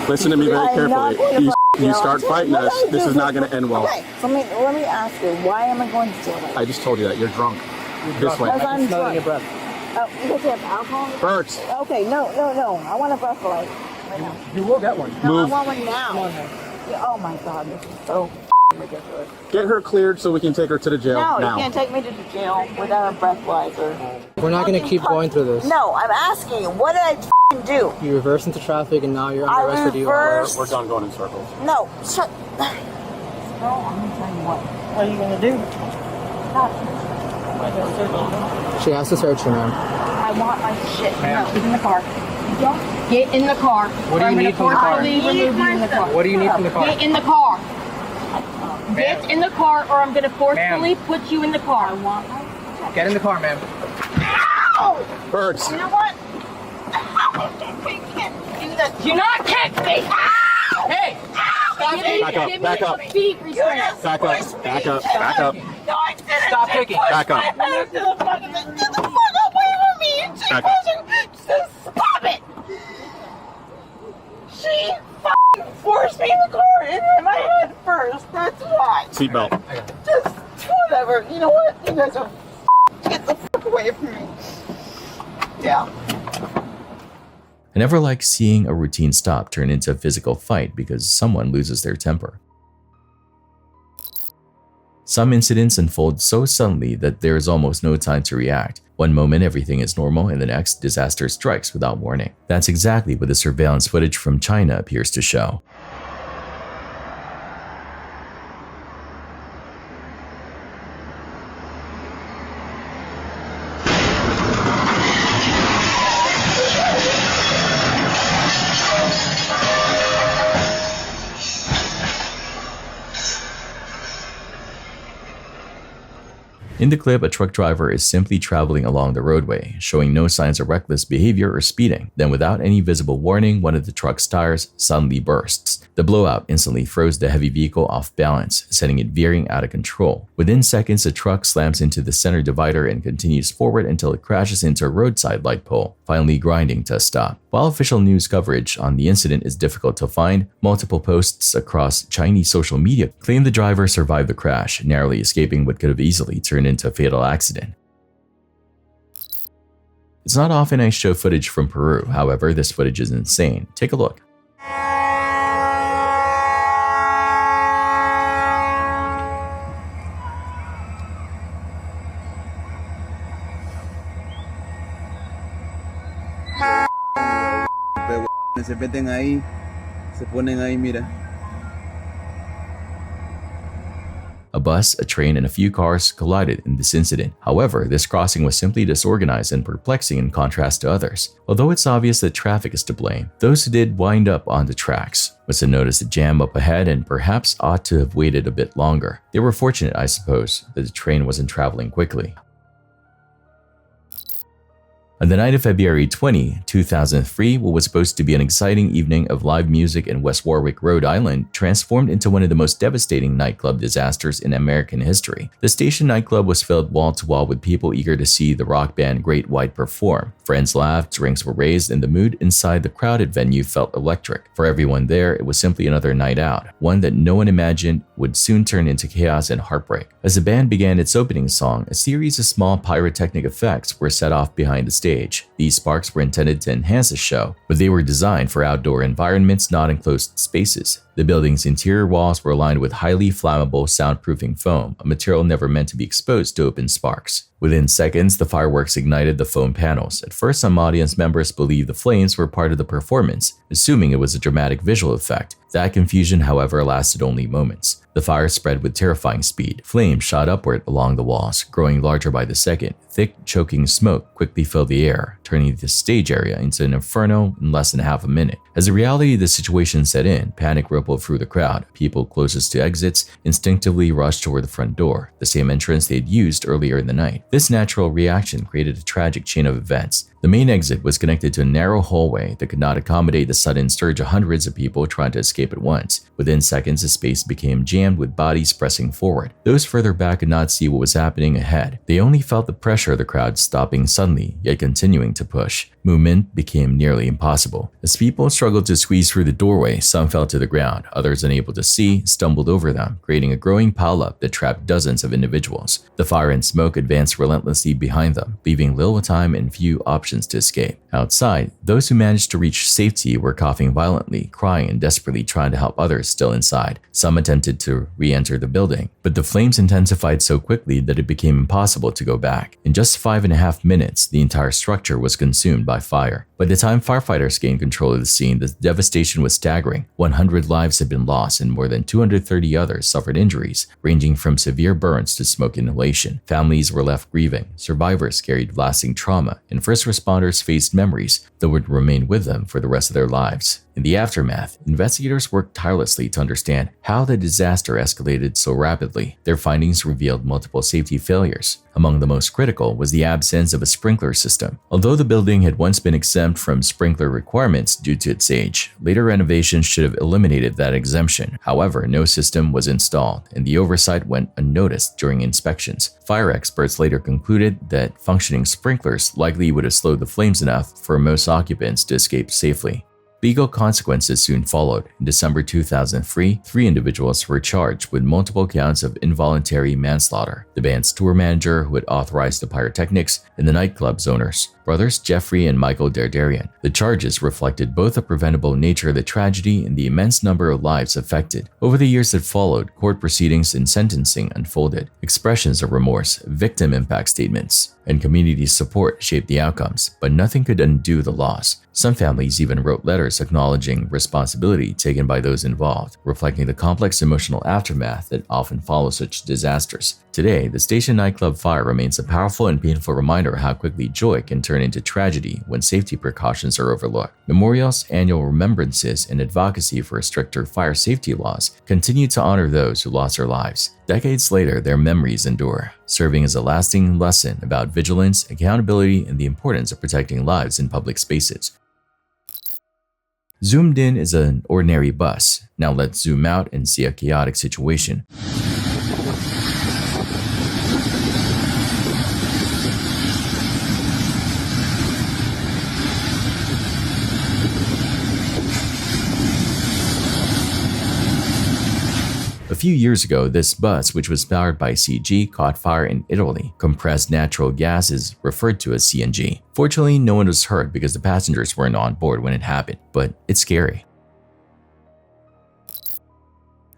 Listen to me very I'm not carefully. going to You start fighting us, this is not going to end well. Okay, so let me ask you, why am I going to jail? I just told you that. You're drunk. This way. Because I'm Smell it in your drunk. breath. Oh, because you have alcohol? Burks. Okay, no. I want a breathalyzer right now. You will get one. No, Move. I want one now. Come on, man. Yeah, oh my god, this is so ridiculous. Get her cleared so we can take her to the jail No, now. you can't take me to the jail without a breathalyzer. We're not going to keep going through this. No, I'm asking you, what did I do? You reverse into traffic and now you're under arrest for DUI. reversed. We're done going in circles. No, shut. No, I'm gonna tell you what. What are you gonna do? She has to search you, ma'am. I want my shit. No, get in the car. Don't get in the car. What do you need from the car? What do you need from the car? Get in the car. Get in the car, or I'm gonna forcefully put you in the car. I want my. Get in the car, ma'am. Ow! Burks. You know what? We can't do that. Do not kick me! Hey! Back up. Feet restraint. Back up. No, I didn't. Stop kicking. Back up. Get the fuck away from me! And she Back up. just stop it! She fucking forced me in the car and hit my head first. That's why. Seatbelt. Just whatever. You know what? You guys are get the fuck away from me. Yeah. I never like seeing a routine stop turn into a physical fight because someone loses their temper. Some incidents unfold so suddenly that there is almost no time to react. One moment everything is normal and the next disaster strikes without warning. That's exactly what the surveillance footage from China appears to show. In the clip, a truck driver is simply traveling along the roadway, showing no signs of reckless behavior or speeding. Then without any visible warning, one of the truck's tires suddenly bursts. The blowout instantly throws the heavy vehicle off balance, sending it veering out of control. Within seconds, the truck slams into the center divider and continues forward until it crashes into a roadside light pole, finally grinding to a stop. While official news coverage on the incident is difficult to find, multiple posts across Chinese social media claim the driver survived the crash, narrowly escaping what could have easily turned into a fatal accident. It's not often I show footage from Peru, however, this footage is insane. Take a look. Se meten ahí, se ponen ahí, mira. A bus, a train, and a few cars collided in this incident. However, this crossing was simply disorganized and perplexing in contrast to others. Although it's obvious that traffic is to blame, those who did wind up on the tracks must have noticed a jam up ahead and perhaps ought to have waited a bit longer. They were fortunate, I suppose, that the train wasn't traveling quickly. On the night of February 20, 2003, what was supposed to be an exciting evening of live music in West Warwick, Rhode Island, transformed into one of the most devastating nightclub disasters in American history. The station nightclub was filled wall-to-wall with people eager to see the rock band Great White perform. Friends laughed, drinks were raised, and the mood inside the crowded venue felt electric. For everyone there, it was simply another night out, one that no one imagined would soon turn into chaos and heartbreak. As the band began its opening song, a series of small pyrotechnic effects were set off behind the stage. These sparks were intended to enhance the show, but they were designed for outdoor environments, not enclosed spaces. The building's interior walls were lined with highly flammable soundproofing foam, a material never meant to be exposed to open sparks. Within seconds, the fireworks ignited the foam panels. At first, some audience members believed the flames were part of the performance, assuming it was a dramatic visual effect. That confusion, however, lasted only moments. The fire spread with terrifying speed. Flames shot upward along the walls, growing larger by the second. Thick, choking smoke quickly filled the air, turning the stage area into an inferno in less than half a minute. As the reality of the situation set in, panic rippled through the crowd. People closest to exits instinctively rushed toward the front door, the same entrance they had used earlier in the night. This natural reaction created a tragic chain of events. The main exit was connected to a narrow hallway that could not accommodate the sudden surge of hundreds of people trying to escape at once. Within seconds, the space became jammed with bodies pressing forward. Those further back could not see what was happening ahead. They only felt the pressure of the crowd stopping suddenly, yet continuing to push. Movement became nearly impossible. As people struggled to squeeze through the doorway, some fell to the ground. Others, unable to see, stumbled over them, creating a growing pileup that trapped dozens of individuals. The fire and smoke advanced relentlessly behind them, leaving little time and few options to escape. Outside, those who managed to reach safety were coughing violently, crying, and desperately trying to help others still inside. Some attempted to re-enter the building, but the flames intensified so quickly that it became impossible to go back. In just 5.5 minutes, the entire structure was consumed by fire. By the time firefighters gained control of the scene, the devastation was staggering. 100 lives had been lost and more than 230 others suffered injuries, ranging from severe burns to smoke inhalation. Families were left grieving, survivors carried lasting trauma, and first responders faced memories that would remain with them for the rest of their lives. In the aftermath, investigators worked tirelessly to understand how the disaster escalated so rapidly. Their findings revealed multiple safety failures. Among the most critical was the absence of a sprinkler system. Although the building had once been exempt from sprinkler requirements due to its age, later renovations should have eliminated that exemption. However, no system was installed, and the oversight went unnoticed during inspections. Fire experts later concluded that functioning sprinklers likely would have slowed the flames enough for most occupants to escape safely. Legal consequences soon followed. In December 2003, 3 individuals were charged with multiple counts of involuntary manslaughter: the band's tour manager who had authorized the pyrotechnics, and the nightclub's owners, brothers Jeffrey and Michael Derderian. The charges reflected both the preventable nature of the tragedy and the immense number of lives affected. Over the years that followed, court proceedings and sentencing unfolded. Expressions of remorse, victim impact statements, and community support shaped the outcomes, but nothing could undo the loss. Some families even wrote letters acknowledging responsibility taken by those involved, reflecting the complex emotional aftermath that often follows such disasters. Today, the station nightclub fire remains a powerful and painful reminder of how quickly joy can turn into tragedy when safety precautions are overlooked. Memorials, annual remembrances, and advocacy for stricter fire safety laws continue to honor those who lost their lives. Decades later, their memories endure, serving as a lasting lesson about vigilance, accountability, and the importance of protecting lives in public spaces. Zoomed in is an ordinary bus. Now let's zoom out and see a chaotic situation. A few years ago, this bus, which was powered by CG, caught fire in Italy. Compressed natural gas is referred to as CNG. Fortunately, no one was hurt because the passengers weren't on board when it happened, but it's scary.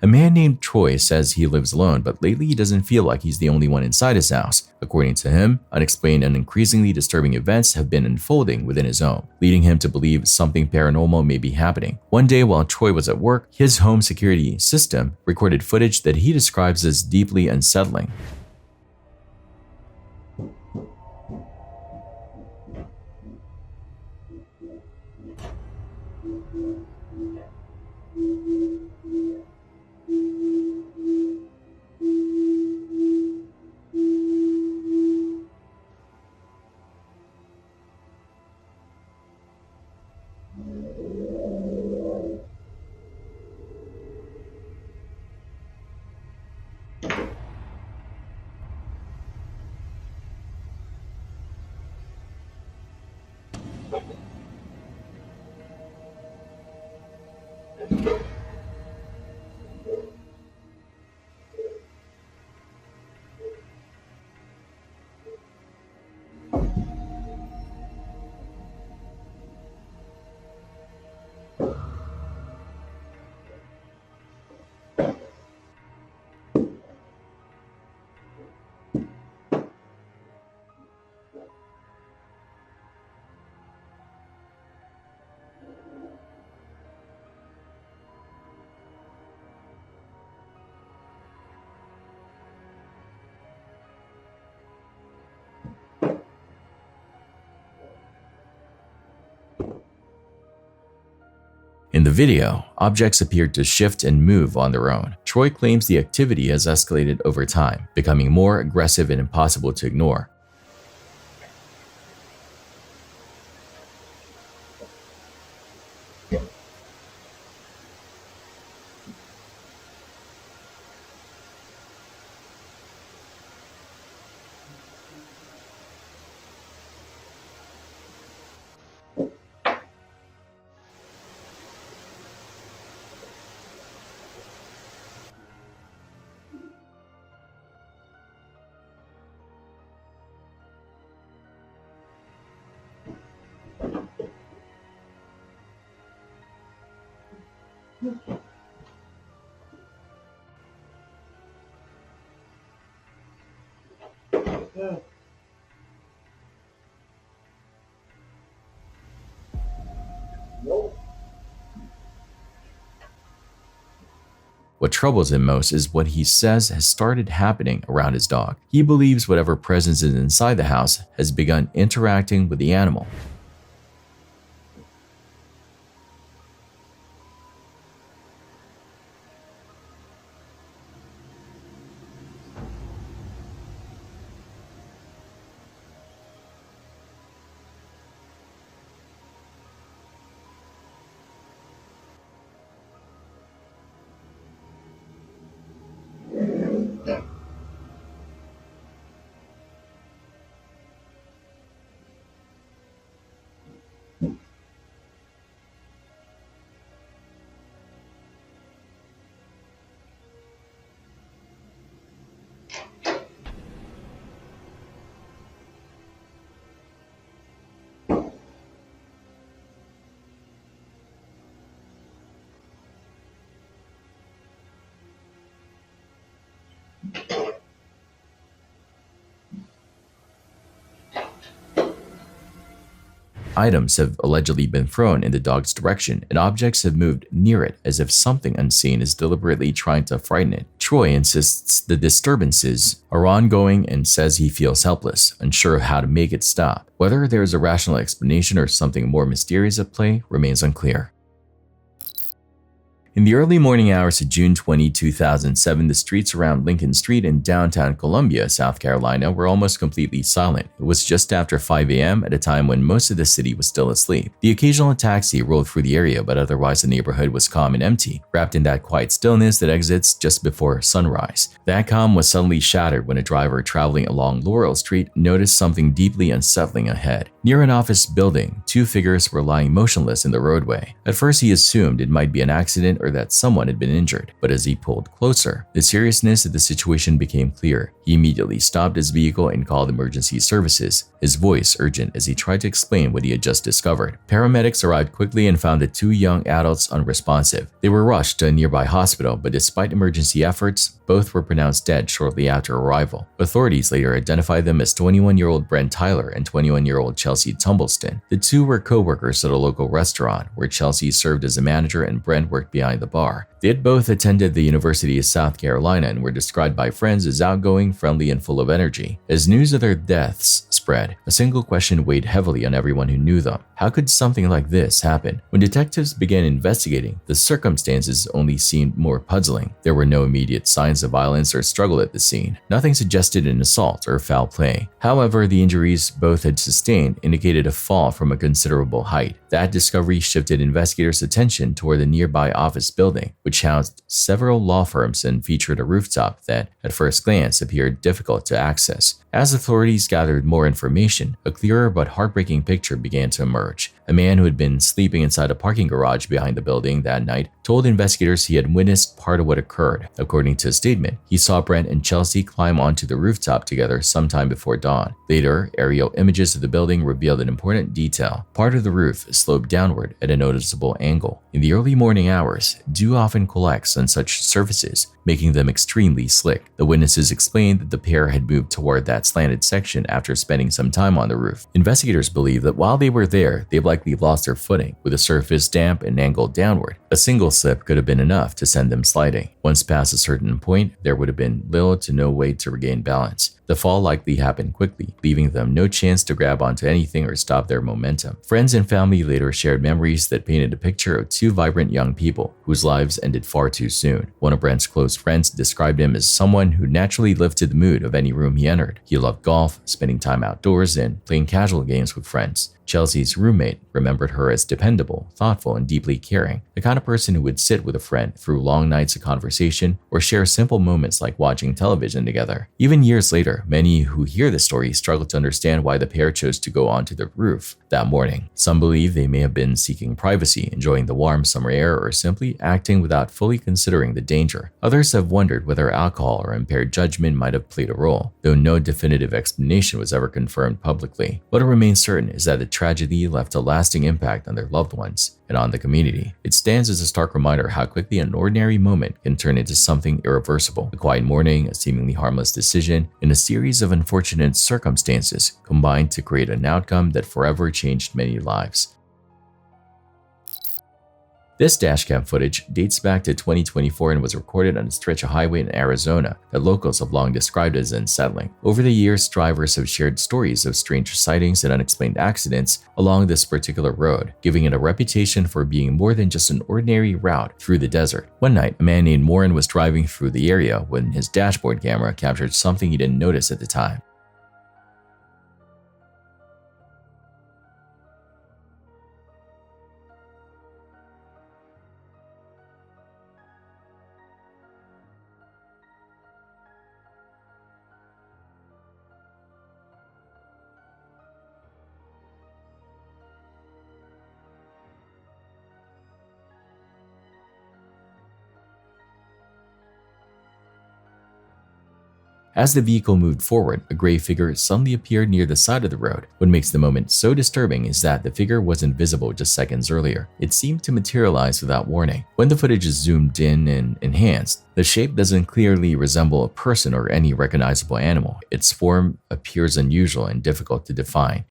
A man named Troy says he lives alone, but lately he doesn't feel like he's the only one inside his house. According to him, unexplained and increasingly disturbing events have been unfolding within his home, leading him to believe something paranormal may be happening. One day while Troy was at work, his home security system recorded footage that he describes as deeply unsettling. In the video, objects appeared to shift and move on their own. Troy claims the activity has escalated over time, becoming more aggressive and impossible to ignore. What troubles him most is what he says has started happening around his dog. He believes whatever presence is inside the house has begun interacting with the animal. Items have allegedly been thrown in the dog's direction, and objects have moved near it as if something unseen is deliberately trying to frighten it. Troy insists the disturbances are ongoing and says he feels helpless, unsure of how to make it stop. Whether there is a rational explanation or something more mysterious at play remains unclear. In the early morning hours of June 20, 2007, the streets around Lincoln Street in downtown Columbia, South Carolina were almost completely silent. It was just after 5 a.m. at a time when most of the city was still asleep. The occasional taxi rolled through the area, but otherwise the neighborhood was calm and empty, wrapped in that quiet stillness that exits just before sunrise. That calm was suddenly shattered when a driver traveling along Laurel Street noticed something deeply unsettling ahead. Near an office building, two figures were lying motionless in the roadway. At first he assumed it might be an accident or that someone had been injured. But as he pulled closer, the seriousness of the situation became clear. He immediately stopped his vehicle and called emergency services, his voice urgent as he tried to explain what he had just discovered. Paramedics arrived quickly and found the two young adults unresponsive. They were rushed to a nearby hospital, but despite emergency efforts, both were pronounced dead shortly after arrival. Authorities later identified them as 21-year-old Brent Tyler and 21-year-old Chelsea Tumbleston. The two were co-workers at a local restaurant, where Chelsea served as a manager and Brent worked behind the bar. They had both attended the University of South Carolina and were described by friends as outgoing, friendly, and full of energy. As news of their deaths spread, a single question weighed heavily on everyone who knew them. How could something like this happen? When detectives began investigating, the circumstances only seemed more puzzling. There were no immediate signs of violence or struggle at the scene. Nothing suggested an assault or foul play. However, the injuries both had sustained indicated a fall from a considerable height. That discovery shifted investigators' attention toward the nearby office building, which housed several law firms and featured a rooftop that, at first glance, appeared difficult to access. As authorities gathered more information, a clearer but heartbreaking picture began to emerge. A man who had been sleeping inside a parking garage behind the building that night told investigators he had witnessed part of what occurred. According to a statement, he saw Brent and Chelsea climb onto the rooftop together sometime before dawn. Later, aerial images of the building revealed an important detail. Part of the roof sloped downward at a noticeable angle. In the early morning hours, dew often collects on such surfaces, making them extremely slick. The witnesses explained that the pair had moved toward that slanted section after spending some time on the roof. Investigators believe that while they were there, they likely lost their footing, with the surface damp and angled downward. A single slip could have been enough to send them sliding. Once past a certain point, there would have been little to no way to regain balance. The fall likely happened quickly, leaving them no chance to grab onto anything or stop their momentum. Friends and family later shared memories that painted a picture of two vibrant young people whose lives ended far too soon. One of Brent's close friends described him as someone who naturally lifted the mood of any room he entered. He loved golf, spending time outdoors, and playing casual games with friends. Chelsea's roommate remembered her as dependable, thoughtful, and deeply caring, the kind of person who would sit with a friend through long nights of conversation or share simple moments like watching television together. Even years later, many who hear the story struggle to understand why the pair chose to go onto the roof that morning. Some believe they may have been seeking privacy, enjoying the warm summer air, or simply acting without fully considering the danger. Others have wondered whether alcohol or impaired judgment might have played a role, though no definitive explanation was ever confirmed publicly. What remains certain is that the tragedy left a lasting impact on their loved ones and on the community. It stands as a stark reminder how quickly an ordinary moment can turn into something irreversible. A quiet morning, a seemingly harmless decision, and a series of unfortunate circumstances combined to create an outcome that forever changed many lives. This dashcam footage dates back to 2024 and was recorded on a stretch of highway in Arizona that locals have long described as unsettling. Over the years, drivers have shared stories of strange sightings and unexplained accidents along this particular road, giving it a reputation for being more than just an ordinary route through the desert. One night, a man named Morin was driving through the area when his dashboard camera captured something he didn't notice at the time. As the vehicle moved forward, a gray figure suddenly appeared near the side of the road. What makes the moment so disturbing is that the figure wasn't visible just seconds earlier. It seemed to materialize without warning. When the footage is zoomed in and enhanced, the shape doesn't clearly resemble a person or any recognizable animal. Its form appears unusual and difficult to define.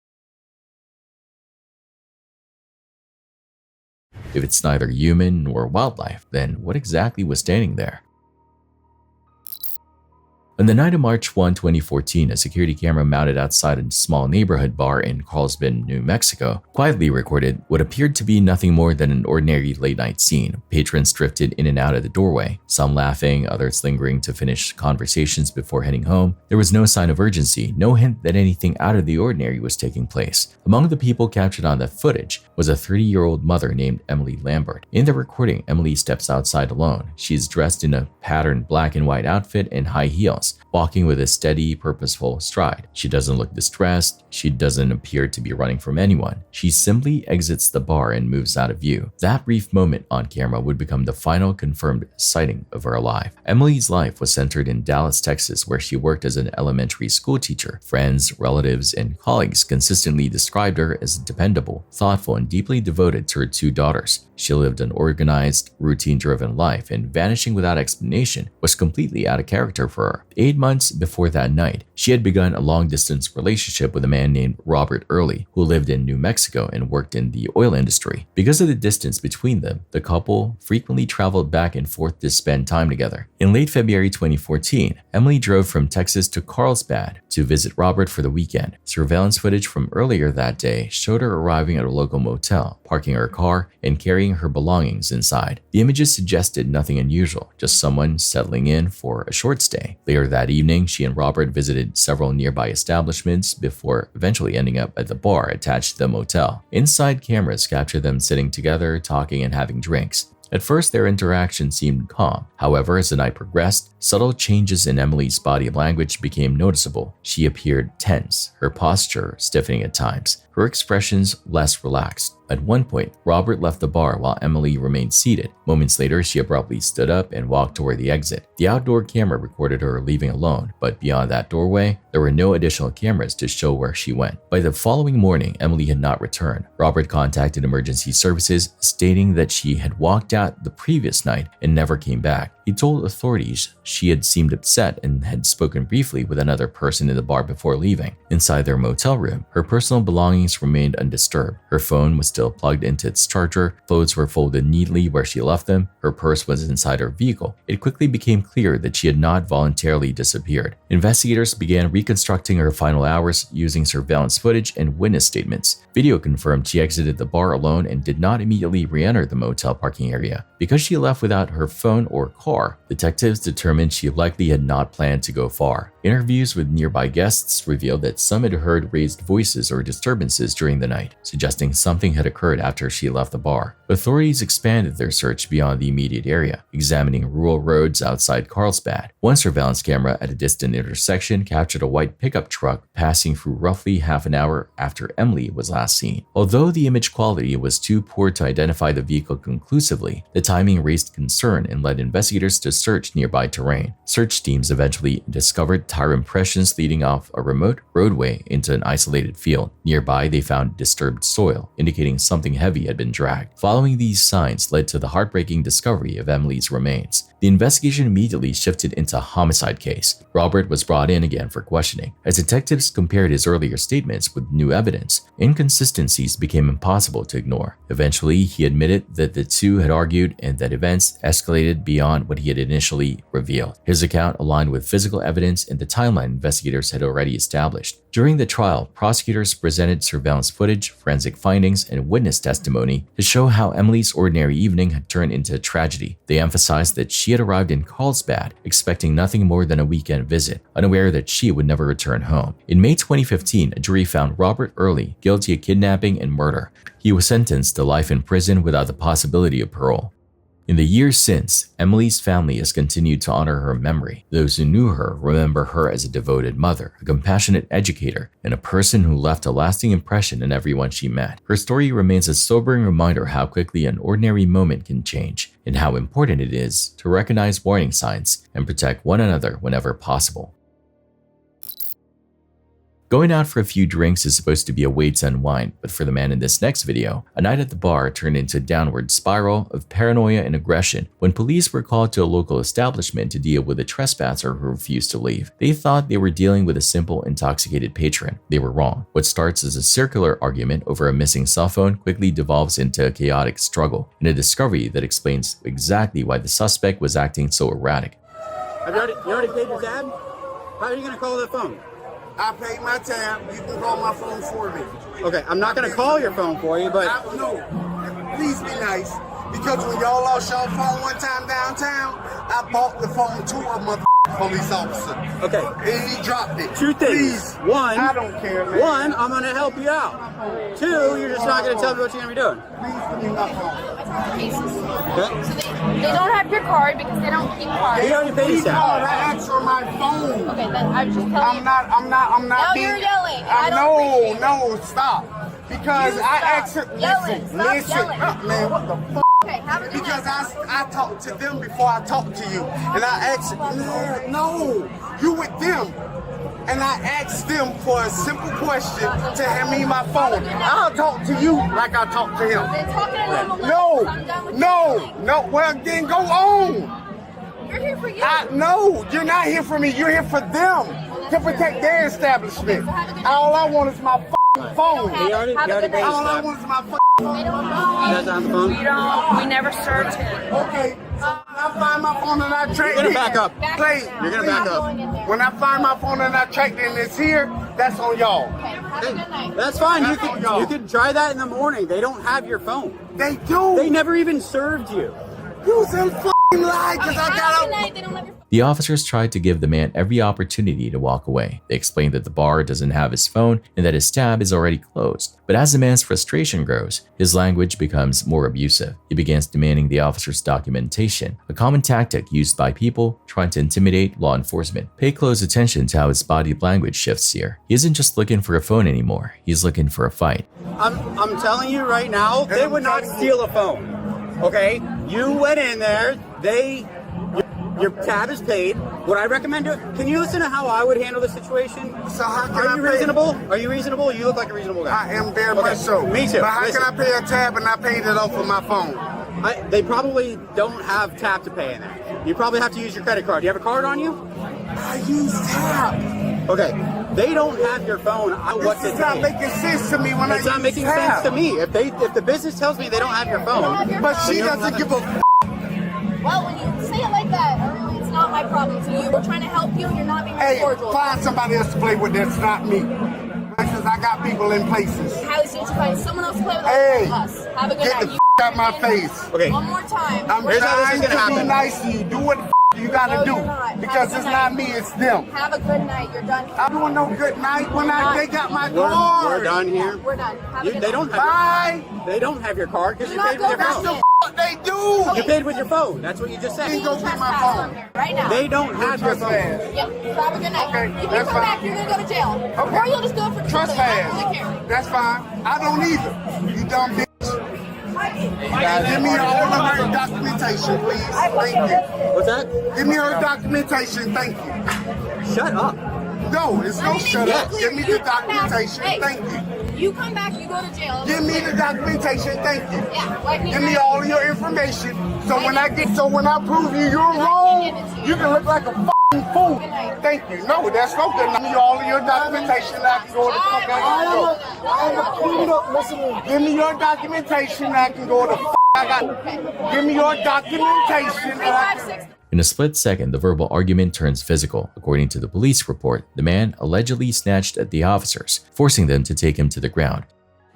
If it's neither human nor wildlife, then what exactly was standing there? On the night of March 1, 2014, a security camera mounted outside a small neighborhood bar in Carlsbad, New Mexico, quietly recorded what appeared to be nothing more than an ordinary late-night scene. Patrons drifted in and out of the doorway, some laughing, others lingering to finish conversations before heading home. There was no sign of urgency, no hint that anything out of the ordinary was taking place. Among the people captured on the footage was a 30-year-old mother named Emily Lambert. In the recording, Emily steps outside alone. She is dressed in a patterned black and white outfit and high heels. house, walking with a steady, purposeful stride. She doesn't look distressed. She doesn't appear to be running from anyone. She simply exits the bar and moves out of view. That brief moment on camera would become the final confirmed sighting of her alive. Emily's life was centered in Dallas, Texas, where she worked as an elementary school teacher. Friends, relatives, and colleagues consistently described her as dependable, thoughtful, and deeply devoted to her 2 daughters. She lived an organized, routine-driven life, and vanishing without explanation was completely out of character for her. 8 months before that night, she had begun a long-distance relationship with a man named Robert Early, who lived in New Mexico and worked in the oil industry. Because of the distance between them, the couple frequently traveled back and forth to spend time together. In late February 2014, Emily drove from Texas to Carlsbad to visit Robert for the weekend. Surveillance footage from earlier that day showed her arriving at a local motel, parking her car, and carrying her belongings inside. The images suggested nothing unusual, just someone settling in for a short stay. Later that evening, she and Robert visited several nearby establishments before eventually ending up at the bar attached to the motel. Inside cameras captured them sitting together, talking and having drinks. At first, their interaction seemed calm. However, as the night progressed, subtle changes in Emily's body language became noticeable. She appeared tense, her posture stiffening at times, her expressions less relaxed. At one point, Robert left the bar while Emily remained seated. Moments later, she abruptly stood up and walked toward the exit. The outdoor camera recorded her leaving alone, but beyond that doorway, there were no additional cameras to show where she went. By the following morning, Emily had not returned. Robert contacted emergency services, stating that she had walked out the previous night and never came back. He told authorities she had seemed upset and had spoken briefly with another person in the bar before leaving. Inside their motel room, her personal belongings remained undisturbed. Her phone was still plugged into its charger, clothes were folded neatly where she left them, her purse was inside her vehicle. It quickly became clear that she had not voluntarily disappeared. Investigators began reconstructing her final hours using surveillance footage and witness statements. Video confirmed she exited the bar alone and did not immediately re-enter the motel parking area. Because she left without her phone or car, detectives determined she likely had not planned to go far. Interviews with nearby guests revealed that some had heard raised voices or disturbances during the night, suggesting something had occurred after she left the bar. Authorities expanded their search beyond the immediate area, examining rural roads outside Carlsbad. One surveillance camera at a distant intersection captured a white pickup truck passing through roughly half an hour after Emily was last seen. Although the image quality was too poor to identify the vehicle conclusively, the timing raised concern and led investigators to search nearby terrain. Search teams eventually discovered tire impressions leading off a remote roadway into an isolated field. Nearby, they found disturbed soil, indicating something heavy had been dragged. Following these signs led to the heartbreaking discovery of Emily's remains. The investigation immediately shifted into a homicide case. Robert was brought in again for questioning. As detectives compared his earlier statements with new evidence, inconsistencies became impossible to ignore. Eventually, he admitted that the two had argued and that events escalated beyond what he had initially revealed. His account aligned with physical evidence and the timeline investigators had already established. During the trial, prosecutors presented surveillance footage, forensic findings, and witness testimony to show how Emily's ordinary evening had turned into a tragedy. They emphasized that she had arrived in Carlsbad expecting nothing more than a weekend visit, unaware that she would never return home. In May 2015, a jury found Robert Early guilty of kidnapping and murder. He was sentenced to life in prison without the possibility of parole. In the years since, Emily's family has continued to honor her memory. Those who knew her remember her as a devoted mother, a compassionate educator, and a person who left a lasting impression in everyone she met. Her story remains a sobering reminder how quickly an ordinary moment can change, and how important it is to recognize warning signs and protect one another whenever possible. Going out for a few drinks is supposed to be a way to unwind, but for the man in this next video, a night at the bar turned into a downward spiral of paranoia and aggression when police were called to a local establishment to deal with a trespasser who refused to leave. They thought they were dealing with a simple intoxicated patron. They were wrong. What starts as a circular argument over a missing cell phone quickly devolves into a chaotic struggle and a discovery that explains exactly why the suspect was acting so erratic. You already paid your tab? How are you going to call the phone? I paid my tab. You can call my phone for me. Okay, I'm not going to call your phone for you, but... No, please be nice. Because when y'all lost y'all phone one time downtown, I bought the phone to a motherfucker police officer. Okay. And he dropped it. Two things. Please. One, I don't care, man. One, I'm gonna help you out. Two, you're just not gonna tell me what you're gonna be doing. Please give me my phone. Okay. They don't have your card because they don't keep cards. They already paid us out. I asked for my phone. Okay, then I'm just telling you. I'm not Now being, you're yelling. No, stop. Because I asked her, yelling. Stop yelling. Man, what the fuck? Okay, have a good Because night. I talked to them before I talked to you. And I asked, no, you with them. And I asked them for a simple question to hand me my phone. I'll talk to you like I talked to him. No. Well, then go on. You're here for you. No, you're not here for me. You're here for them to protect their establishment. All I want is my phone. He already paid us All I out. want is my phone. You guys on the phone? We never served him. Okay. I find my phone and I track it. You're gonna back up. Please. You're gonna back up. When I find my phone and I track it and it's here, that's on y'all. That's fine. You can try that in the morning. They don't have your phone. They do. They never even served you. You some f***ing lie because I got up. The officers tried to give the man every opportunity to walk away. They explained that the bar doesn't have his phone and that his tab is already closed. But as the man's frustration grows, his language becomes more abusive. He begins demanding the officers' documentation, a common tactic used by people trying to intimidate law enforcement. Pay close attention to how his body language shifts here. He isn't just looking for a phone anymore, he's looking for a fight. I'm telling you right now, they would not steal a phone. Okay? You went in there, your tab is paid. What I recommend doing, can you listen to how I would handle the situation? So how can Are you reasonable? Are you reasonable? You look like a reasonable guy. I am very much so. Me too. But how Listen. can I pay a tab and I paid it off of my phone? They probably don't have tap to pay in there. You probably have to use your credit card. Do you have a card on you? I use tap. Okay. They don't have your phone. This is not making sense to me when It's not making sense to me. If the business tells me they don't have your phone, But she doesn't give a f***. Well, when you say it like that, it's not my problem to you. We're trying to help you. You're not being cordial. Find somebody else to play with that's not me. Because I got people in places. How is you to find someone else to play with Hey, us? Have a good get night. the out my face. Okay. One more time. I'm Here's how this trying is to gonna happen. be nice to you. Do what the you gotta do. You're not. Because Have a it's good not night. me, it's them. Have a good night. You're done. I'm doing no good night when they got my we're card. done here. We're done. Have a good They night. don't have. Bye. They don't have your card because Do you not paid with go your back phone. in. They do. You paid with your phone. That's what you just said. Then go get my Trespass phone. from here right now. They don't have your phone. Yep. Have a good night. Okay, If you that's come back, fine. you're gonna go to jail. Okay. Or you'll just go for Trespass. I don't really care. That's fine. I don't either. You dumb bitch. Give me all of her documentation, please. Thank you. What's that? Give me her documentation. Thank you. Shut up. No, it's no shut up. Give me the documentation. Hey. Thank you. You come back, you go to jail. Give me the documentation. Thank you. Yeah. Like Give me all of your information. So when I prove you're wrong, you can look like a f***ing fool. Thank you. No, that's no good. Give me all of your documentation. I can go to the fuck I got. Give me your documentation. I can go to the f*** I got. Give me your documentation. In a split second, the verbal argument turns physical. According to the police report, the man allegedly snatched at the officers, forcing them to take him to the ground.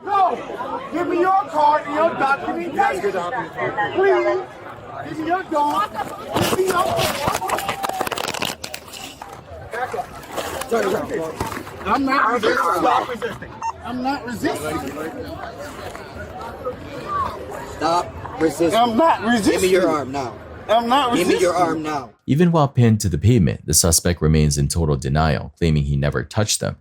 No! Give me your card and your documentation. Please. Give me your card. Give me your I'm not resisting. Stop resisting. I'm not resisting. Stop resisting. I'm not resisting. Give me your arm now. I'm not Give resisting. me your arm now. Even while pinned to the pavement, the suspect remains in total denial, claiming he never touched them.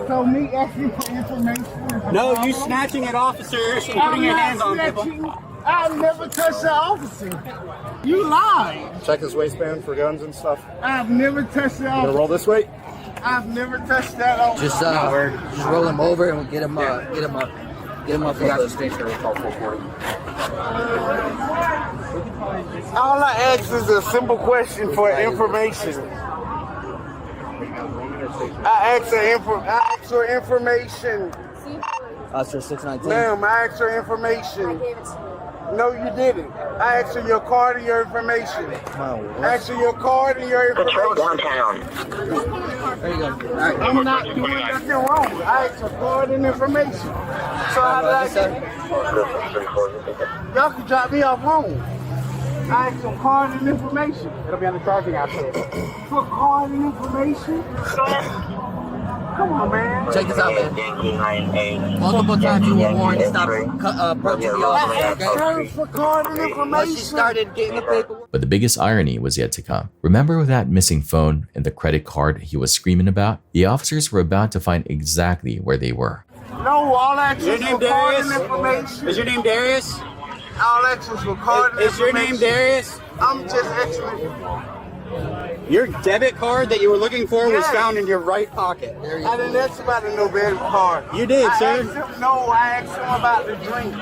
So me asking for information. No, you snatching at officers and putting your hands on people. I've never touched an officer. You lied. Check his waistband for guns and stuff. I've never touched an Gonna officer. roll this way? I've never touched that officer. Just roll him over and we'll get him up of the station. All I ask is a simple question for information. I ask for information. Officer 619. Ma'am, I asked for information. No, you didn't. I asked for your card and your information. I asked for your card and your information. There you go. I'm not doing nothing wrong. I asked for card and information. So how did I get? Y'all can drop me off home. I asked for card and information. It'll be on the charging app. For card and information? Come on, man. Check this out, man. Multiple times you were warned to stop approaching the officer, okay? For card and information. Once she started getting the paperwork. But the biggest irony was yet to come. Remember that missing phone and the credit card he was screaming about? The officers were about to find exactly where they were. No, all access Your name for card and Darius? information. Is your name Darius? All access for card and Is your information. name Darius? I'm just actually. Your debit card that you were looking for was Yes. found in your right pocket. I didn't ask about a no debit card. You did, I sir. asked him, no, I asked him about the drink.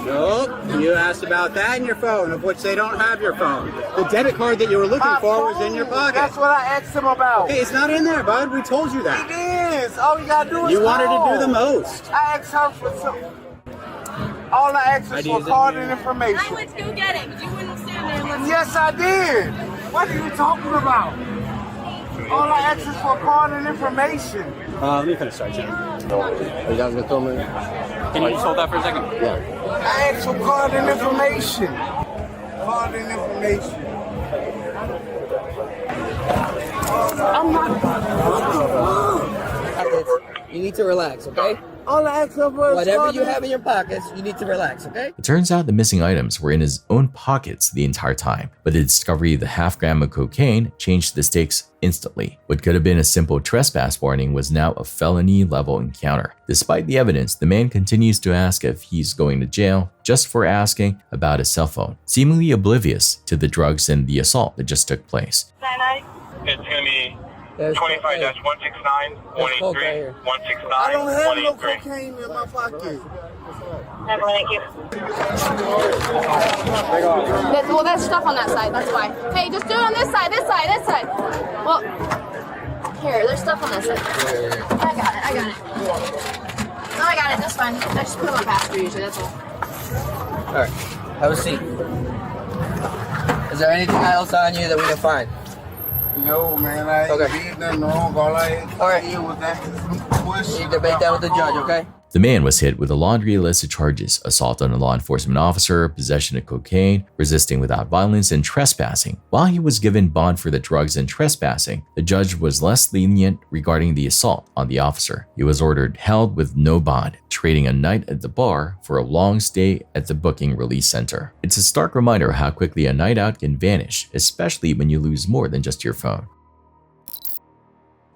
Nope. You asked about that in your phone, of which they don't have your phone. The debit card that you were looking My for was phone, in your pocket. That's what I asked him about. Hey, it's not in there, bud. We told you that. It is. All you gotta do is You wanted call. to do the most. I asked her for some. All I asked was for IDs card in and here. information. I went to go get it, but you wouldn't stand there and listen. Yes, I did. What are you talking about? All I asked is for card and information. Let me finish searching. Are you guys gonna tell me? Can you just hold that for a second? Yeah. I asked for card and information. Card and information. I'm not. You need to relax, okay? All I asked for was Whatever card you and- have in your pockets, you need to relax, okay? It turns out the missing items were in his own pockets the entire time, but the discovery of the half-gram of cocaine changed the stakes instantly. What could have been a simple trespass warning was now a felony-level encounter. Despite the evidence, the man continues to ask if he's going to jail just for asking about his cell phone, seemingly oblivious to the drugs and the assault that just took place. It's gonna be There's 25-169, There's coke right 183, here. 169, I don't have no 183. cocaine in my pocket. Thank you. Well, there's stuff on that side, that's why. Hey, just do it on this side, this side, this side. Well, here, there's stuff on this side. I got it. No, I got it, that's fine. I just put it on passenger usually, that's all. Alright, have a seat. Is there anything else on you that we can find? No, man, I ain't did nothing wrong. All I did was ask some questions. You debate that with the judge, okay? The man was hit with a laundry list of charges: assault on a law enforcement officer, possession of cocaine, resisting without violence, and trespassing. While he was given bond for the drugs and trespassing, the judge was less lenient regarding the assault on the officer. He was ordered held with no bond, trading a night at the bar for a long stay at the booking release center. It's a stark reminder of how quickly a night out can vanish, especially when you lose more than just your phone.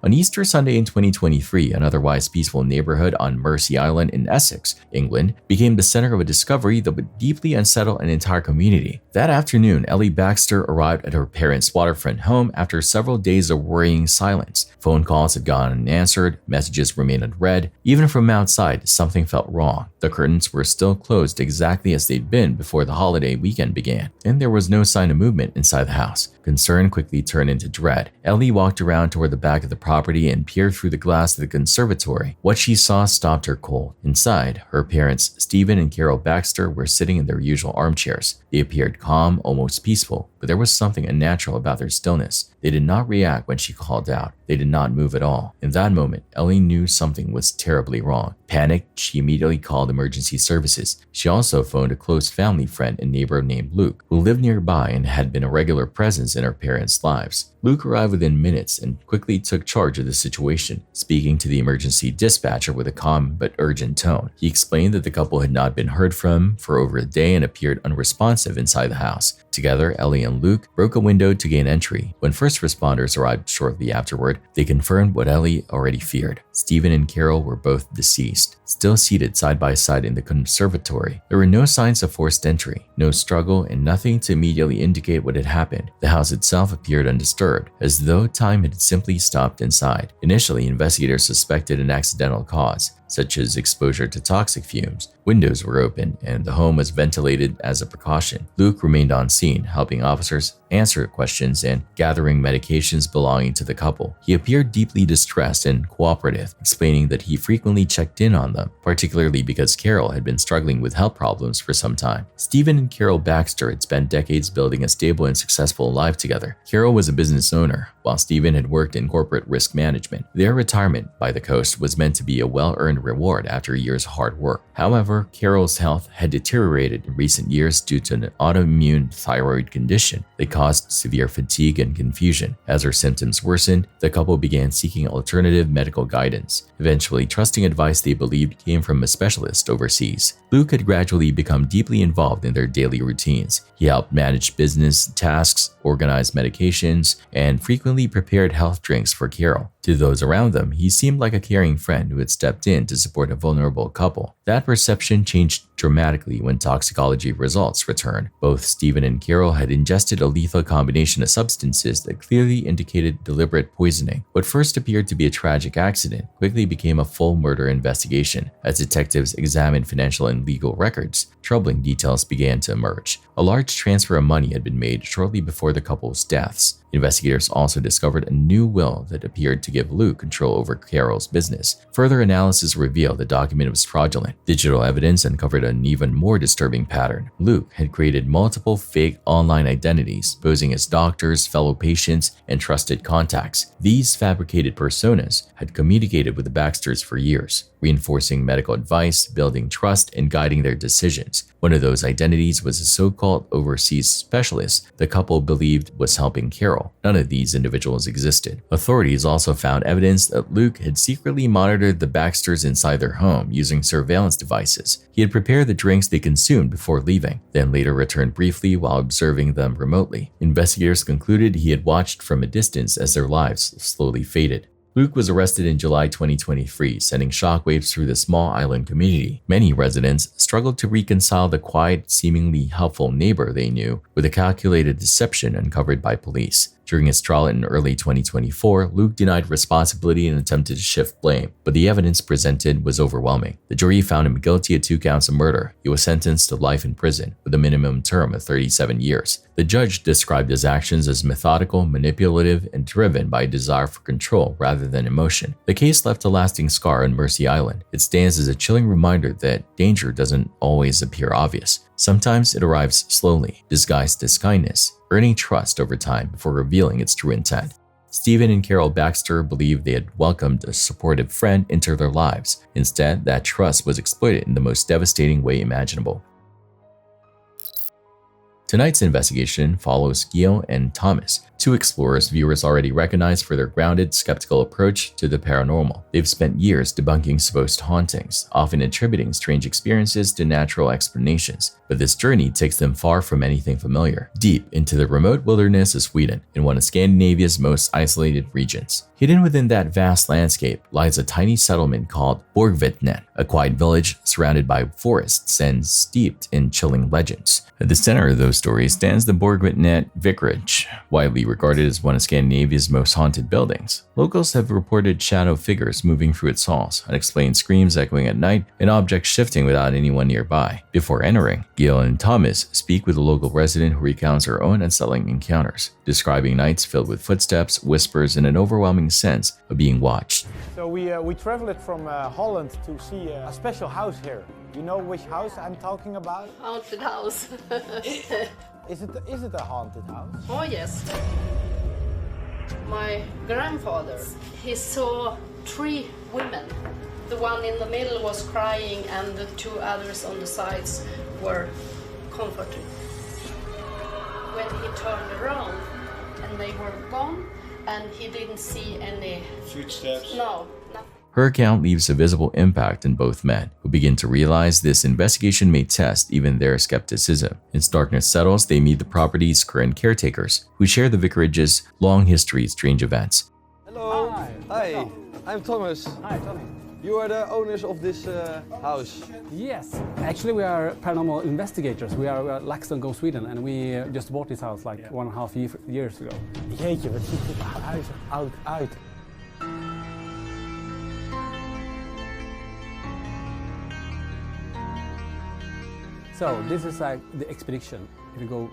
On Easter Sunday in 2023, an otherwise peaceful neighborhood on Mersey Island in Essex, England, became the center of a discovery that would deeply unsettle an entire community. That afternoon, Ellie Baxter arrived at her parents' waterfront home after several days of worrying silence. Phone calls had gone unanswered, messages remained unread. Even from outside, something felt wrong. The curtains were still closed exactly as they'd been before the holiday weekend began, and there was no sign of movement inside the house. Concern quickly turned into dread. Ellie walked around toward the back of the property and peered through the glass of the conservatory. What she saw stopped her cold. Inside, her parents, Stephen and Carol Baxter, were sitting in their usual armchairs. They appeared calm, almost peaceful, but there was something unnatural about their stillness. They did not react when she called out. They did not move at all. In that moment, Ellie knew something was terribly wrong. Panicked, she immediately called emergency services. She also phoned a close family friend and neighbor named Luke, who lived nearby and had been a regular presence in her parents' lives. Luke arrived within minutes and quickly took charge of the situation, speaking to the emergency dispatcher with a calm but urgent tone. He explained that the couple had not been heard from for over a day and appeared unresponsive inside the house. Together, Ellie and Luke broke a window to gain entry. When first responders arrived shortly afterward, they confirmed what Ellie already feared. Stephen and Carol were both deceased, still seated side by side in the conservatory. There were no signs of forced entry, no struggle, and nothing to immediately indicate what had happened. The house itself appeared undisturbed, as though time had simply stopped inside. Initially, investigators suspected an accidental cause, such as exposure to toxic fumes. Windows were open and the home was ventilated as a precaution. Luke remained on scene, helping officers answer questions and gathering medications belonging to the couple. He appeared deeply distressed and cooperative, explaining that he frequently checked in on them, particularly because Carol had been struggling with health problems for some time. Stephen and Carol Baxter had spent decades building a stable and successful life together. Carol was a business owner, while Steven had worked in corporate risk management. Their retirement by the coast was meant to be a well-earned reward after years of hard work. However, Carol's health had deteriorated in recent years due to an autoimmune thyroid condition that caused severe fatigue and confusion. As her symptoms worsened, the couple began seeking alternative medical guidance, eventually trusting advice they believed came from a specialist overseas. Luke had gradually become deeply involved in their daily routines. He helped manage business tasks, organize medications, and frequently prepared health drinks for Carol. To those around them, he seemed like a caring friend who had stepped in to support a vulnerable couple. That perception changed dramatically when toxicology results returned. Both Steven and Carol had ingested a lethal combination of substances that clearly indicated deliberate poisoning. What first appeared to be a tragic accident quickly became a full murder investigation. As detectives examined financial and legal records, troubling details began to emerge. A large transfer of money had been made shortly before the couple's deaths. Investigators also discovered a new will that appeared to give Luke control over Carol's business. Further analysis revealed the document was fraudulent. Digital evidence uncovered an even more disturbing pattern. Luke had created multiple fake online identities, posing as doctors, fellow patients, and trusted contacts. These fabricated personas had communicated with the Baxters for years, reinforcing medical advice, building trust, and guiding their decisions. One of those identities was a so-called overseas specialist the couple believed was helping Carol. None of these individuals existed. Authorities also found evidence that Luke had secretly monitored the Baxters inside their home using surveillance devices. He had prepared the drinks they consumed before leaving, then later returned briefly while observing them remotely. Investigators concluded he had watched from a distance as their lives slowly faded. Luke was arrested in July 2023, sending shockwaves through the small island community. Many residents struggled to reconcile the quiet, seemingly helpful neighbor they knew with a calculated deception uncovered by police. During his trial in early 2024, Luke denied responsibility and attempted to shift blame, but the evidence presented was overwhelming. The jury found him guilty of 2 counts of murder. He was sentenced to life in prison, with a minimum term of 37 years. The judge described his actions as methodical, manipulative, and driven by a desire for control rather than emotion. The case left a lasting scar on Mercy Island. It stands as a chilling reminder that danger doesn't always appear obvious. Sometimes it arrives slowly, disguised as kindness, earning trust over time before revealing its true intent. Steven and Carol Baxter believed they had welcomed a supportive friend into their lives. Instead, that trust was exploited in the most devastating way imaginable. Tonight's investigation follows Gil and Thomas, 2 explorers viewers already recognize for their grounded, skeptical approach to the paranormal. They've spent years debunking supposed hauntings, often attributing strange experiences to natural explanations. But this journey takes them far from anything familiar, deep into the remote wilderness of Sweden, in one of Scandinavia's most isolated regions. Hidden within that vast landscape lies a tiny settlement called Borgvittnet, a quiet village surrounded by forests and steeped in chilling legends. At the center of those stories stands the Borgvittnet Vicarage, widely regarded as one of Scandinavia's most haunted buildings. Locals have reported shadow figures moving through its halls, unexplained screams echoing at night, and objects shifting without anyone nearby. Before entering, Gil and Thomas speak with a local resident who recounts her own unsettling encounters, describing nights filled with footsteps, whispers, and an overwhelming sense of being watched. So we traveled from Holland to see a special house here. You know which house I'm talking about? Haunted house. Is it a haunted house? Oh yes. My grandfather, he saw 3 women. The one in the middle was crying and the 2 others on the sides were comforting. When he turned around and they were gone and he didn't see any footsteps. No, nothing. Her account leaves a visible impact in both men, who begin to realize this investigation may test even their skepticism. As darkness settles, they meet the property's current caretakers, who share the vicarage's long history of strange events. Hello. Hi. I'm Thomas. Hi, Tommy. You are the owners of this house. Yes, actually we are paranormal investigators. We are LaxTon Go Sweden and we just bought this house like 1.5 years ago. Jeetje, wat ziet dit huis er oud uit. So this is like the expedition. If you go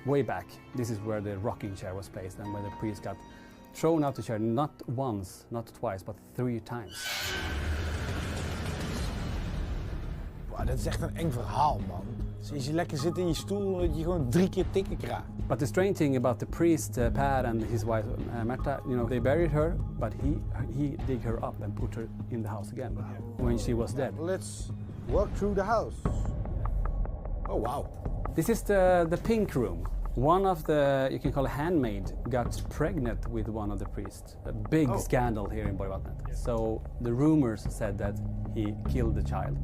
way back, this is where the rocking chair was placed and where the priest got thrown out the chair, not once, not twice, but 3 times. Wow, dat is echt een eng verhaal, man. Dus je lekker zit in je stoel dat je gewoon 3 keer tikken krijgt. But the strange thing about the priest Per and his wife Märta, you know, they buried her, but he dig her up and put her in the house again when she was dead. Let's walk through the house. Oh wow. This is the pink room. One of the, you can call a handmaid, got pregnant with one of the priests. A big scandal here in Borgvattnet. So the rumors said that he killed the child.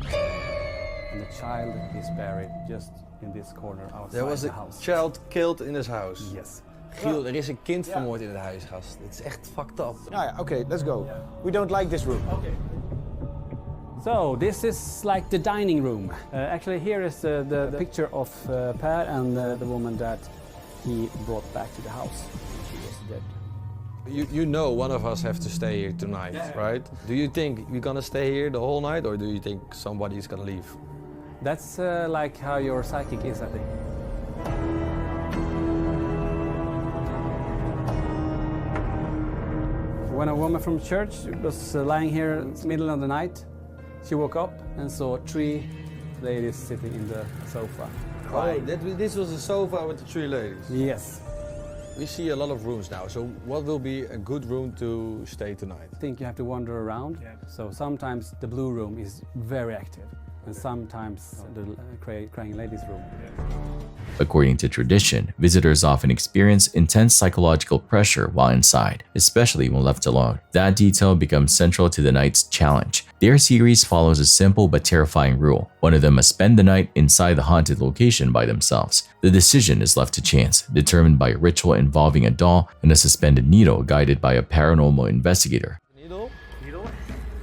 And the child is buried just in this corner outside There was the a house. child killed in his house. Yes. Giel, er is een kind vermoord in het huis, gast. Het is echt fucked up. Nou ja, oké, let's go. We don't like this room. Okay. So this is like the dining room. Actually, here is the picture of Per and the woman that he brought back to the house. She was dead. You know one of us have to stay here tonight, right? Do you think we're gonna stay here the whole night, or do you think somebody's gonna leave? That's like how your psychic is, I think. When a woman from church was lying here in the middle of the night, she woke up and saw 3 ladies sitting in the sofa. Oh, this was a sofa with the 3 ladies? Yes. We see a lot of rooms now, so what will be a good room to stay tonight? I think you have to wander around. So sometimes the blue room is very active, and sometimes the crying ladies room. According to tradition, visitors often experience intense psychological pressure while inside, especially when left alone. That detail becomes central to the night's challenge. Their series follows a simple but terrifying rule. One of them must spend the night inside the haunted location by themselves. The decision is left to chance, determined by a ritual involving a doll and a suspended needle guided by a paranormal investigator. Needle?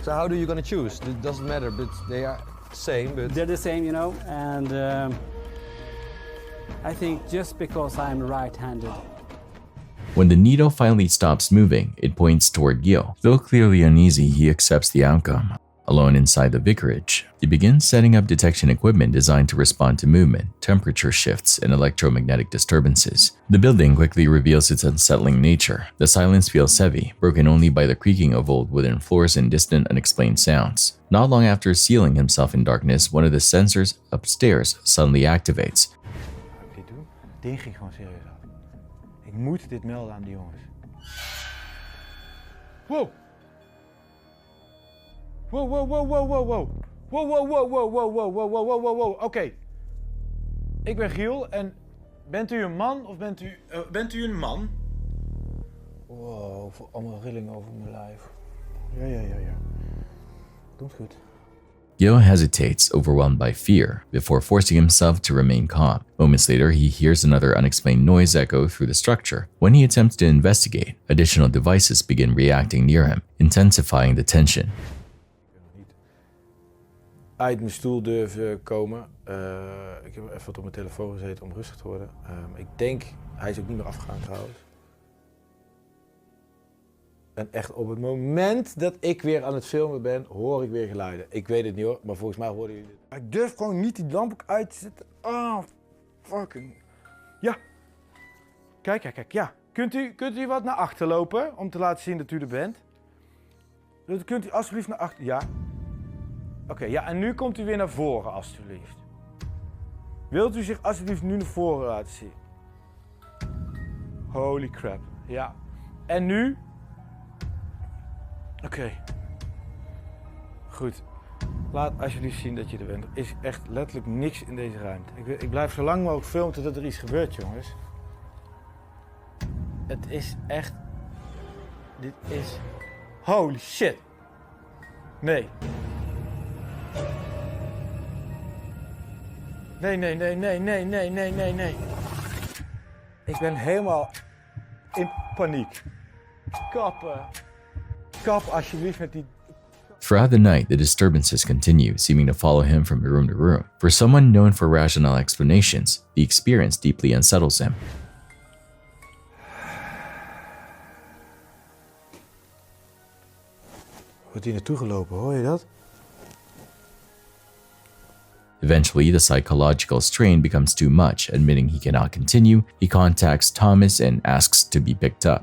So how do you gonna choose? It doesn't matter, but they are same, but... They're the same, you know, and I think just because I'm right-handed. When the needle finally stops moving, it points toward Gil. Though clearly uneasy, he accepts the outcome. Alone inside the vicarage, he begins setting up detection equipment designed to respond to movement, temperature shifts, and electromagnetic disturbances. The building quickly reveals its unsettling nature. The silence feels heavy, broken only by the creaking of old wooden floors and distant, unexplained sounds. Not long after sealing himself in darkness, one of the sensors upstairs suddenly activates. Dit doen? Ding ging gewoon serieus af. Ik moet dit melden aan die jongens. Wow! Wow, wow, wow, wow, wow, wow. Wow, wow, wow, wow, wow, wow, wow, wow, wow, wow, wow. Oké. Ik ben Giel en bent u een man of bent u een man? Wow, voor allemaal rillingen over mijn lijf. Ja. Komt goed. Gil hesitates, overwhelmed by fear, before forcing himself to remain calm. Moments later, he hears another unexplained noise echo through the structure. When he attempts to investigate, additional devices begin reacting near him, intensifying the tension. Uit mijn stoel durven komen. Ik heb even wat op mijn telefoon gezeten om rustig te worden. Ik denk, hij is ook niet meer afgegaan trouwens. En echt op het moment dat ik weer aan het filmen ben, hoor ik weer geluiden. Ik weet het niet hoor, maar volgens mij hoorden jullie het. Ik durf gewoon niet die lamp ook uit te zetten. Oh, fucking. Ja. Kijk, ja. Kunt u wat naar achter lopen om te laten zien dat u er bent? Kunt u alsjeblieft naar achter, ja. Oké, ja, en nu komt u weer naar voren, alstublieft. Wilt u zich alsjeblieft nu naar voren laten zien? Holy crap, ja. En nu? Oké. Goed. Laat alsjeblieft zien dat je er bent. Er is echt letterlijk niks in deze ruimte. Ik blijf zo lang mogelijk filmen totdat er iets gebeurt, jongens. Het is echt... Dit is... Holy shit. Nee. Nee. Ik ben helemaal in paniek. Kap alsjeblieft met die... Throughout the night, the disturbances continue, seeming to follow him from room to room. For someone known for rational explanations, the experience deeply unsettles him. Wordt hier naartoe gelopen, hoor je dat? Eventually, the psychological strain becomes too much. Admitting he cannot continue, he contacts Thomas and asks to be picked up.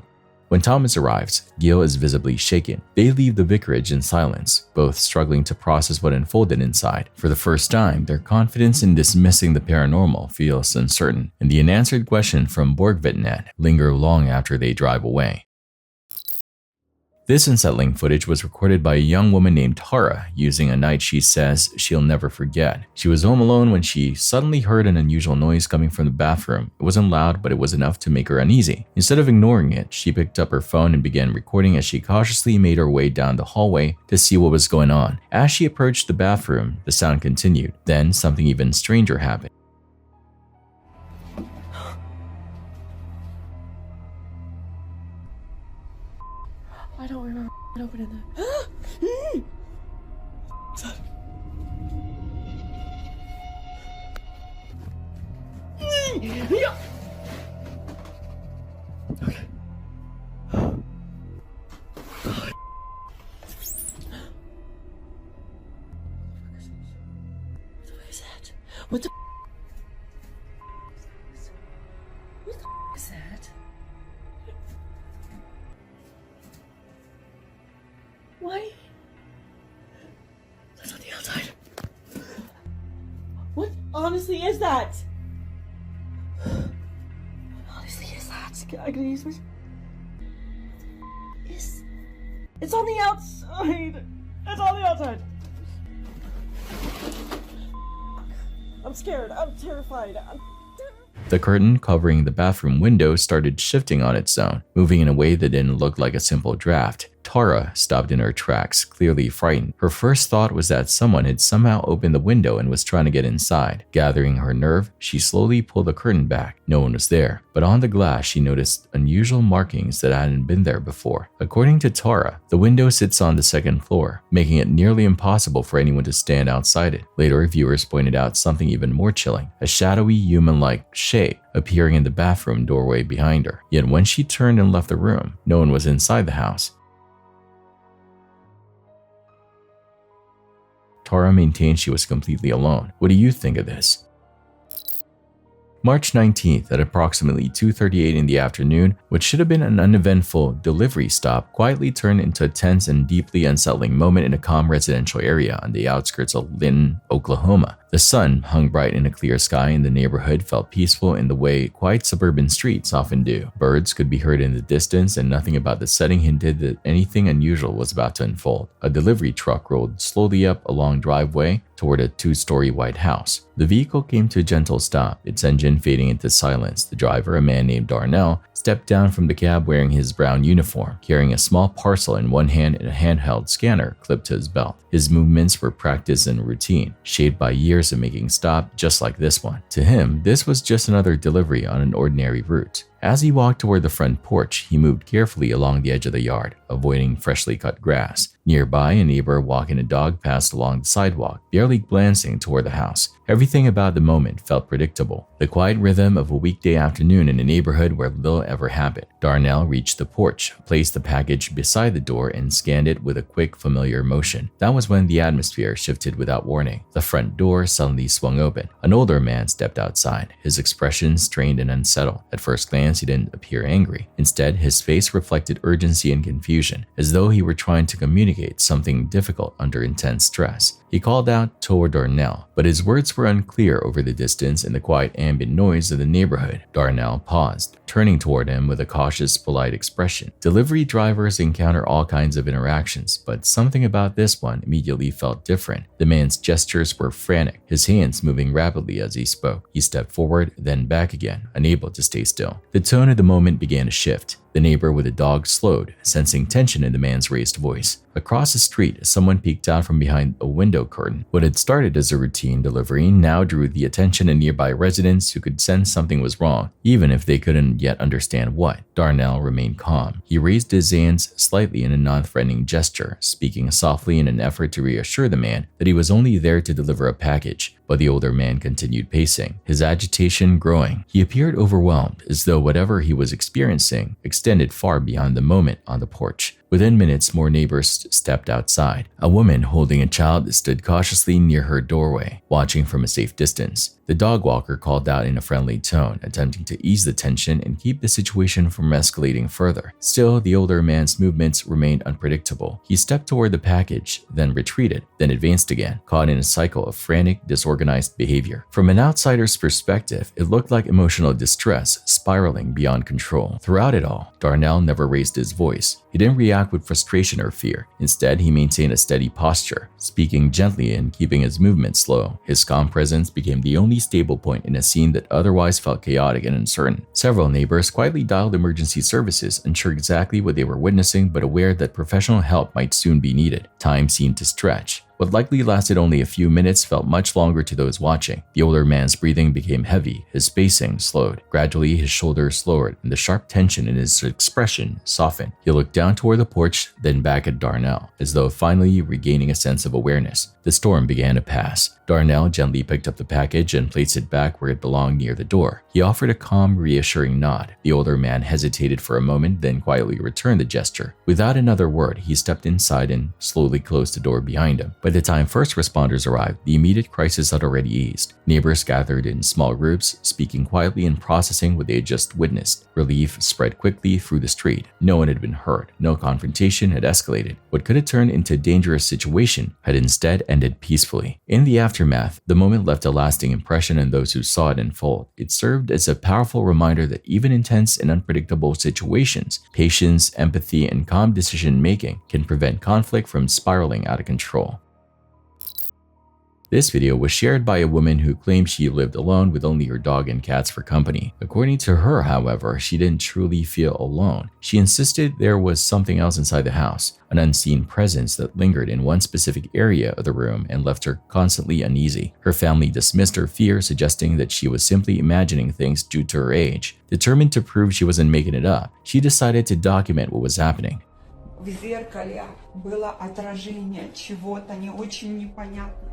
When Thomas arrives, Gil is visibly shaken. They leave the vicarage in silence, both struggling to process what unfolded inside. For the first time, their confidence in dismissing the paranormal feels uncertain, and the unanswered question from Borgvittnet linger long after they drive away. This unsettling footage was recorded by a young woman named Tara using a night she says she'll never forget. She was home alone when she suddenly heard an unusual noise coming from the bathroom. It wasn't loud, but it was enough to make her uneasy. Instead of ignoring it, she picked up her phone and began recording as she cautiously made her way down the hallway to see what was going on. As she approached the bathroom, the sound continued. Then something even stranger happened. I don't remember opening that. Yeah. Okay. What is that? What the is that? Why? That's on the outside. What honestly is that? What honestly is that? I can use my... It's on the outside. It's on the outside. I'm scared. I'm terrified. The curtain covering the bathroom window started shifting on its own, moving in a way that didn't look like a simple draft. Tara stopped in her tracks, clearly frightened. Her first thought was that someone had somehow opened the window and was trying to get inside. Gathering her nerve, she slowly pulled the curtain back. No one was there, but on the glass she noticed unusual markings that hadn't been there before. According to Tara, the window sits on the second floor, making it nearly impossible for anyone to stand outside it. Later, viewers pointed out something even more chilling, a shadowy human-like shape appearing in the bathroom doorway behind her. Yet when she turned and left the room, no one was inside the house. Tara maintained she was completely alone. What do you think of this? March 19th at approximately 2:38 in the afternoon, what should have been an uneventful delivery stop quietly turned into a tense and deeply unsettling moment in a calm residential area on the outskirts of Linton, Oklahoma. The sun hung bright in a clear sky and the neighborhood felt peaceful in the way quiet suburban streets often do. Birds could be heard in the distance and nothing about the setting hinted that anything unusual was about to unfold. A delivery truck rolled slowly up a long driveway toward a two-story white house. The vehicle came to a gentle stop, its engine fading into silence. The driver, a man named Darnell, stepped down from the cab wearing his brown uniform, carrying a small parcel in one hand and a handheld scanner clipped to his belt. His movements were practiced and routine, shaped by years of making stops just like this one. To him, this was just another delivery on an ordinary route. As he walked toward the front porch, he moved carefully along the edge of the yard, avoiding freshly cut grass. Nearby, a neighbor walking a dog passed along the sidewalk, barely glancing toward the house. Everything about the moment felt predictable, the quiet rhythm of a weekday afternoon in a neighborhood where little ever happened. Darnell reached the porch, placed the package beside the door, and scanned it with a quick, familiar motion. That was when the atmosphere shifted without warning. The front door suddenly swung open. An older man stepped outside, his expression strained and unsettled. At first glance, he didn't appear angry. Instead, his face reflected urgency and confusion, as though he were trying to communicate something difficult under intense stress. He called out toward Darnell, but his words were unclear over the distance and the quiet ambient noise of the neighborhood. Darnell paused, turning toward him with a cautious, polite expression. Delivery drivers encounter all kinds of interactions, but something about this one immediately felt different. The man's gestures were frantic, his hands moving rapidly as he spoke. He stepped forward, then back again, unable to stay still. The tone of the moment began to shift. The neighbor with a dog slowed, sensing tension in the man's raised voice. Across the street, someone peeked out from behind a window curtain. What had started as a routine delivery now drew the attention of nearby residents who could sense something was wrong, even if they couldn't yet understand what. Darnell remained calm. He raised his hands slightly in a non-threatening gesture, speaking softly in an effort to reassure the man that he was only there to deliver a package. But the older man continued pacing, his agitation growing. He appeared overwhelmed, as though whatever he was experiencing extended far beyond the moment on the porch. Within minutes, more neighbors stepped outside. A woman holding a child stood cautiously near her doorway, watching from a safe distance. The dog walker called out in a friendly tone, attempting to ease the tension and keep the situation from escalating further. Still, the older man's movements remained unpredictable. He stepped toward the package, then retreated, then advanced again, caught in a cycle of frantic, disorganized behavior. From an outsider's perspective, it looked like emotional distress spiraling beyond control. Throughout it all, Darnell never raised his voice. He didn't react with frustration or fear. Instead, he maintained a steady posture, speaking gently and keeping his movements slow. His calm presence became the only stable point in a scene that otherwise felt chaotic and uncertain. Several neighbors quietly dialed emergency services, unsure exactly what they were witnessing but aware that professional help might soon be needed. Time seemed to stretch. What likely lasted only a few minutes felt much longer to those watching. The older man's breathing became heavy, his pacing slowed. Gradually, his shoulders lowered, and the sharp tension in his expression softened. He looked down toward the porch, then back at Darnell, as though finally regaining a sense of awareness. The storm began to pass. Darnell gently picked up the package and placed it back where it belonged near the door. He offered a calm, reassuring nod. The older man hesitated for a moment, then quietly returned the gesture. Without another word, he stepped inside and slowly closed the door behind him. By the time first responders arrived, the immediate crisis had already eased. Neighbors gathered in small groups, speaking quietly and processing what they had just witnessed. Relief spread quickly through the street. No one had been hurt. No confrontation had escalated. What could have turned into a dangerous situation had instead ended peacefully. In the aftermath, the moment left a lasting impression on those who saw it unfold. It served as a powerful reminder that even in tense and unpredictable situations, patience, empathy, and calm decision-making can prevent conflict from spiraling out of control. This video was shared by a woman who claimed she lived alone with only her dog and cats for company. According to her, however, she didn't truly feel alone. She insisted there was something else inside the house, an unseen presence that lingered in one specific area of the room and left her constantly uneasy. Her family dismissed her fear, suggesting that she was simply imagining things due to her age. Determined to prove she wasn't making it up, she decided to document what was happening. В зеркале было отражение чего-то не очень непонятного.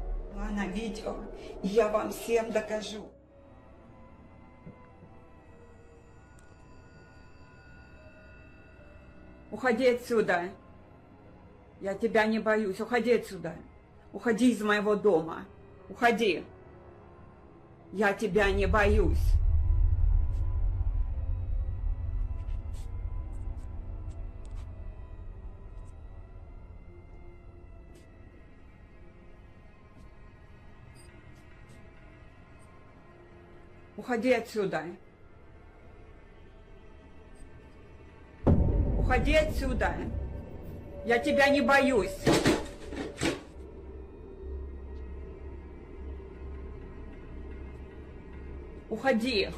На видео, и я вам всем докажу. Уходи отсюда. Я тебя не боюсь. Уходи отсюда. Уходи из моего дома. Уходи. Я тебя не боюсь. Уходи отсюда. Уходи отсюда. Я тебя не боюсь. Уходи.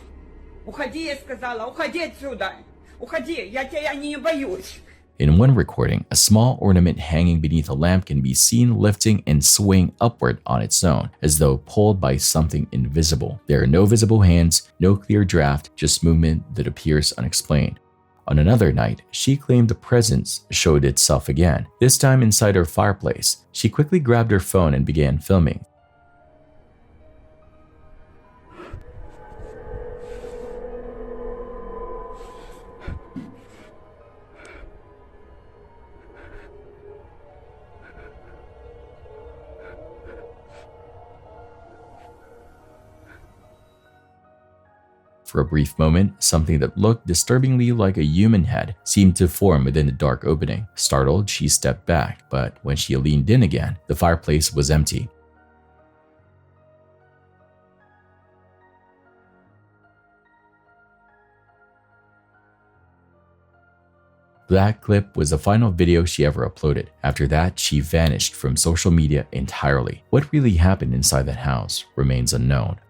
Уходи, я сказала. Уходи отсюда. Уходи. Я тебя не боюсь. In one recording, a small ornament hanging beneath a lamp can be seen lifting and swaying upward on its own, as though pulled by something invisible. There are no visible hands, no clear draft, just movement that appears unexplained. On another night, she claimed the presence showed itself again, this time inside her fireplace. She quickly grabbed her phone and began filming. For a brief moment, something that looked disturbingly like a human head seemed to form within the dark opening. Startled, she stepped back, but when she leaned in again, the fireplace was empty. That clip was the final video she ever uploaded. After that, she vanished from social media entirely. What really happened inside that house remains unknown.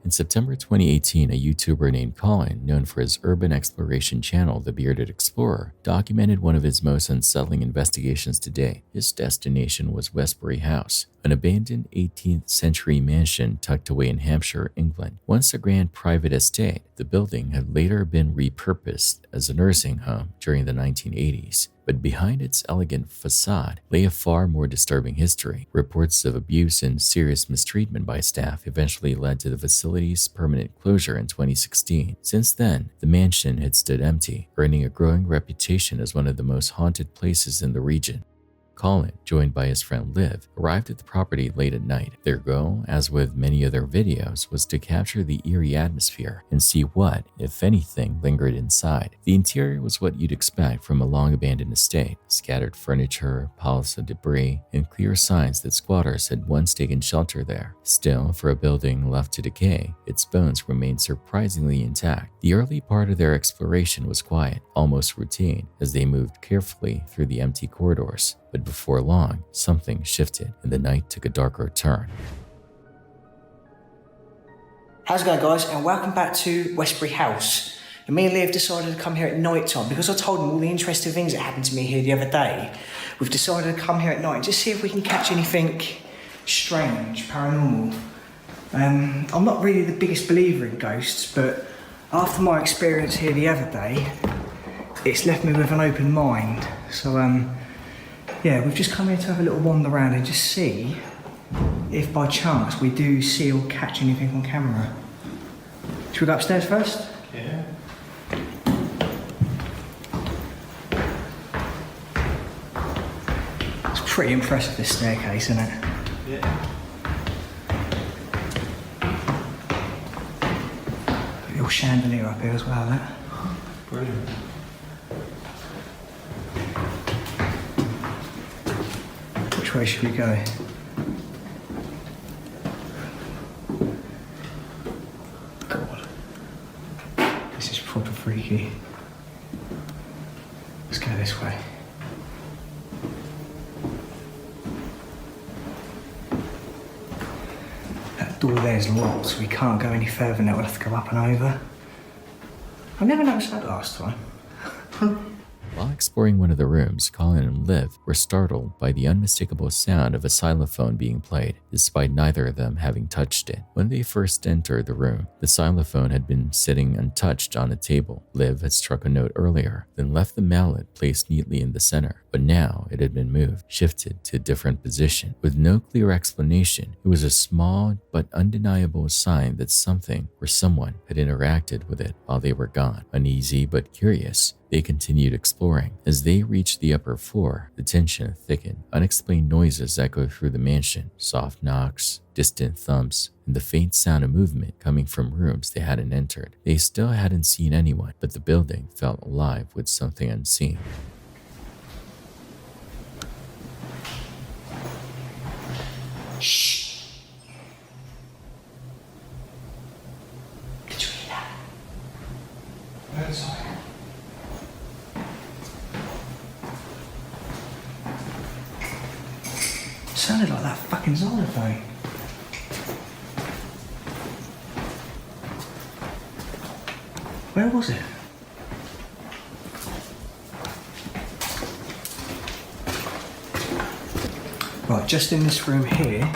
In September 2018, a YouTuber named Colin, known for his urban exploration channel, The Bearded Explorer, documented one of his most unsettling investigations to date. His destination was Westbury House, an abandoned 18th century mansion tucked away in Hampshire, England. Once a grand private estate, the building had later been repurposed as a nursing home during the 1980s. But behind its elegant facade lay a far more disturbing history. Reports of abuse and serious mistreatment by staff eventually led to the facility's permanent closure in 2016. Since then, the mansion had stood empty, earning a growing reputation as one of the most haunted places in the region. Colin, joined by his friend Liv, arrived at the property late at night. Their goal, as with many other videos, was to capture the eerie atmosphere and see what, if anything, lingered inside. The interior was what you'd expect from a long-abandoned estate: scattered furniture, piles of debris, and clear signs that squatters had once taken shelter there. Still, for a building left to decay, its bones remained surprisingly intact. The early part of their exploration was quiet, almost routine, as they moved carefully through the empty corridors. But before long, something shifted and the night took a darker turn. How's it going, guys, and welcome back to Westbury House. And me and Lee have decided to come here at night time because I told them all the interesting things that happened to me here the other day. We've decided to come here at night and just see if we can catch anything strange, paranormal. I'm not really the biggest believer in ghosts, but after my experience here the other day, it's left me with an open mind. So, yeah, we've just come here to have a little wander around and just see if by chance we do see or catch anything on camera. Should we go upstairs first? Yeah. It's pretty impressive, this staircase, isn't it? Yeah. Little chandelier up here as well, that. Brilliant. Which way should we go? God. This is proper freaky. Let's go this way. That door there's locked, so we can't go any further now. We'll have to go up and over. I never noticed that last time. While exploring one of the rooms, Colin and Liv were startled by the unmistakable sound of a xylophone being played, despite neither of them having touched it. When they first entered the room, the xylophone had been sitting untouched on a table. Liv had struck a note earlier, then left the mallet placed neatly in the center, but now it had been moved, shifted to a different position. With no clear explanation, it was a small but undeniable sign that something or someone had interacted with it while they were gone. Uneasy but curious, they continued exploring. As they reached the upper floor, the tension thickened. Unexplained noises echoed through the mansion, soft knocks, distant thumps, and the faint sound of movement coming from rooms they hadn't entered. They still hadn't seen anyone, but the building felt alive with something unseen. Shh! Did you hear that? Where is I? Sounded like that fucking xylophone. Where was it? Right, just in this room here.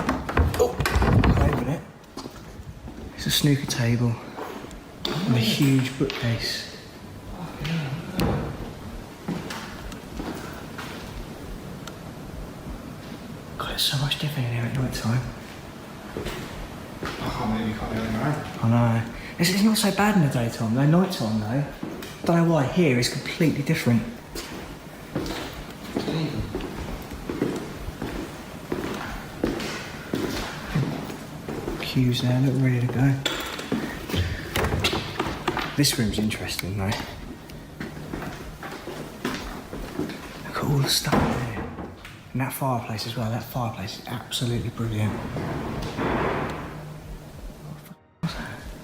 Oh, open it. It's a snooker table and a huge bookcase. God, it's so much different in here at night time. I can't believe you can't do anything around. I know. It's not so bad in the daytime, though. Night time, though. Don't know why. Here is completely different. Cues there, look ready to go. This room's interesting, though. Look at all the stuff there. And that fireplace as well. That fireplace is absolutely brilliant.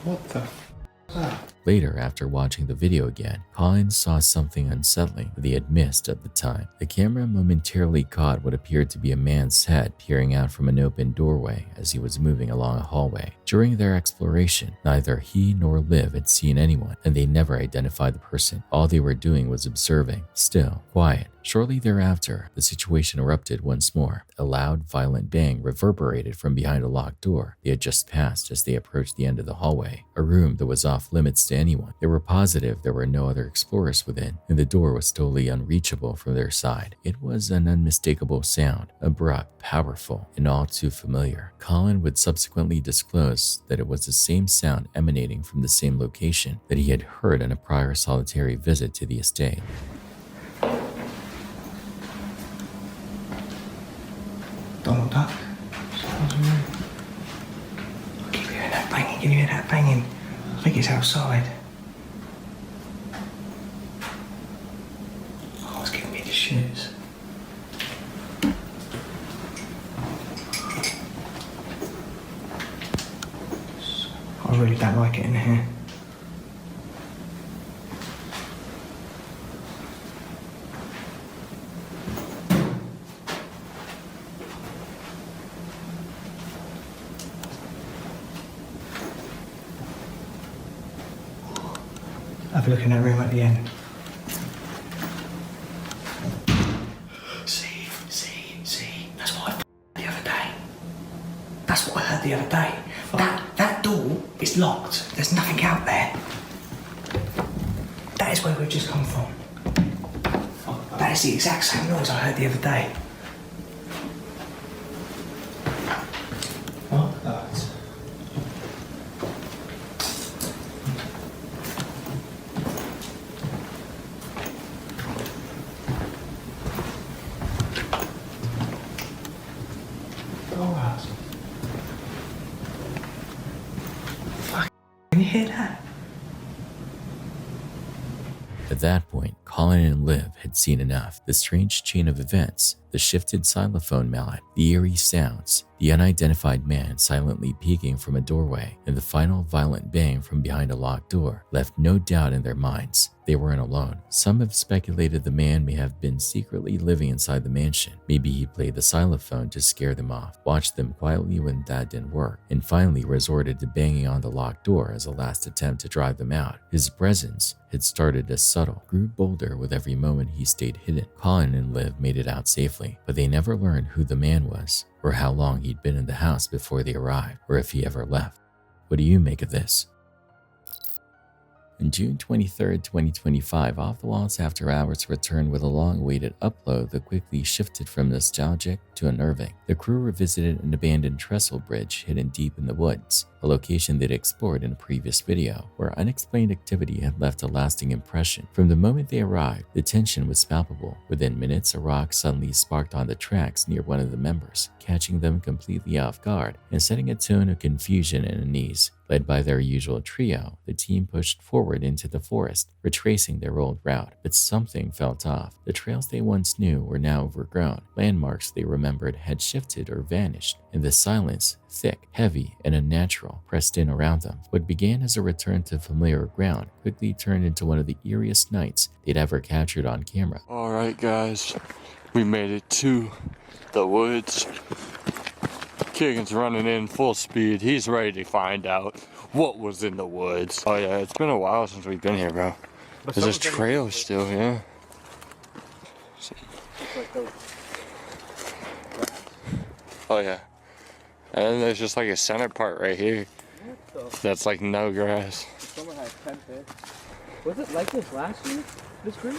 What the f*** is that? Later, after watching the video again, Colin saw something unsettling that he had missed at the time. The camera momentarily caught what appeared to be a man's head peering out from an open doorway as he was moving along a hallway. During their exploration, neither he nor Liv had seen anyone, and they never identified the person. All they were doing was observing, still, quiet. Shortly thereafter, the situation erupted once more. A loud, violent bang reverberated from behind a locked door they had just passed as they approached the end of the hallway, a room that was off limits to anyone. They were positive there were no other explorers within, and the door was totally unreachable from their side. It was an unmistakable sound, abrupt, powerful, and all too familiar. Colin would subsequently disclose that it was the same sound emanating from the same location that he had heard on a prior solitary visit to the estate. locked up. I keep hearing that banging. Can you hear that banging? I think it's outside. Oh, it's giving me the shits. I really don't like it in here. Have a look in that room at the end. See, that's what I heard the other day. That's what I heard the other day. That door is locked. There's nothing out there. That is where we've just come from. That is the exact same noise I heard the other day. What? That. Can you hear that? At that point, Colin and Liv had seen enough. The strange chain of events, the shifted xylophone mallet, the eerie sounds, the unidentified man silently peeking from a doorway, and the final violent bang from behind a locked door left no doubt in their minds. They weren't alone. Some have speculated the man may have been secretly living inside the mansion. Maybe he played the xylophone to scare them off, watched them quietly when that didn't work, and finally resorted to banging on the locked door as a last attempt to drive them out. His presence had started as subtle, grew bolder with every moment he stayed hidden. Colin and Liv made it out safely, but they never learned who the man was, or how long he'd been in the house before they arrived, or if he ever left. What do you make of this? On June 23, 2025, Off the Walls After Hours returned with a long-awaited upload that quickly shifted from nostalgic to unnerving. The crew revisited an abandoned trestle bridge hidden deep in the woods, a location they'd explored in a previous video, where unexplained activity had left a lasting impression. From the moment they arrived, the tension was palpable. Within minutes, a rock suddenly sparked on the tracks near one of the members, catching them completely off guard and setting a tone of confusion and unease. Led by their usual trio, the team pushed forward into the forest, retracing their old route. But something felt off. The trails they once knew were now overgrown. Landmarks they remembered had shifted or vanished, and the silence, thick, heavy, and unnatural, pressed in around them. What began as a return to familiar ground quickly turned into one of the eeriest nights they'd ever captured on camera. Alright guys, we made it to the woods. Keegan's running in full speed. He's ready to find out what was in the woods. Oh yeah, it's been a while since we've been here, bro. There's this trail still, yeah. Oh yeah. And then there's just like a center part right here. That's like no grass. Someone had 10 fish. Was it like this last year? This green?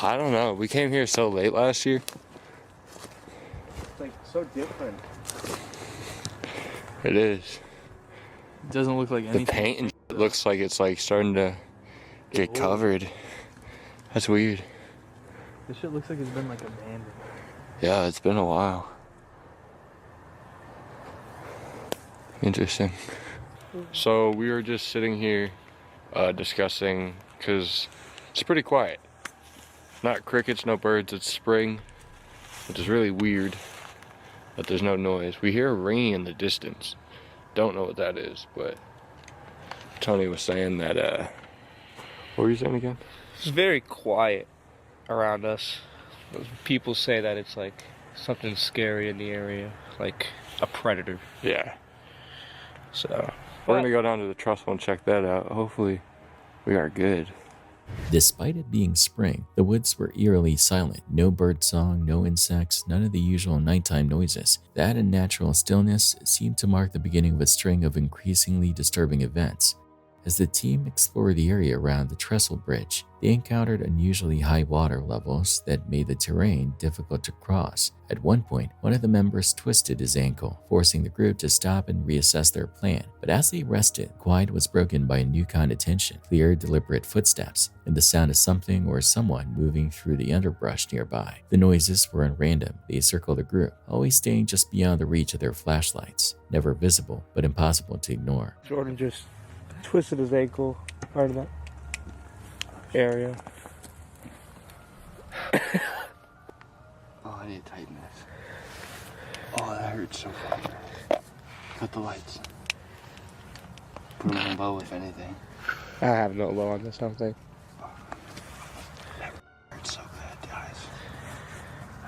I don't know. We came here so late last year. It's like so different. It is. It doesn't look like anything. The paint and shit looks like it's like starting to get covered. That's weird. This shit looks like it's been like abandoned. Yeah, it's been a while. Interesting. So we were just sitting here discussing, because it's pretty quiet. Not crickets, no birds, it's spring, which is really weird, but there's no noise. We hear ringing in the distance. Don't know what that is, but Tony was saying that, what were you saying again? It's very quiet around us. People say that it's like something scary in the area, like a predator. Yeah. So we're gonna go down to the trestle and check that out. Hopefully we are good. Despite it being spring, the woods were eerily silent. No bird song, no insects, none of the usual nighttime noises. That unnatural stillness seemed to mark the beginning of a string of increasingly disturbing events. As the team explored the area around the trestle bridge, they encountered unusually high water levels that made the terrain difficult to cross. At one point, one of the members twisted his ankle, forcing the group to stop and reassess their plan. But as they rested, quiet was broken by a new kind of tension, clear, deliberate footsteps, and the sound of something or someone moving through the underbrush nearby. The noises weren't random. They circled the group, always staying just beyond the reach of their flashlights, never visible but impossible to ignore. Jordan just twisted his ankle right in that area. Oh, I need to tighten this. Oh, that hurts so bad. Cut the lights. Put them on low if anything. I have no low on this, I don't think. That hurts so bad,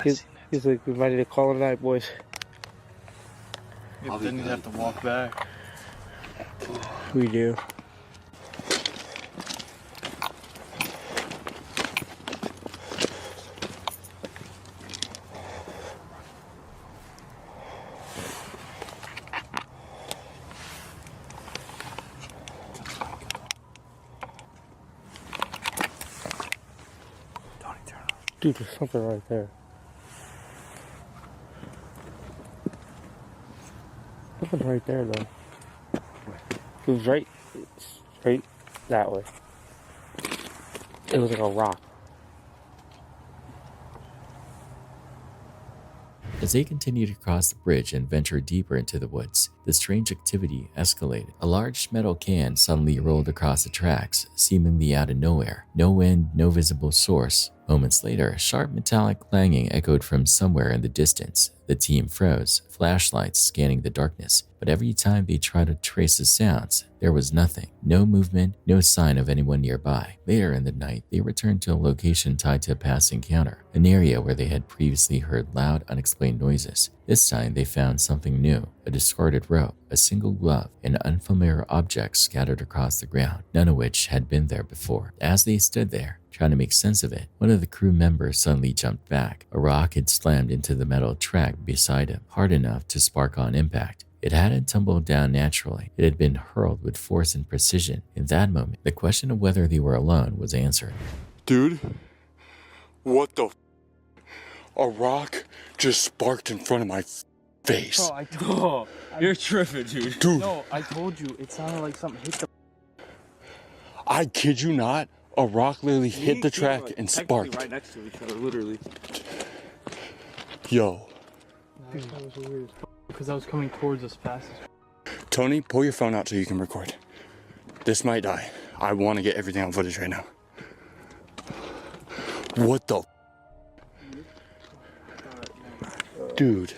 guys. He's like, we might need to call it a night, boys. Then you have to walk back. We do. Dude, there's something right there. Something right there, though. It was right that way. It was like a rock. As they continued to cross the bridge and venture deeper into the woods, the strange activity escalated. A large metal can suddenly rolled across the tracks, seemingly out of nowhere. No end, no visible source. Moments later, a sharp metallic clanging echoed from somewhere in the distance. The team froze, flashlights scanning the darkness, but every time they tried to trace the sounds, there was nothing. No movement, no sign of anyone nearby. Later in the night, they returned to a location tied to a past encounter, an area where they had previously heard loud, unexplained noises. This time, they found something new, a discarded rope, a single glove, and unfamiliar objects scattered across the ground, none of which had been there before. As they stood there, trying to make sense of it, one of the crew members suddenly jumped back. A rock had slammed into the metal track beside him, hard enough to spark on impact. It hadn't tumbled down naturally. It had been hurled with force and precision. In that moment, the question of whether they were alone was answered. Dude, what the a rock just sparked in front of my face. You're tripping, dude. No, I told you. It sounded like something hit the... I kid you not. A rock literally hit the track and sparked. Right next to each other, literally. Yo. That was weird. Because I was coming towards us fast as... Tony, pull your phone out so you can record. This might die. I want to get everything on footage right now. What the... Dude.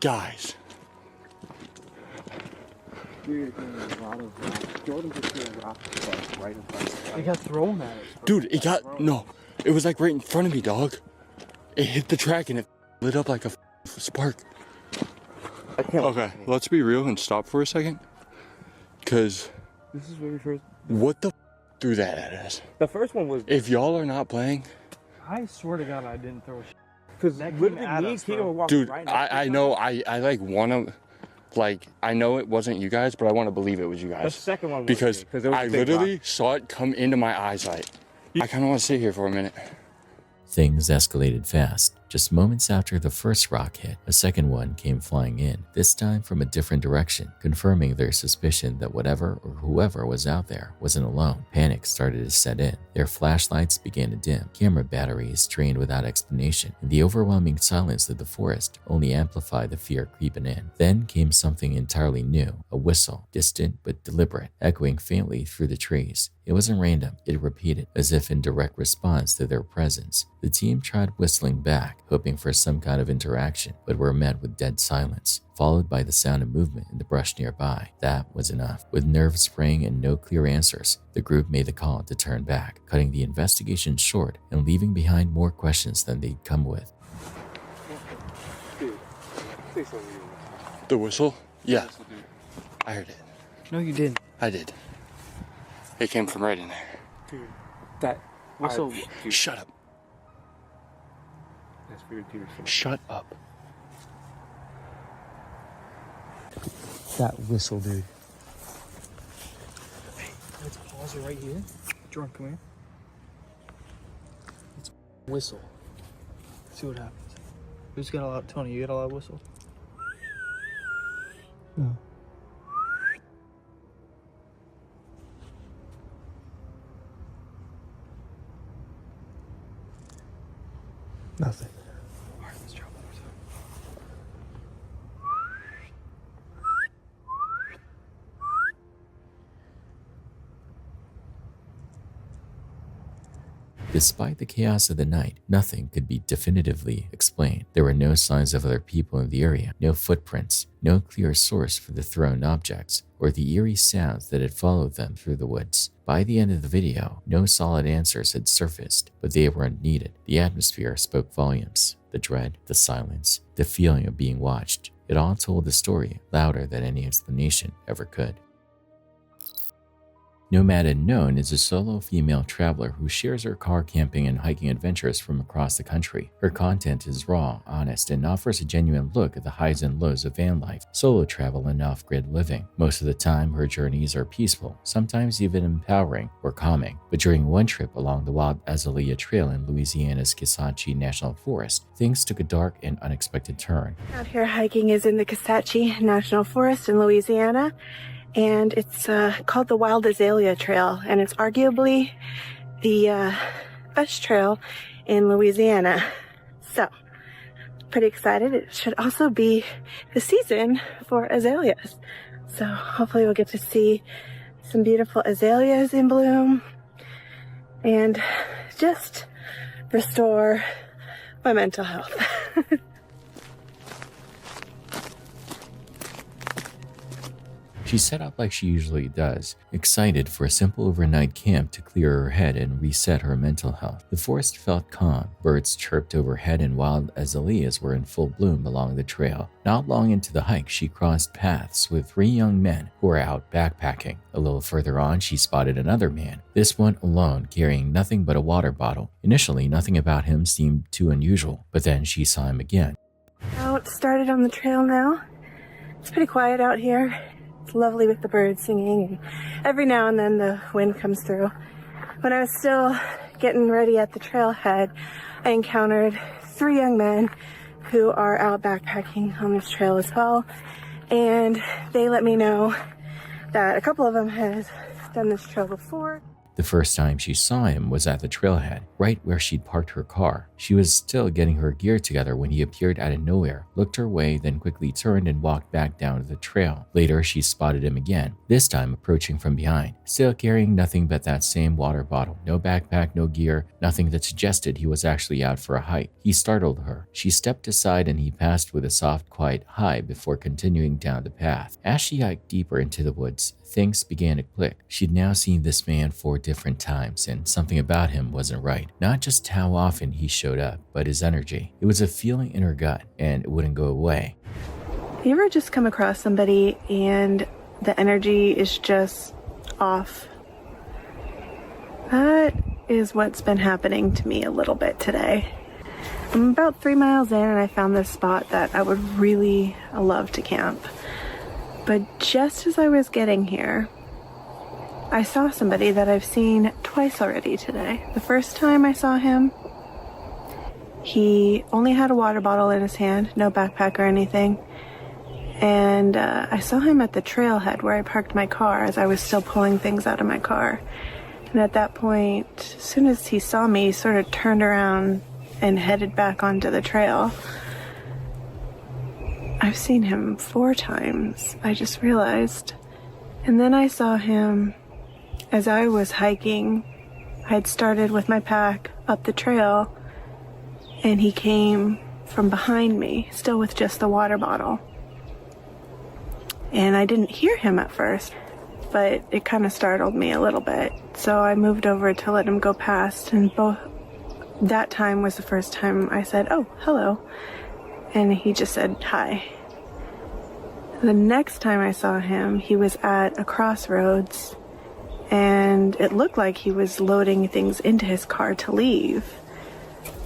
Guys. Jordan just threw a rock right in front of us. It got thrown at us. Dude, it got... No. It was like right in front of me, dog. It hit the track and it lit up like a spark. Okay, let's be real and stop for a second. Because... This is very first... What the threw that at us? The first one was... If y'all are not playing... I swear to God I didn't throw shit. Because literally me and Keegan were walking Dude, right next to I each know, other. I like want to... Like, I know it wasn't you guys, but I want to believe it was you guys. The second one was because me, 'cause it was I a big literally rock. saw it come into my eyesight. I kind of want to sit here for a minute. Things escalated fast. Just moments after the first rock hit, a second one came flying in, this time from a different direction, confirming their suspicion that whatever or whoever was out there wasn't alone. Panic started to set in. Their flashlights began to dim, camera batteries drained without explanation, and the overwhelming silence of the forest only amplified the fear creeping in. Then came something entirely new, a whistle, distant but deliberate, echoing faintly through the trees. It wasn't random, it repeated, as if in direct response to their presence. The team tried whistling back, hoping for some kind of interaction, but were met with dead silence, followed by the sound of movement in the brush nearby. That was enough. With nerves spraying and no clear answers, the group made the call to turn back, cutting the investigation short and leaving behind more questions than they'd come with. The whistle? Yeah. I heard it. No, you didn't. I did. It came from right in there. Dude, that whistle... Shut up. That's weird, dude. Shut up. That whistle, dude. Pause it right here. Jordan, come here. Let's whistle. See what happens. Who's got a lot? Tony, you got a lot of whistle? No. Nothing. All right, let's try one more time. Despite the chaos of the night, nothing could be definitively explained. There were no signs of other people in the area, no footprints, no clear source for the thrown objects, or the eerie sounds that had followed them through the woods. By the end of the video, no solid answers had surfaced, but they weren't needed. The atmosphere spoke volumes. The dread, the silence, the feeling of being watched. It all told the story louder than any explanation ever could. Nomad Unknown is a solo female traveler who shares her car camping and hiking adventures from across the country. Her content is raw, honest, and offers a genuine look at the highs and lows of van life, solo travel, and off-grid living. Most of the time, her journeys are peaceful, sometimes even empowering or calming. But during one trip along the Wild Azalea Trail in Louisiana's Kisatchie National Forest, things took a dark and unexpected turn. Out here hiking is in the Kisatchie National Forest in Louisiana. And it's called the Wild Azalea Trail, and it's arguably the best trail in Louisiana. So, pretty excited. It should also be the season for azaleas. So hopefully we'll get to see some beautiful azaleas in bloom and just restore my mental health. She set out like she usually does, excited for a simple overnight camp to clear her head and reset her mental health. The forest felt calm, birds chirped overhead, and wild azaleas were in full bloom along the trail. Not long into the hike, she crossed paths with 3 young men who were out backpacking. A little further on, she spotted another man, this one alone, carrying nothing but a water bottle. Initially, nothing about him seemed too unusual, but then she saw him again. Out started on the trail now. It's pretty quiet out here. It's lovely with the birds singing, and every now and then the wind comes through. When I was still getting ready at the trailhead, I encountered 3 young men who are out backpacking on this trail as well, and they let me know that a couple of them had done this trail before. The first time she saw him was at the trailhead, right where she'd parked her car. She was still getting her gear together when he appeared out of nowhere, looked her way, then quickly turned and walked back down the trail. Later, she spotted him again, this time approaching from behind, still carrying nothing but that same water bottle. No backpack, no gear, nothing that suggested he was actually out for a hike. He startled her. She stepped aside and he passed with a soft, quiet hi before continuing down the path. As she hiked deeper into the woods, things began to click. She'd now seen this man 4 different times, and something about him wasn't right. Not just how often he showed up, but his energy. It was a feeling in her gut, and it wouldn't go away. You ever just come across somebody and the energy is just off? That is what's been happening to me a little bit today. I'm about 3 miles in and I found this spot that I would really love to camp. But just as I was getting here, I saw somebody that I've seen twice already today. The first time I saw him, he only had a water bottle in his hand, no backpack or anything. And I saw him at the trailhead where I parked my car as I was still pulling things out of my car. And at that point, as soon as he saw me, he sort of turned around and headed back onto the trail. I've seen him 4 times, I just realized. And then I saw him as I was hiking. I'd started with my pack up the trail, and he came from behind me, still with just the water bottle. And I didn't hear him at first, but it kind of startled me a little bit. So I moved over to let him go past, and that time was the first time I said, "Oh, hello." And he just said hi. The next time I saw him, he was at a crossroads, and it looked like he was loading things into his car to leave.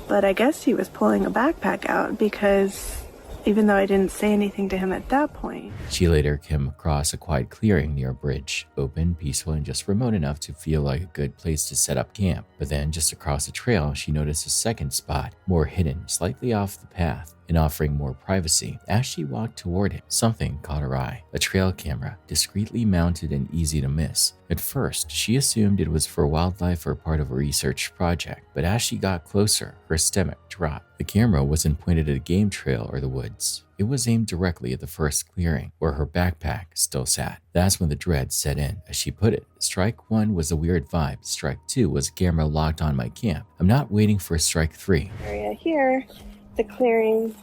But I guess he was pulling a backpack out because even though I didn't say anything to him at that point. She later came across a quiet clearing near a bridge, open, peaceful, and just remote enough to feel like a good place to set up camp. But then, just across the trail, she noticed a second spot, more hidden, slightly off the path, and offering more privacy. As she walked toward it, something caught her eye. A trail camera, discreetly mounted and easy to miss. At first, she assumed it was for wildlife or part of a research project, but as she got closer, her stomach dropped. The camera wasn't pointed at a game trail or the woods. It was aimed directly at the first clearing, where her backpack still sat. That's when the dread set in. As she put it, strike 1 was a weird vibe. Strike 2 was a camera locked on my camp. I'm not waiting for strike 3. Area here, the clearing,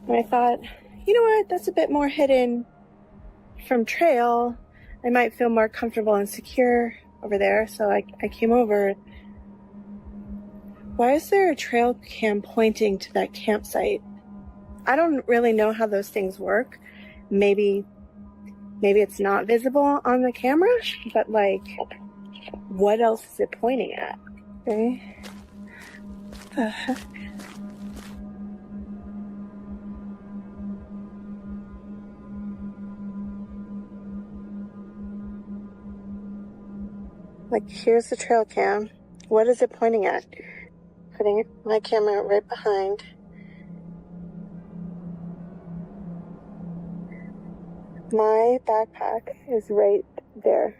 and I thought, you know what, that's a bit more hidden from trail. I might feel more comfortable and secure over there, so I came over. Why is there a trail cam pointing to that campsite? I don't really know how those things work. Maybe it's not visible on the camera, but like, what else is it pointing at? Okay. The heck? Like, here's the trail cam. What is it pointing at? Putting my camera right behind. My backpack is right there.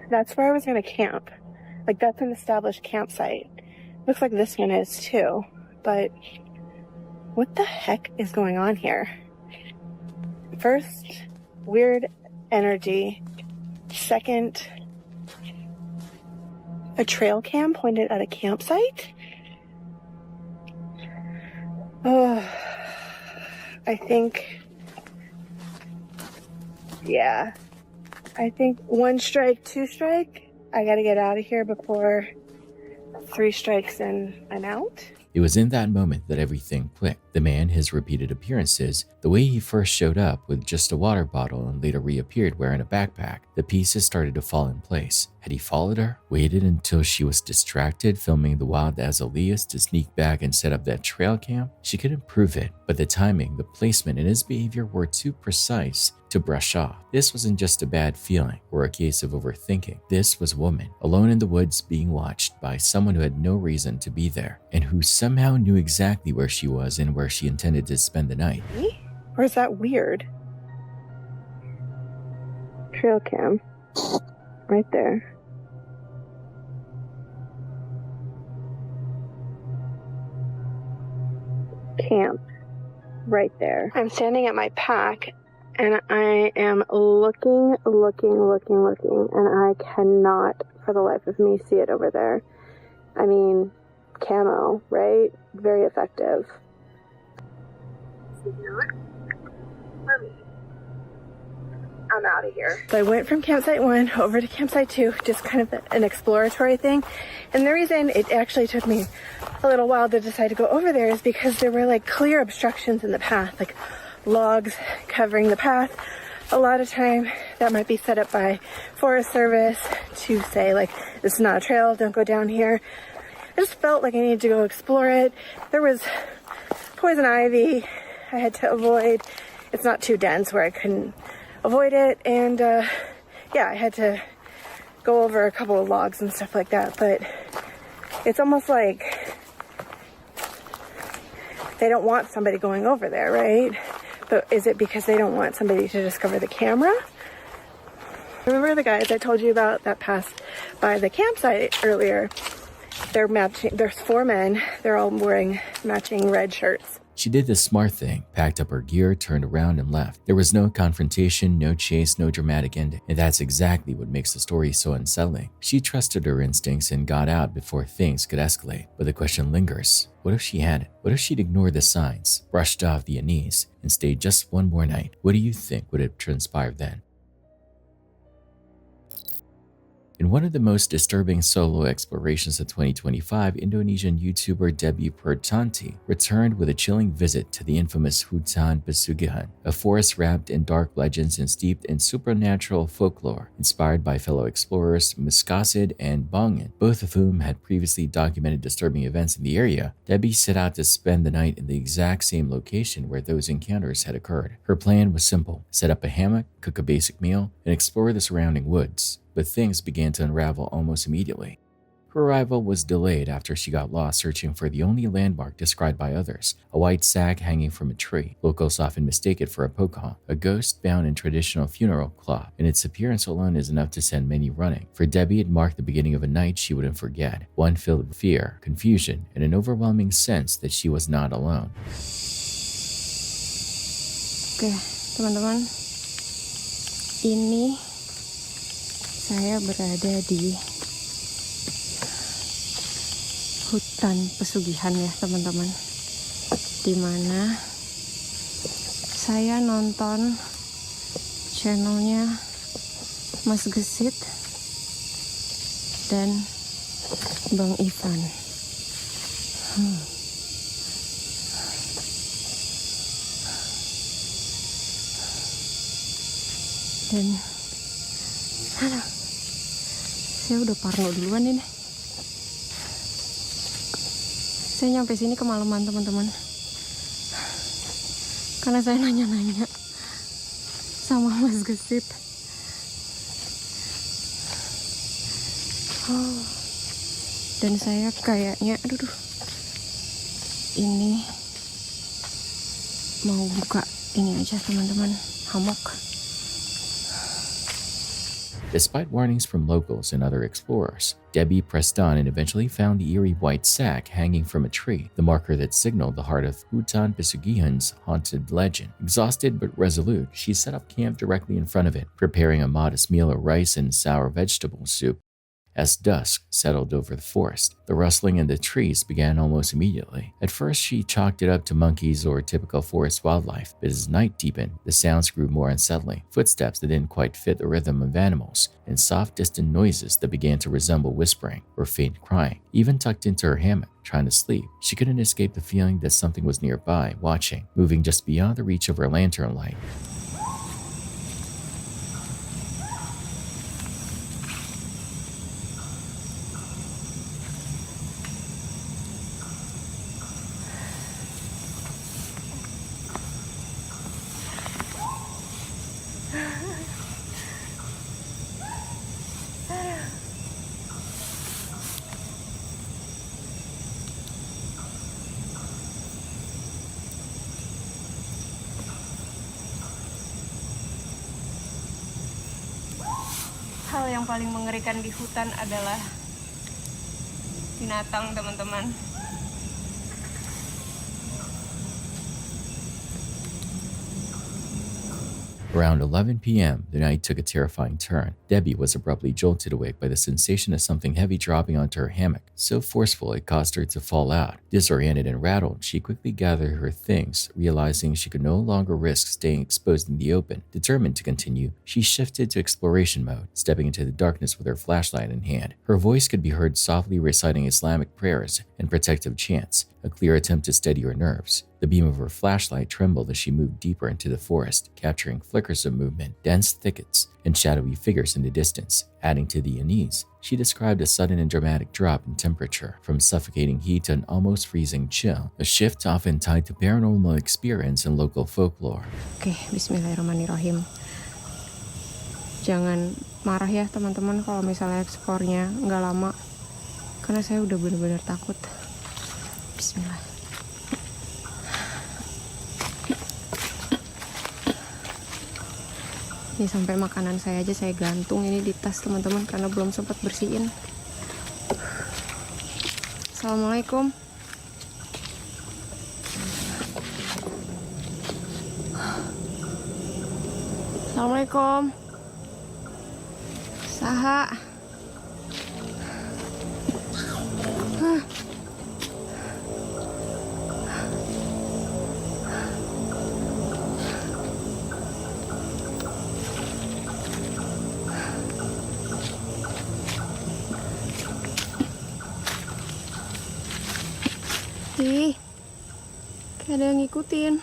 That's where I was going to camp. Like, that's an established campsite. Looks like this one is too. But what the heck is going on here? First, weird energy. Second, a trail cam pointed at a campsite? Oh, I think 1 strike, 2 strike. I gotta get out of here before 3 strikes and I'm out. It was in that moment that everything clicked. The man, his repeated appearances, the way he first showed up with just a water bottle and later reappeared wearing a backpack, the pieces started to fall in place. Had he followed her? Waited until she was distracted filming the wild azaleas to sneak back and set up that trail cam? She couldn't prove it, but the timing, the placement, and his behavior were too precise to brush off. This wasn't just a bad feeling or a case of overthinking. This was a woman, alone in the woods being watched by someone who had no reason to be there, and who somehow knew exactly where she was and where she intended to spend the night. Or is that weird? Trail cam. Right there. Camp. Right there. I'm standing at my pack and I am looking, and I cannot for the life of me see it over there. I mean, camo, right? Very effective. I'm out of here. So I went from campsite 1 over to campsite 2, just kind of an exploratory thing. And the reason it actually took me a little while to decide to go over there is because there were like clear obstructions in the path, like logs covering the path. A lot of time that might be set up by Forest Service to say like, this is not a trail, don't go down here. I just felt like I needed to go explore it. There was poison ivy I had to avoid. It's not too dense where I couldn't avoid it, and yeah, I had to go over a couple of logs and stuff like that, but it's almost like they don't want somebody going over there, right? But is it because they don't want somebody to discover the camera? Remember the guys I told you about that passed by the campsite earlier? They're matching, there's 4 men, they're all wearing matching red shirts. She did the smart thing, packed up her gear, turned around, and left. There was no confrontation, no chase, no dramatic ending, and that's exactly what makes the story so unsettling. She trusted her instincts and got out before things could escalate. But the question lingers. What if she hadn't? What if she'd ignored the signs, brushed off the unease, and stayed just one more night? What do you think would have transpired then? In one of the most disturbing solo explorations of 2025, Indonesian YouTuber Debbie Pertanti returned with a chilling visit to the infamous Hutan Pesugihan, a forest wrapped in dark legends and steeped in supernatural folklore, inspired by fellow explorers Muskasid and Bongin, both of whom had previously documented disturbing events in the area. Debbie set out to spend the night in the exact same location where those encounters had occurred. Her plan was simple: set up a hammock, cook a basic meal, and explore the surrounding woods. But things began to unravel almost immediately. Her arrival was delayed after she got lost searching for the only landmark described by others, a white sack hanging from a tree. Locals often mistake it for a pokha, a ghost bound in traditional funeral cloth, and its appearance alone is enough to send many running. For Debbie, it marked the beginning of a night she wouldn't forget, one filled with fear, confusion, and an overwhelming sense that she was not alone. Oke, teman-teman, ini saya berada di hutan pesugihan ya teman-teman, dimana saya nonton channelnya Mas Gesit dan Bang Ivan. Dan saya udah parno duluan ini. Saya nyampe sini kemalaman teman-teman, karena saya nanya-nanya sama Mas Gesit. Dan saya kayaknya, ini mau buka ini aja teman-teman, hammock. Despite warnings from locals and other explorers, Debbie pressed on and eventually found the eerie white sack hanging from a tree, the marker that signaled the heart of Hutan Pesugihan's haunted legend. Exhausted but resolute, she set up camp directly in front of it, preparing a modest meal of rice and sour vegetable soup. As dusk settled over the forest, the rustling in the trees began almost immediately. At first, she chalked it up to monkeys or typical forest wildlife, but as night deepened, the sounds grew more unsettling. Footsteps that didn't quite fit the rhythm of animals, and soft, distant noises that began to resemble whispering or faint crying. Even tucked into her hammock, trying to sleep, she couldn't escape the feeling that something was nearby, watching, moving just beyond the reach of her lantern light. Hal yang paling mengerikan di hutan adalah binatang, teman-teman. Around 11 p.m., the night took a terrifying turn. Debbie was abruptly jolted awake by the sensation of something heavy dropping onto her hammock, so forceful it caused her to fall out. Disoriented and rattled, she quickly gathered her things, realizing she could no longer risk staying exposed in the open. Determined to continue, she shifted to exploration mode, stepping into the darkness with her flashlight in hand. Her voice could be heard softly reciting Islamic prayers and protective chants, a clear attempt to steady her nerves. The beam of her flashlight trembled as she moved deeper into the forest, capturing flickers of movement, dense thickets, and shadowy figures in the distance. Adding to the unease, she described a sudden and dramatic drop in temperature, from suffocating heat to an almost freezing chill, a shift often tied to paranormal experience and local folklore. Oke, bismillahirrahmanirrahim. Jangan marah ya teman-teman kalau misalnya eksplornya nggak lama, karena saya udah benar-benar takut. Bismillah. Ini sampai makanan saya aja saya gantung ini di tas teman-teman karena belum sempat bersihin. Assalamualaikum. Assalamualaikum. Saha. Ada yang ngikutin.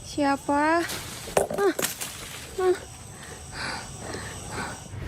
Siapa?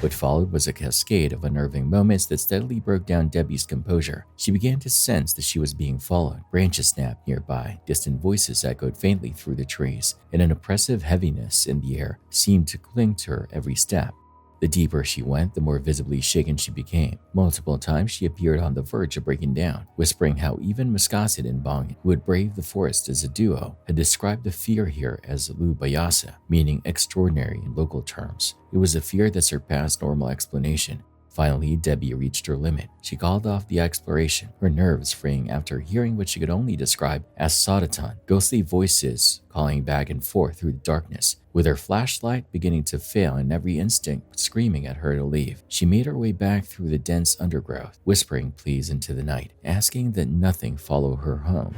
What followed was a cascade of unnerving moments that steadily broke down Debbie's composure. She began to sense that she was being followed. Branches snapped nearby, distant voices echoed faintly through the trees, and an oppressive heaviness in the air seemed to cling to her every step. The deeper she went, the more visibly shaken she became. Multiple times she appeared on the verge of breaking down, whispering how even Muscasset and Bong, who had braved the forest as a duo, had described the fear here as Lubayasa, meaning extraordinary in local terms. It was a fear that surpassed normal explanation. Finally, Debbie reached her limit. She called off the exploration, her nerves fraying after hearing what she could only describe as SHOUTOUT, ghostly voices calling back and forth through the darkness, with her flashlight beginning to fail and every instinct screaming at her to leave. She made her way back through the dense undergrowth, whispering pleas into the night, asking that nothing follow her home.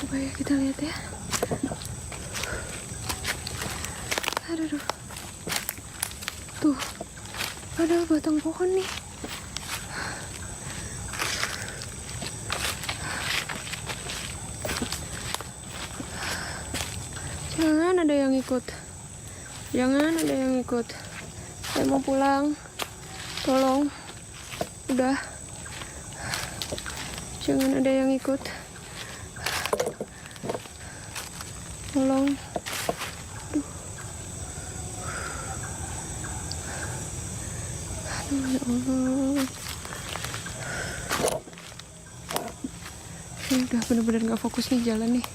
Coba ya kita lihat ya. Aduh. Tuh, ada batang pohon nih. Jangan ada yang ikut. Jangan ada yang ikut. Saya mau pulang. Tolong. Udah. Jangan ada yang ikut. Tolong. Aduh, ya Allah. Ini udah bener-bener gak fokus nih jalan nih.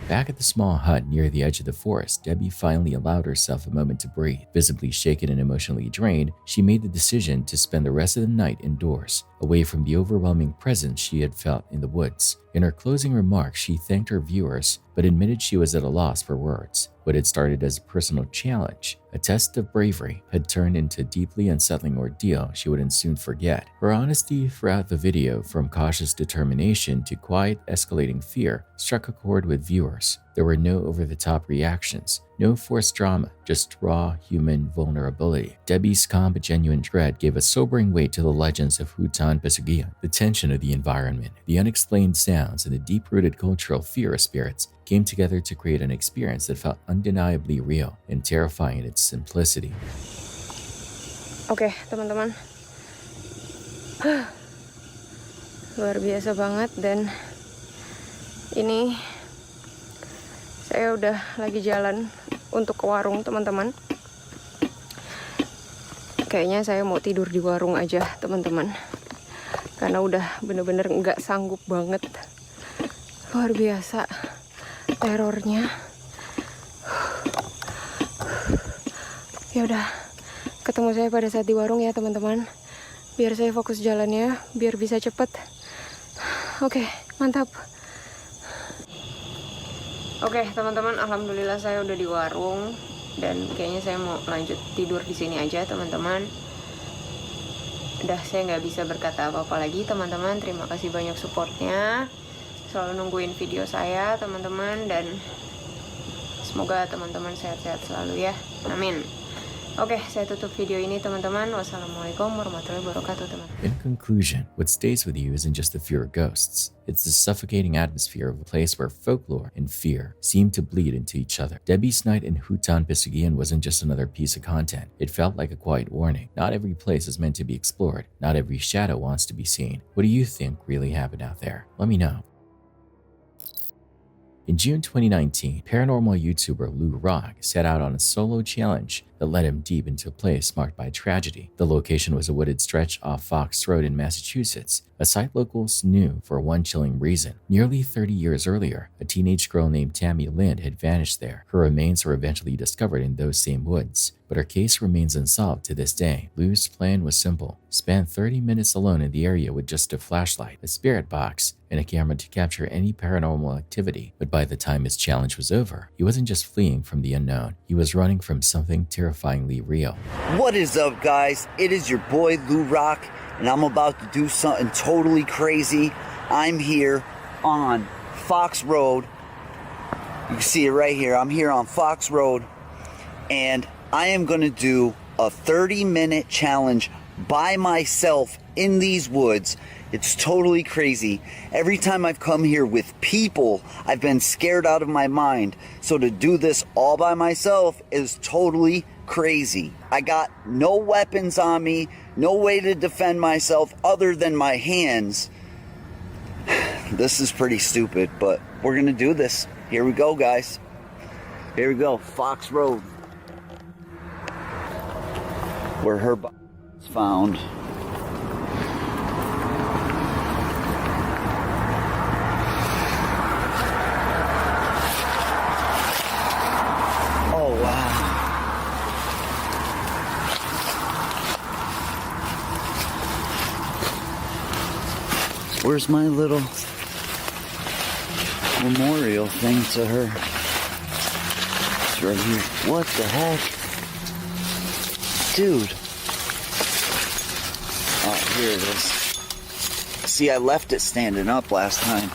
Back at the small hut near the edge of the forest, Debbie finally allowed herself a moment to breathe. Visibly shaken and emotionally drained, she made the decision to spend the rest of the night indoors, away from the overwhelming presence she had felt in the woods. In her closing remarks, she thanked her viewers, but admitted she was at a loss for words. What had started as a personal challenge, a test of bravery, had turned into a deeply unsettling ordeal she wouldn't soon forget. Her honesty throughout the video, from cautious determination to quiet, escalating fear, struck a chord with viewers. There were no over-the-top reactions, no forced drama, just raw human vulnerability. Debbie's calm but genuine dread gave a sobering weight to the legends of Hutan Pesugian. The tension of the environment, the unexplained sounds, and the deep-rooted cultural fear of spirits came together to create an experience that felt undeniably real and terrifying in its simplicity. Oke, teman-teman. Luar biasa banget, dan ini saya udah lagi jalan untuk ke warung, teman-teman. Kayaknya saya mau tidur di warung aja, teman-teman. Karena udah bener-bener nggak sanggup banget. Luar biasa terornya. Ya udah, ketemu saya pada saat di warung ya, teman-teman. Biar saya fokus jalannya, biar bisa cepet. Oke, mantap. Oke, teman-teman, alhamdulillah saya udah di warung dan kayaknya saya mau lanjut tidur di sini aja, teman-teman. Udah, saya nggak bisa berkata apa-apa lagi, teman-teman. Terima kasih banyak supportnya, selalu nungguin video saya, teman-teman, dan semoga teman-teman sehat-sehat selalu ya. Amin. Oke, saya tutup video ini, teman-teman. Wassalamualaikum warahmatullahi wabarakatuh, teman. In conclusion, what stays with you isn't just the fear of ghosts. It's the suffocating atmosphere of a place where folklore and fear seem to bleed into each other. Debbie's night in Hutan Pesugian wasn't just another piece of content. It felt like a quiet warning. Not every place is meant to be explored. Not every shadow wants to be seen. What do you think really happened out there? Let me know. In June 2019, paranormal YouTuber Lou Rock set out on a solo challenge that led him deep into a place marked by tragedy. The location was a wooded stretch off Fox Road in Massachusetts, a site locals knew for one chilling reason. Nearly 30 years earlier, a teenage girl named Tammy Lind had vanished there. Her remains were eventually discovered in those same woods, but her case remains unsolved to this day. Lou's plan was simple: spend 30 minutes alone in the area with just a flashlight, a spirit box, and a camera to capture any paranormal activity. But by the time his challenge was over, he wasn't just fleeing from the unknown, he was running from something terrifyingly real. What is up, guys? It is your boy Lou Rock, and I'm about to do something totally crazy. I'm here on Fox Road. You can see it right here. I'm here on Fox Road, and I am going to do a 30-minute challenge by myself in these woods. It's totally crazy. Every time I've come here with people, I've been scared out of my mind. So to do this all by myself is totally crazy. I got no weapons on me, no way to defend myself other than my hands. This is pretty stupid, but we're gonna do this. Here we go, guys. Here we go, Fox Road. Where her body was found. Oh, wow. Where's my little memorial thing to her? It's right here. What the heck? Dude. Oh, here it is. See, I left it standing up last time.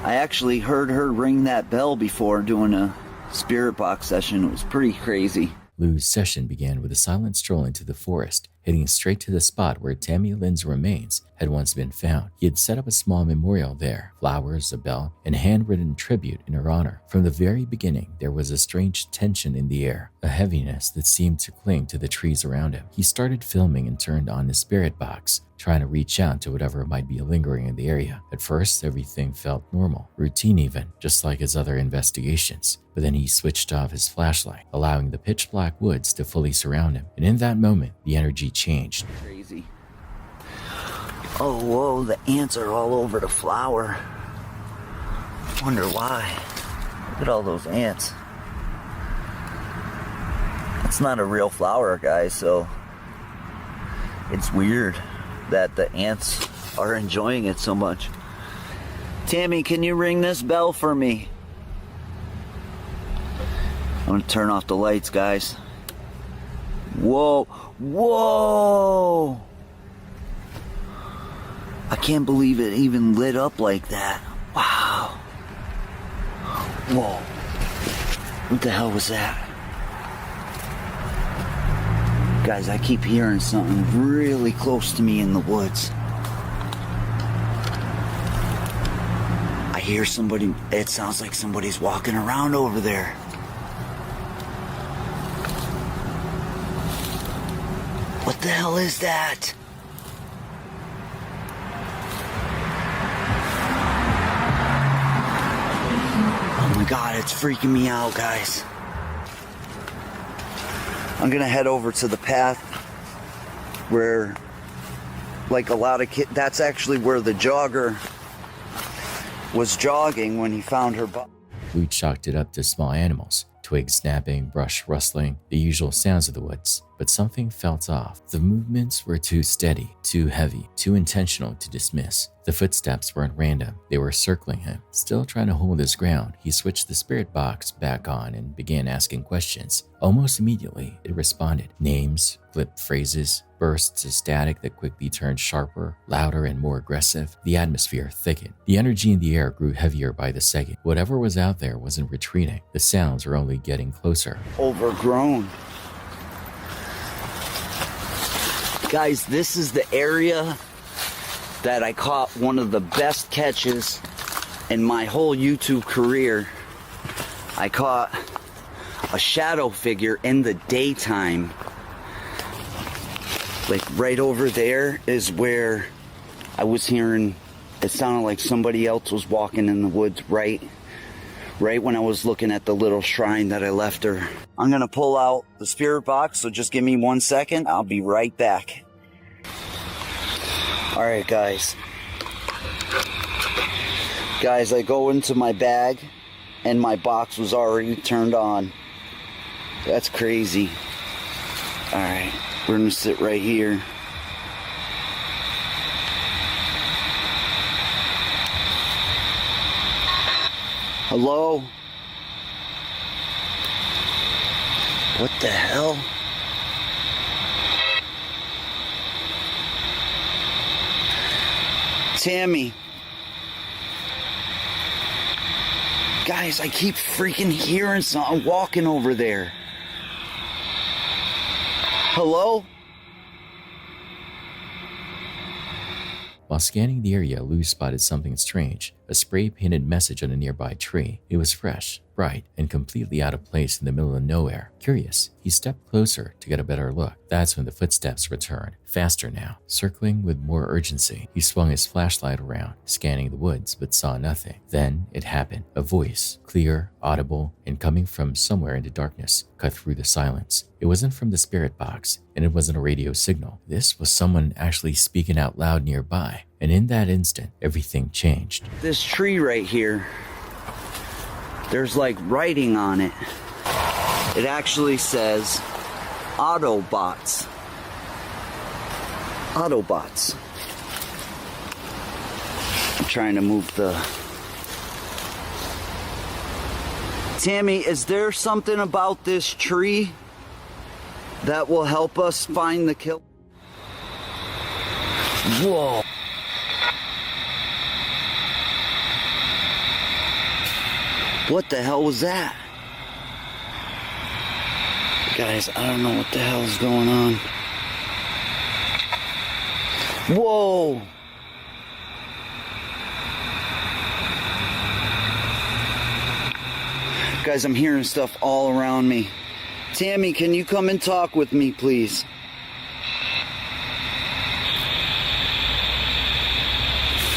I actually heard her ring that bell before doing a spirit box session. It was pretty crazy. Lou's session began with a silent stroll into the forest, heading straight to the spot where Tammy Lynn's remains had once been found. He had set up a small memorial there, flowers, a bell, and a handwritten tribute in her honor. From the very beginning, there was a strange tension in the air, a heaviness that seemed to cling to the trees around him. He started filming and turned on his spirit box, trying to reach out to whatever might be lingering in the area. At first, everything felt normal, routine even, just like his other investigations. But then he switched off his flashlight, allowing the pitch black woods to fully surround him. And in that moment, the energy changed. Crazy. Oh, whoa, the ants are all over the flower. Wonder why. Look at all those ants. It's not a real flower, guys, so it's weird that the ants are enjoying it so much. Tammy, can you ring this bell for me? I'm gonna turn off the lights, guys. Whoa, whoa! I can't believe it even lit up like that. Wow. Whoa. What the hell was that? Guys, I keep hearing something really close to me in the woods. I hear somebody, it sounds like somebody's walking around over there. What the hell is that? Oh my God, it's freaking me out, guys. I'm gonna head over to the path where, like a lot of kids, that's actually where the jogger was jogging when he found her body. Lou chalked it up to small animals, twigs snapping, brush rustling, the usual sounds of the woods. But something felt off. The movements were too steady, too heavy, too intentional to dismiss. The footsteps weren't random. They were circling him. Still trying to hold his ground, he switched the spirit box back on and began asking questions. Almost immediately, it responded. Names, flipped phrases, bursts of static that quickly turned sharper, louder, and more aggressive. The atmosphere thickened. The energy in the air grew heavier by the second. Whatever was out there wasn't retreating. The sounds were only getting closer. Overgrown. Guys, this is the area that I caught one of the best catches in my whole YouTube career. I caught a shadow figure in the daytime. Like right over there is where I was hearing, it sounded like somebody else was walking in the woods right when I was looking at the little shrine that I left her. I'm gonna pull out the spirit box, so just give me 1 second. I'll be right back. All right, guys. Guys, I go into my bag and my box was already turned on. That's crazy. All right, we're gonna sit right here. Hello? What the hell? Tammy. Guys, I keep freaking hearing something walking over there. Hello? While scanning the area, Lou spotted something strange, a spray-painted message on a nearby tree. It was fresh, bright, and completely out of place in the middle of nowhere. Curious, he stepped closer to get a better look. That's when the footsteps returned, faster now, circling with more urgency. He swung his flashlight around, scanning the woods, but saw nothing. Then it happened. A voice, clear, audible, and coming from somewhere in the darkness, cut through the silence. It wasn't from the spirit box, and it wasn't a radio signal. This was someone actually speaking out loud nearby. And in that instant, everything changed. This tree right here, there's like writing on it. It actually says Autobots. Autobots. I'm trying to move the... Tammy, is there something about this tree that will help us find the kill? Whoa. What the hell was that? Guys, I don't know what the hell is going on. Whoa! Guys, I'm hearing stuff all around me. Tammy, can you come and talk with me, please?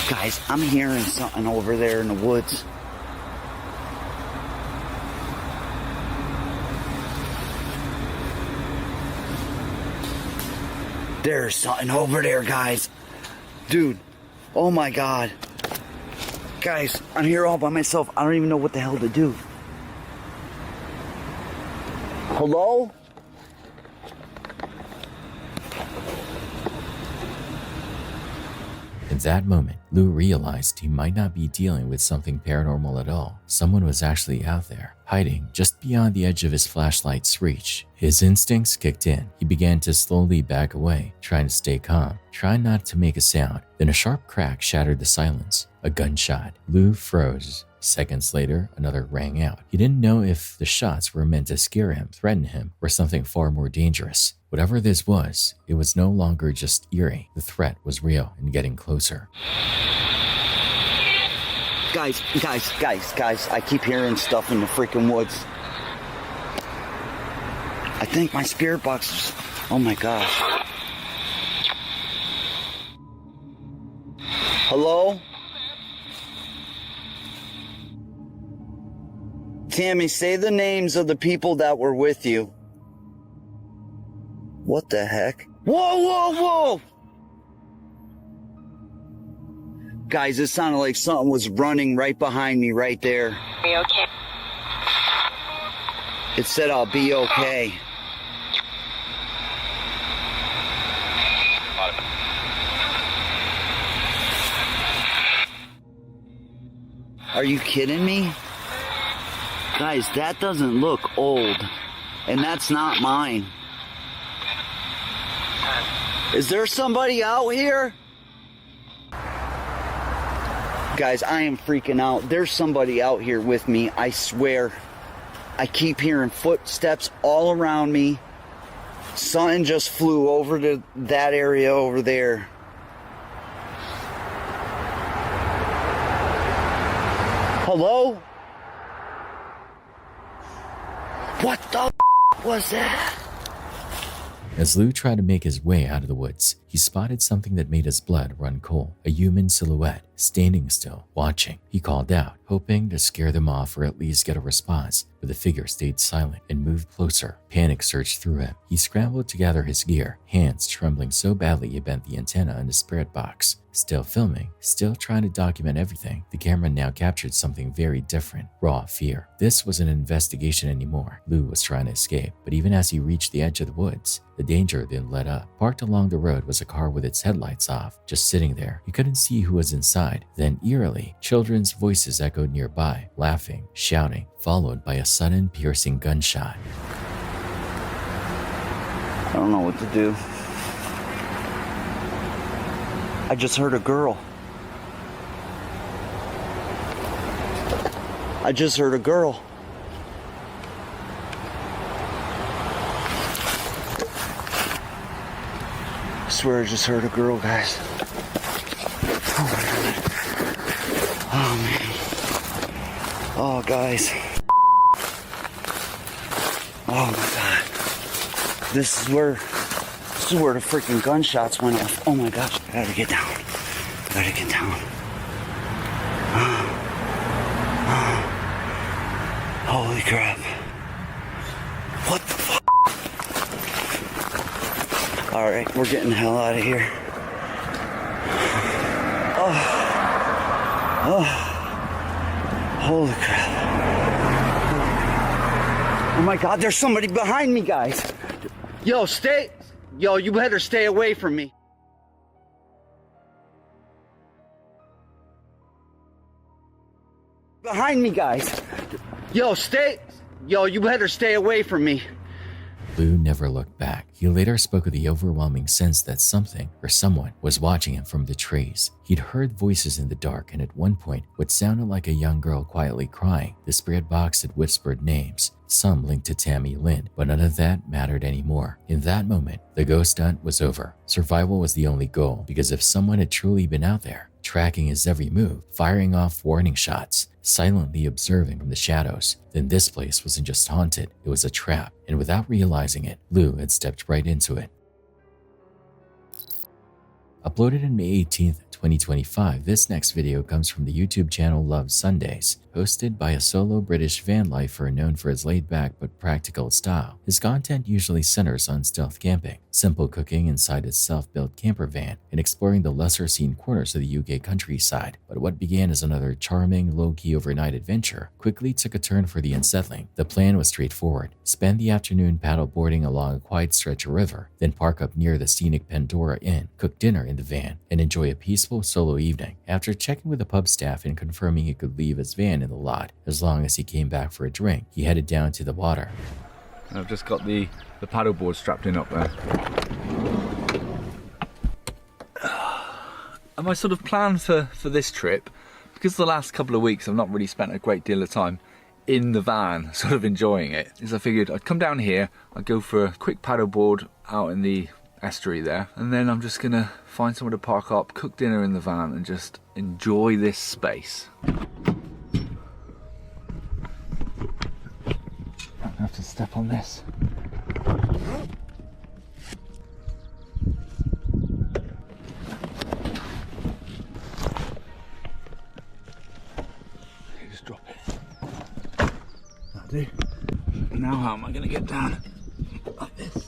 Guys, I'm hearing something over there in the woods. There's something over there, guys. Dude, oh my God. Guys, I'm here all by myself. I don't even know what the hell to do. Hello? In that moment, Lou realized he might not be dealing with something paranormal at all. Someone was actually out there, hiding just beyond the edge of his flashlight's reach. His instincts kicked in. He began to slowly back away, trying to stay calm, trying not to make a sound. Then a sharp crack shattered the silence. A gunshot. Lou froze. Seconds later, another rang out. He didn't know if the shots were meant to scare him, threaten him, or something far more dangerous. Whatever this was, it was no longer just eerie. The threat was real and getting closer. Guys, I keep hearing stuff in the freaking woods. I think my spirit box is... Oh my gosh. Hello? Tammy, say the names of the people that were with you. What the heck? Whoa, whoa, whoa! Guys, it sounded like something was running right behind me right there. Are you okay? It said I'll be okay. Are you kidding me? Guys, that doesn't look old. And that's not mine. Is there somebody out here? Guys, I am freaking out. There's somebody out here with me, I swear. I keep hearing footsteps all around me. Something just flew over to that area over there. Hello? What the was that? As Lou tried to make his way out of the woods, he spotted something that made his blood run cold. A human silhouette, standing still, watching. He called out, hoping to scare them off or at least get a response, but the figure stayed silent and moved closer. Panic surged through him. He scrambled to gather his gear, hands trembling so badly he bent the antenna on the spirit box. Still filming, still trying to document everything, the camera now captured something very different. Raw fear. This wasn't an investigation anymore. Lou was trying to escape, but even as he reached the edge of the woods, the danger didn't let up. Parked along the road was a car with its headlights off, just sitting there. He couldn't see who was inside. Then eerily, children's voices echoed nearby, laughing, shouting, followed by a sudden piercing gunshot. I don't know what to do. I just heard a girl. I just heard a girl. I swear I just heard a girl, guys. Oh my God. Oh man. Oh guys. Oh my God. This is where the freaking gunshots went off. Oh my gosh. I gotta get down. I gotta get down. Holy crap. What the fuck? Alright, we're getting the hell out of here. Oh. Holy crap. Oh my God, there's somebody behind me, guys. Yo, you better stay away from me. Behind me, guys. Yo, you better stay away from me. Lou never looked back. He later spoke of the overwhelming sense that something or someone was watching him from the trees. He'd heard voices in the dark, and at one point, what sounded like a young girl quietly crying. The spirit box had whispered names, some linked to Tammy Lynn, but none of that mattered anymore. In that moment, the ghost hunt was over. Survival was the only goal, because if someone had truly been out there, tracking his every move, firing off warning shots, silently observing from the shadows, then this place wasn't just haunted, it was a trap, and without realizing it, Lou had stepped right into it. Uploaded on May 18th, 2025, this next video comes from the YouTube channel Love Sundays, hosted by a solo British van lifer known for his laid-back but practical style. His content usually centers on stealth camping, simple cooking inside his self-built camper van, and exploring the lesser-seen corners of the UK countryside. But what began as another charming, low-key overnight adventure quickly took a turn for the unsettling. The plan was straightforward: spend the afternoon paddleboarding along a quiet stretch of river, then park up near the scenic Pandora Inn, cook dinner in the van, and enjoy a peaceful solo evening. After checking with the pub staff and confirming he could leave his van in the lot as long as he came back for a drink, he headed down to the water. I've just got the paddleboard strapped in up there. And my sort of plan for this trip, because the last couple of weeks I've not really spent a great deal of time in the van sort of enjoying it, is I figured I'd come down here, I'd go for a quick paddleboard out in the estuary there, and then I'm just gonna find somewhere to park up, cook dinner in the van, and just enjoy this space. I have to step on this. Just drop it. That'll do. Now how am I going to get down? Like this.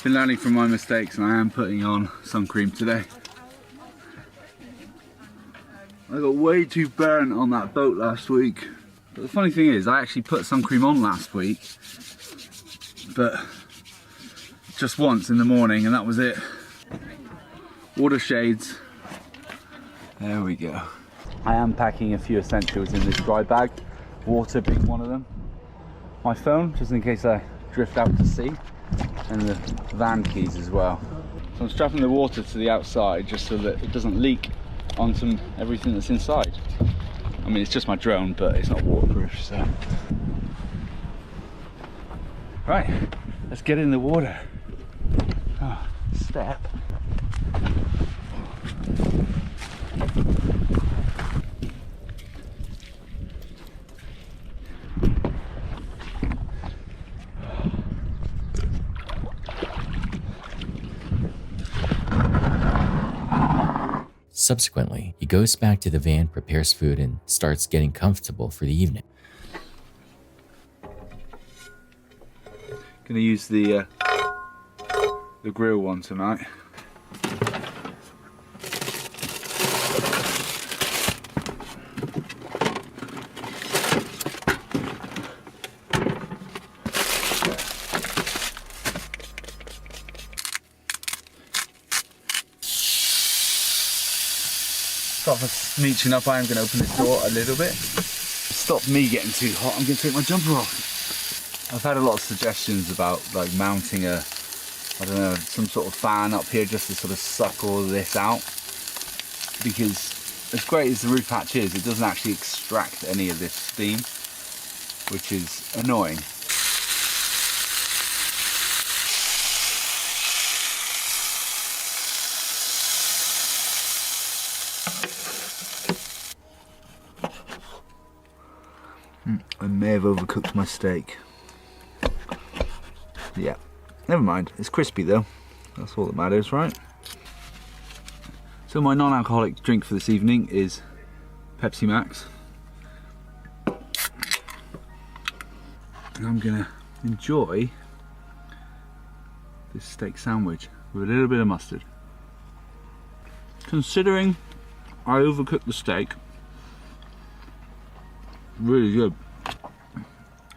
Been learning from my mistakes, and I am putting on sun cream today. I got way too burnt on that boat last week. But the funny thing is, I actually put sun cream on last week, but just once in the morning, and that was it. Water shades. There we go. I am packing a few essentials in this dry bag, water being one of them. My phone, just in case I drift out to sea, and the van keys as well. So I'm strapping the water to the outside just so that it doesn't leak onto everything that's inside. I mean, it's just my drone, but it's not waterproof, so. Right, let's get in the water. Oh, step. Subsequently, he goes back to the van, prepares food, and starts getting comfortable for the evening. Gonna use the grill one tonight. stop us sneaking up. I am going to open this door a little bit. Stop me getting too hot. I'm going to take my jumper off. I've had a lot of suggestions about like mounting a, I don't know, some sort of fan up here just to sort of suck all of this out. Because as great as the roof hatch is, it doesn't actually extract any of this steam, which is annoying. I may have overcooked my steak. Yeah, never mind. It's crispy though. That's all that matters, right? So my non-alcoholic drink for this evening is Pepsi Max. And I'm gonna enjoy this steak sandwich with a little bit of mustard. Considering I overcooked the steak, really good.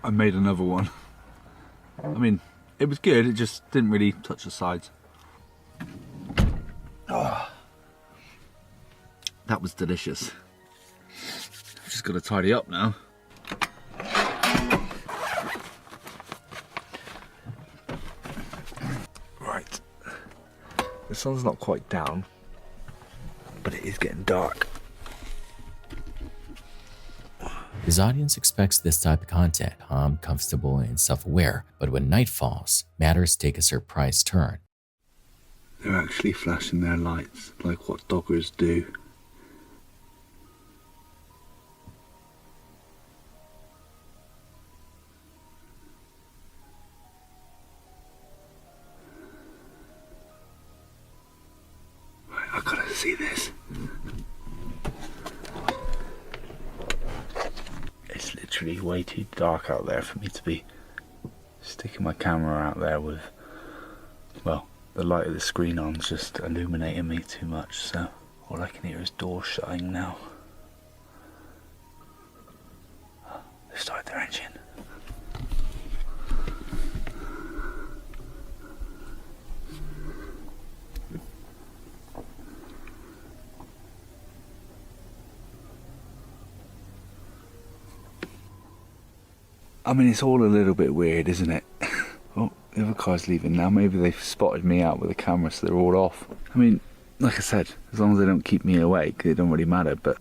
I made another one. I mean, it was good, it just didn't really touch the sides. Oh, that was delicious. I've just got to tidy up now. Right. The sun's not quite down, but it is getting dark. His audience expects this type of content, calm, comfortable, and self-aware, but when night falls, matters take a surprise turn. They're actually flashing their lights, like what doggers do. Right, I gotta see this. It's literally way too dark out there for me to be sticking my camera out there with, well, the light of the screen on's just illuminating me too much, so all I can hear is doors shutting now. They've started their engine. I mean, it's all a little bit weird, isn't it? Oh, the other car's leaving now. Maybe they've spotted me out with the camera, so they're all off. I mean, like I said, as long as they don't keep me awake, it don't really matter, but...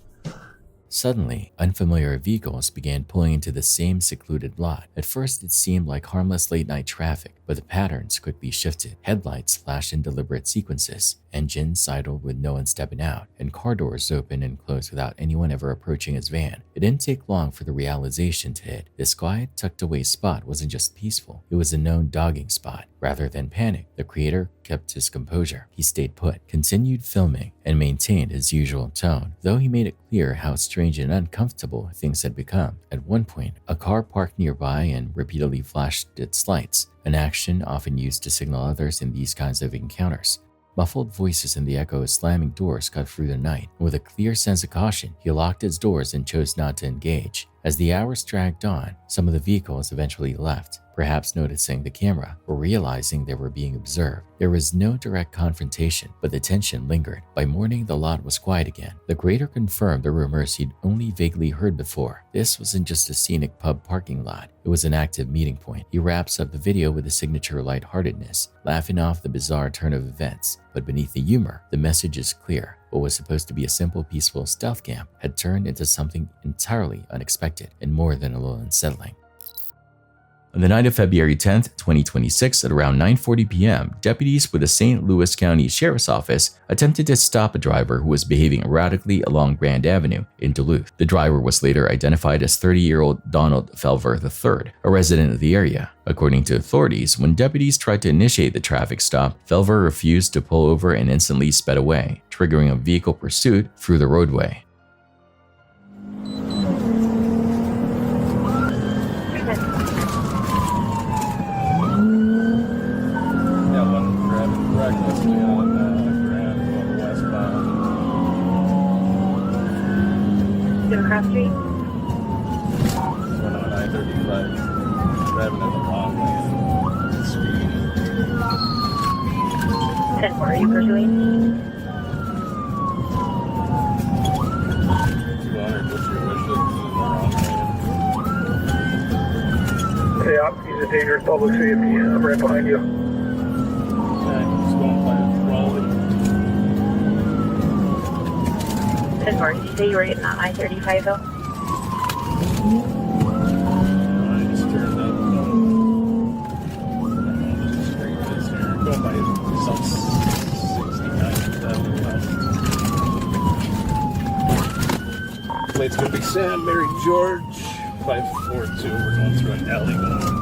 Suddenly, unfamiliar vehicles began pulling into the same secluded lot. At first, it seemed like harmless late-night traffic, but the patterns quickly shifted. Headlights flashed in deliberate sequences, engines sidled with no one stepping out, and car doors opened and closed without anyone ever approaching his van. It didn't take long for the realization to hit. This quiet, tucked-away spot wasn't just peaceful, it was a known dogging spot. Rather than panic, the creator kept his composure. He stayed put, continued filming, and maintained his usual tone, though he made it clear how strange and uncomfortable things had become. At one point, a car parked nearby and repeatedly flashed its lights, an action often used to signal others in these kinds of encounters. Muffled voices and the echo of slamming doors cut through the night. With a clear sense of caution, he locked his doors and chose not to engage. As the hours dragged on, some of the vehicles eventually left, perhaps noticing the camera or realizing they were being observed. There was no direct confrontation, but the tension lingered. By morning, the lot was quiet again. The creator confirmed the rumors he'd only vaguely heard before. This wasn't just a scenic pub parking lot. It was an active meeting point. He wraps up the video with a signature lightheartedness, laughing off the bizarre turn of events. But beneath the humor, the message is clear. What was supposed to be a simple, peaceful stealth camp had turned into something entirely unexpected and more than a little unsettling. On the night of February 10th, 2026, at around 9:40 p.m., deputies with the St. Louis County Sheriff's Office attempted to stop a driver who was behaving erratically along Grand Avenue in Duluth. The driver was later identified as 30-year-old Donald Felver III, a resident of the area. According to authorities, when deputies tried to initiate the traffic stop, Felver refused to pull over and instantly sped away, triggering a vehicle pursuit through the roadway. Cross Street? Going on I-35, driving at the wrong lane. Speed. 10-4, are you pursuing? is a dangerous public safety. I'm right behind you. Good morning. Did you say you were getting on I-35 though? I just turned up. Going by some 69. Plate's gonna be Sam, Mary George, 542. We're going through an alley going.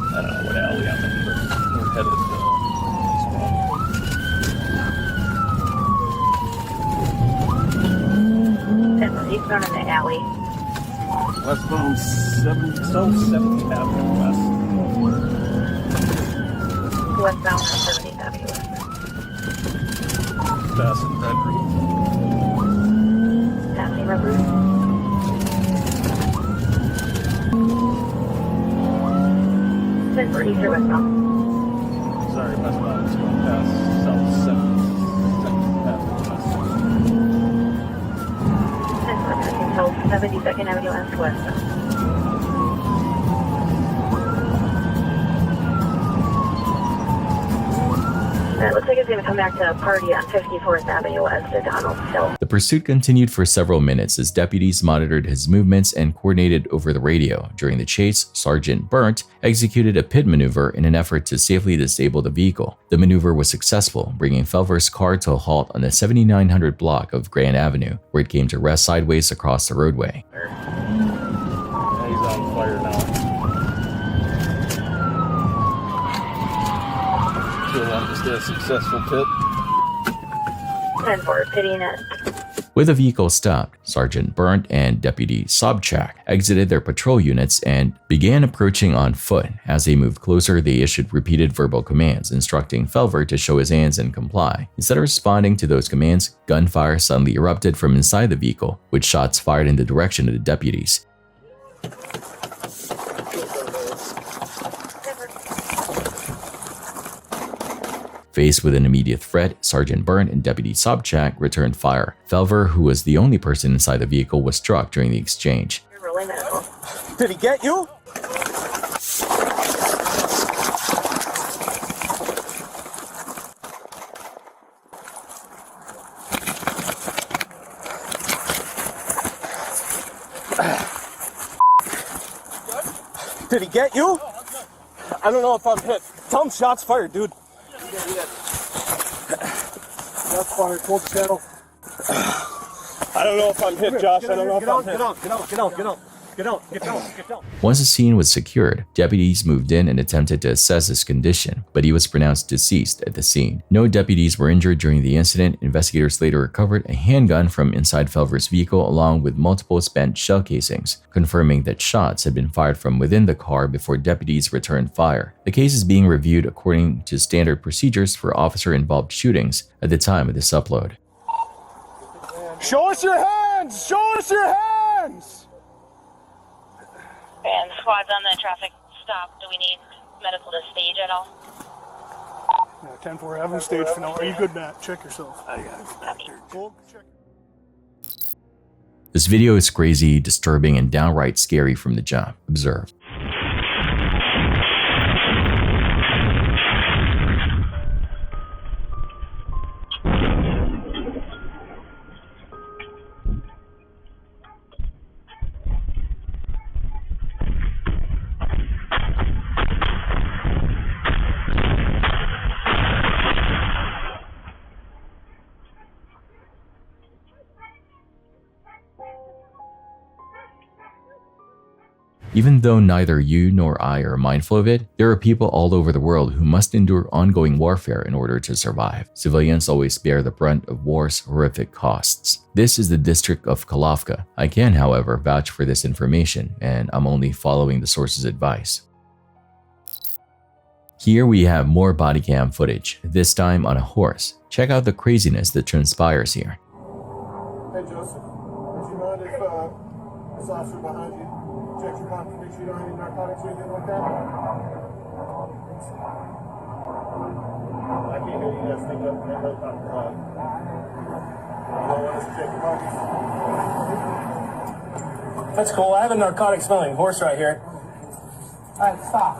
I don't know what alley I'm in, but we're headed Eastbound in the alley. westbound 7th Avenue West. Westbound 70th Avenue West. Passing Red Route. Passing Red Route. 1040 or westbound. Sorry, westbound. It's going past South 7th Avenue West. 72nd Avenue and westbound. It looks like it's going to come back to a party on 54th Avenue West at Donald Hill. The pursuit continued for several minutes as deputies monitored his movements and coordinated over the radio. During the chase, Sergeant Burnt executed a pit maneuver in an effort to safely disable the vehicle. The maneuver was successful, bringing Felver's car to a halt on the 7900 block of Grand Avenue, where it came to rest sideways across the roadway. He's on fire now. Feel like it's a successful pit. 10-4, pitting it. With the vehicle stopped, Sergeant Burnt and Deputy Sobchak exited their patrol units and began approaching on foot. As they moved closer, they issued repeated verbal commands, instructing Felver to show his hands and comply. Instead of responding to those commands, gunfire suddenly erupted from inside the vehicle, with shots fired in the direction of the deputies. Faced with an immediate threat, Sergeant Burnt and Deputy Sobchak returned fire. Felver, who was the only person inside the vehicle, was struck during the exchange. Did he get you? Did he get you? I don't know if I'm hit. Tell him shots fired, dude. That's fired. Hold the channel. I don't know if I'm hit, Josh. I don't know if I'm hit. Get out. Once the scene was secured, deputies moved in and attempted to assess his condition, but he was pronounced deceased at the scene. No deputies were injured during the incident. Investigators later recovered a handgun from inside Felver's vehicle along with multiple spent shell casings, confirming that shots had been fired from within the car before deputies returned fire. The case is being reviewed according to standard procedures for officer-involved shootings at the time of this upload. Show us your hands! Show us your hands! And squad's on the traffic stop. Do we need medical to stage at all? Yeah, 10-4, have him stage for now. Are you good, Matt? Check yourself. Go check. This video is crazy, disturbing, and downright scary from the jump. Observe. Even though neither you nor I are mindful of it, there are people all over the world who must endure ongoing warfare in order to survive. Civilians always bear the brunt of war's horrific costs. This is the district of Kalovka. I can, however, vouch for this information, and I'm only following the source's advice. Here we have more body cam footage, this time on a horse. Check out the craziness that transpires here. Hey, Joseph. Would you mind if this officer behind you Check your pocket, make sure you don't have any narcotics or anything like that. I can't hear you guys think up in that helicopter fly. You don't want us to check your pockets? That's cool. I have a narcotic smelling horse right here. Alright, stop.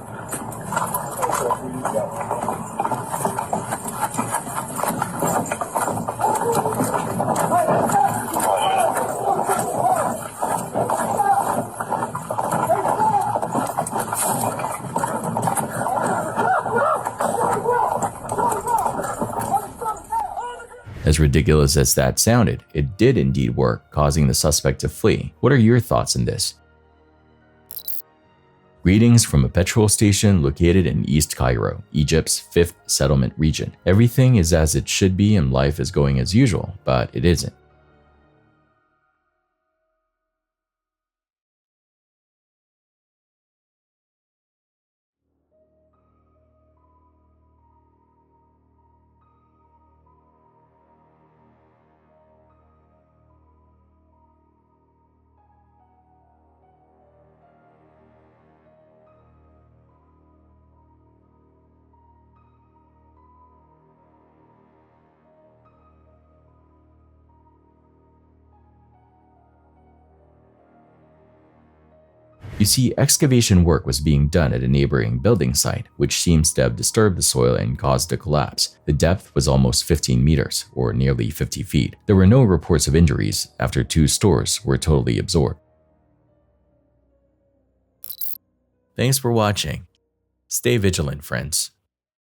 As ridiculous as that sounded, it did indeed work, causing the suspect to flee. What are your thoughts on this? Greetings from a petrol station located in East Cairo, Egypt's 5th settlement region. Everything is as it should be and life is going as usual, but it isn't. You see, excavation work was being done at a neighboring building site, which seems to have disturbed the soil and caused a collapse. The depth was almost 15 meters, or nearly 50 feet. There were no reports of injuries after 2 stores were totally absorbed. Thanks for watching. Stay vigilant, friends.